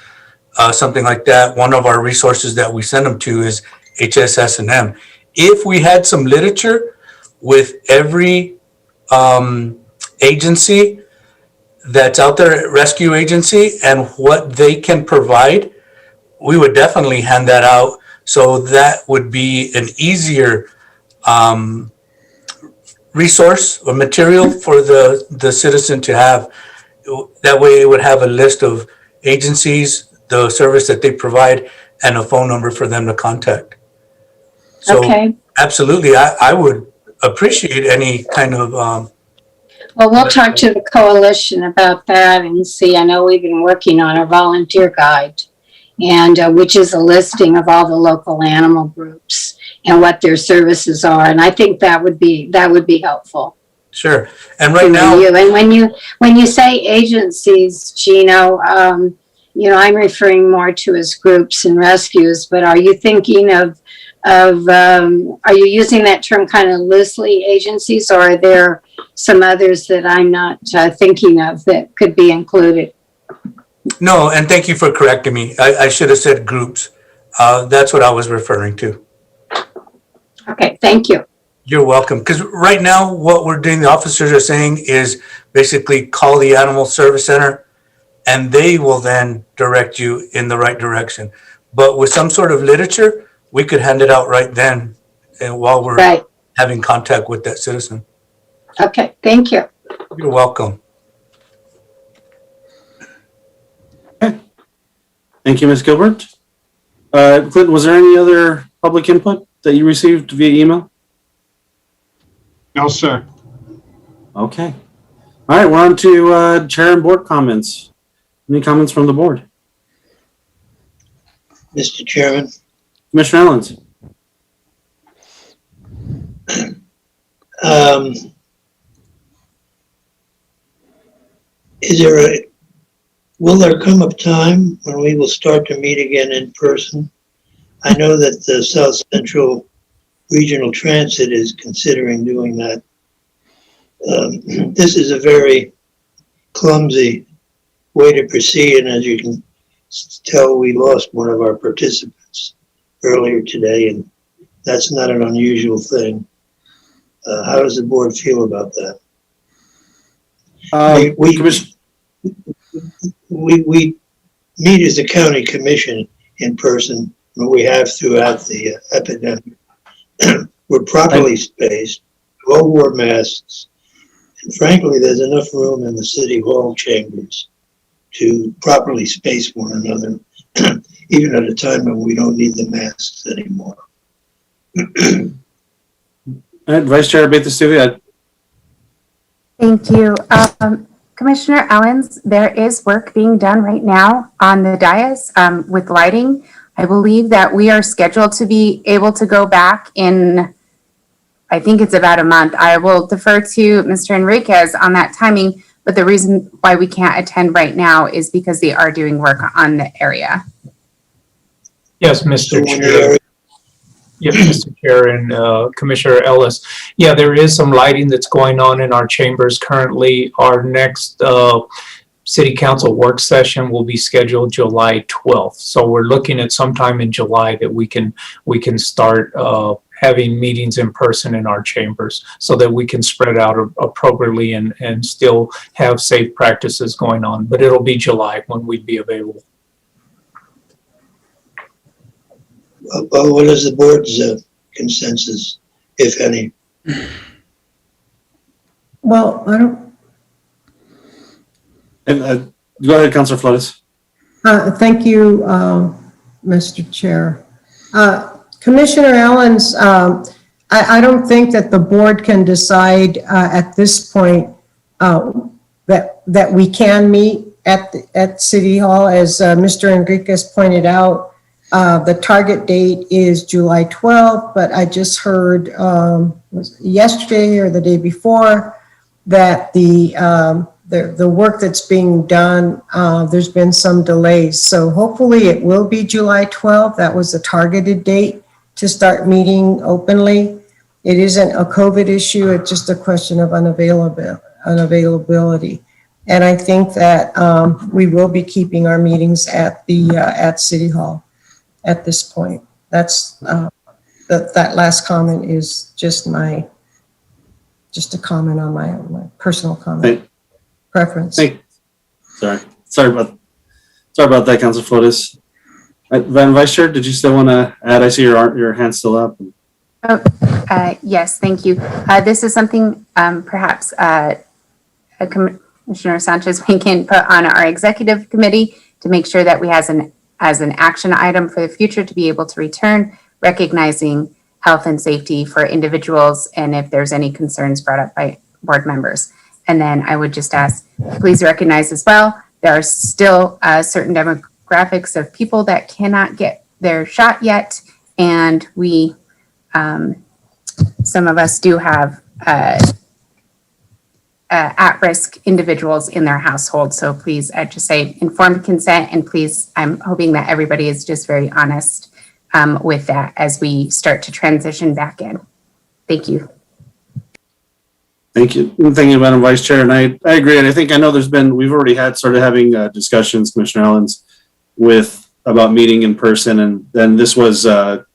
something like that, one of our resources that we send them to is ASCMV. If we had some literature with every agency that's out there, rescue agency, and what they can provide, we would definitely hand that out. So that would be an easier resource or material for the citizen to have. That way it would have a list of agencies, the service that they provide, and a phone number for them to contact. So
okay.
Absolutely, I would appreciate any kind of
well, we'll talk to the coalition about that and see. I know we've been working on a volunteer guide, and which is a listing of all the local animal groups and what their services are. And I think that would be helpful.
Sure. And right now,
and when you say agencies, Gino, I'm referring more to as groups and rescues. But are you thinking of are you using that term kind of loosely, agencies, or are there some others that I'm not thinking of that could be included?
No, and thank you for correcting me. I should have said groups. That's what I was referring to.
Okay, thank you.
You're welcome. Because right now, what we're doing, the officers are saying is basically call the Animal Service Center, and they will then direct you in the right direction. But with some sort of literature, we could hand it out right then, and while we're having contact with that citizen.
Okay, thank you.
You're welcome.
Thank you, Ms. Gilbert. Clinton, was there any other public input that you received via email?
No, sir.
Okay. All right, we're on to chair and board comments. Any comments from the board?
Mr. Chairman,
Commissioner Ellens?
Will there come a time when we will start to meet again in person? I know that the South Central Regional Transit is considering doing that. This is a very clumsy way to proceed, and as you can tell, we lost one of our participants earlier today, and that's not an unusual thing. How does the board feel about that? We meet as a county commission in person, but we have throughout the epidemic. We're properly spaced, all wore masks, and frankly, there's enough room in the city hall chambers to properly space one another, even at a time when we don't need the masks anymore.
All right, Vice Chair Batha-Stuvia.
Thank you. Commissioner Ellens, there is work being done right now on the dais with lighting. I believe that we are scheduled to be able to go back in, I think it's about a month. I will defer to Mr. Enriquez on that timing, but the reason why we can't attend right now is because they are doing work on the area.
Yes, Mr. Chair. Yes, Mr. Chair and Commissioner Ellis. Yeah, there is some lighting that's going on in our chambers currently. Our next City Council work session will be scheduled July 12th. So we're looking at sometime in July that we can start having meetings in person in our chambers so that we can spread out appropriately and still have safe practices going on. But it'll be July when we'd be available.
Well, what is the board's consensus, if any?
Well, I don't,
And, go ahead, Councilor Flores.
thank you, Mr. Chair. Commissioner Ellens, I don't think that the board can decide at this point that we can meet at City Hall. As Mr. Enriquez pointed out, the target date is July 12th, but I just heard yesterday or the day before that the work that's being done, there's been some delays. So hopefully it will be July 12th. That was the targeted date to start meeting openly. It isn't a COVID issue. It's just a question of unavailability. And I think that we will be keeping our meetings at City Hall at this point. That's that last comment is just a comment on my personal comment. Preference.
Sorry about that, Councilor Flores. Vice Chair, did you still want to add? I see your hand still up.
Oh, yes, thank you. This is something perhaps Commissioner Sanchez, we can put on our executive committee to make sure that we as an action item for the future to be able to return, recognizing health and safety for individuals and if there's any concerns brought up by board members. And then I would just ask, please recognize as well, there are still certain demographics of people that cannot get their shot yet. And we, some of us do have at-risk individuals in their household. So please, I just say informed consent, and please, I'm hoping that everybody is just very honest with that as we start to transition back in. Thank you.
Thank you. Thank you, Madam Vice Chair. And I agree. And I think, I know we've already started having discussions, Commissioner Ellens, about meeting in person. And then this was the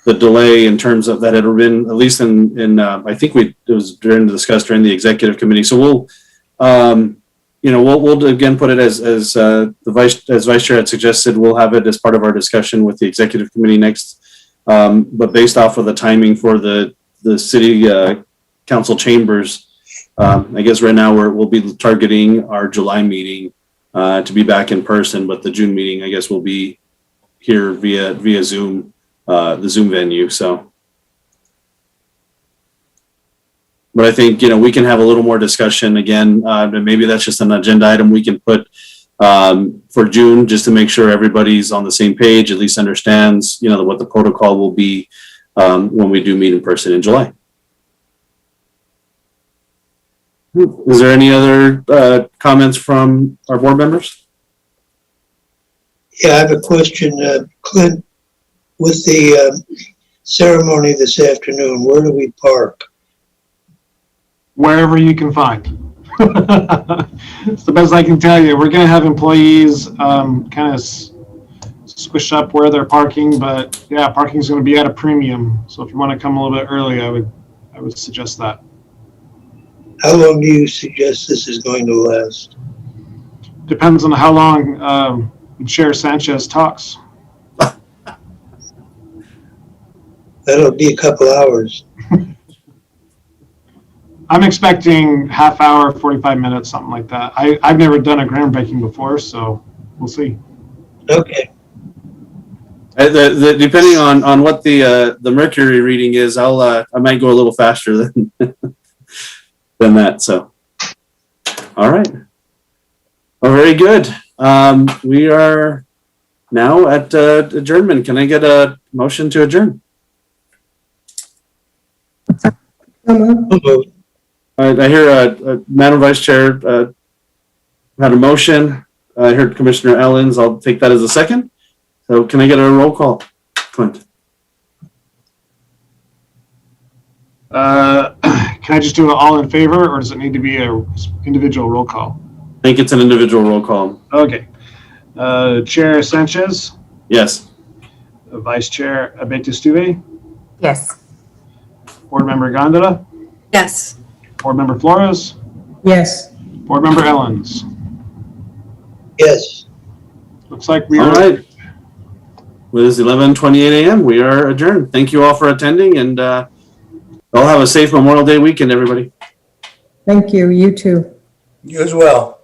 delay in terms of that had been, at least in I think it was discussed during the executive committee. So we'll again put it as Vice Chair had suggested, we'll have it as part of our discussion with the executive committee next. But based off of the timing for the city council chambers, I guess right now we'll be targeting our July meeting to be back in person, but the June meeting, I guess, will be here via Zoom, the Zoom venue. So, but I think, we can have a little more discussion again. And maybe that's just an agenda item we can put for June, just to make sure everybody's on the same page, at least understands, what the protocol will be when we do meet in person in July. Is there any other comments from our board members?
Yeah, I have a question, Clint. With the ceremony this afternoon, where do we park?
Wherever you can find. It's the best I can tell you. We're going to have employees kind of squish up where they're parking, but yeah, parking is going to be at a premium. So if you want to come a little bit early, I would suggest that.
How long do you suggest this is going to last?
Depends on how long Chair Sanchez talks.
That'll be a couple hours.
I'm expecting half hour, 45 minutes, something like that. I've never done a groundbreaking before, so we'll see.
Okay.
Depending on what the mercury reading is, I might go a little faster than than that. So, all right. Well, very good. We are now at adjournment. Can I get a motion to adjourn? I hear Madam Vice Chair had a motion. I heard Commissioner Ellens. I'll take that as a second. So can I get a roll call, Clint?
Can I just do it all in favor, or does it need to be a individual roll call?
I think it's an individual roll call.
Okay. Chair Sanchez?
Yes.
Vice Chair Abetustuve?
Yes.
Board Member Gonda?
Yes.
Board Member Flores?
Yes.
Board Member Ellens?
Yes.
Looks like we
All
are.
right. It is 11:28 a.m. We are adjourned. Thank you all for attending, and all have a safe Memorial Day weekend, everybody.
Thank you. You too.
You as well.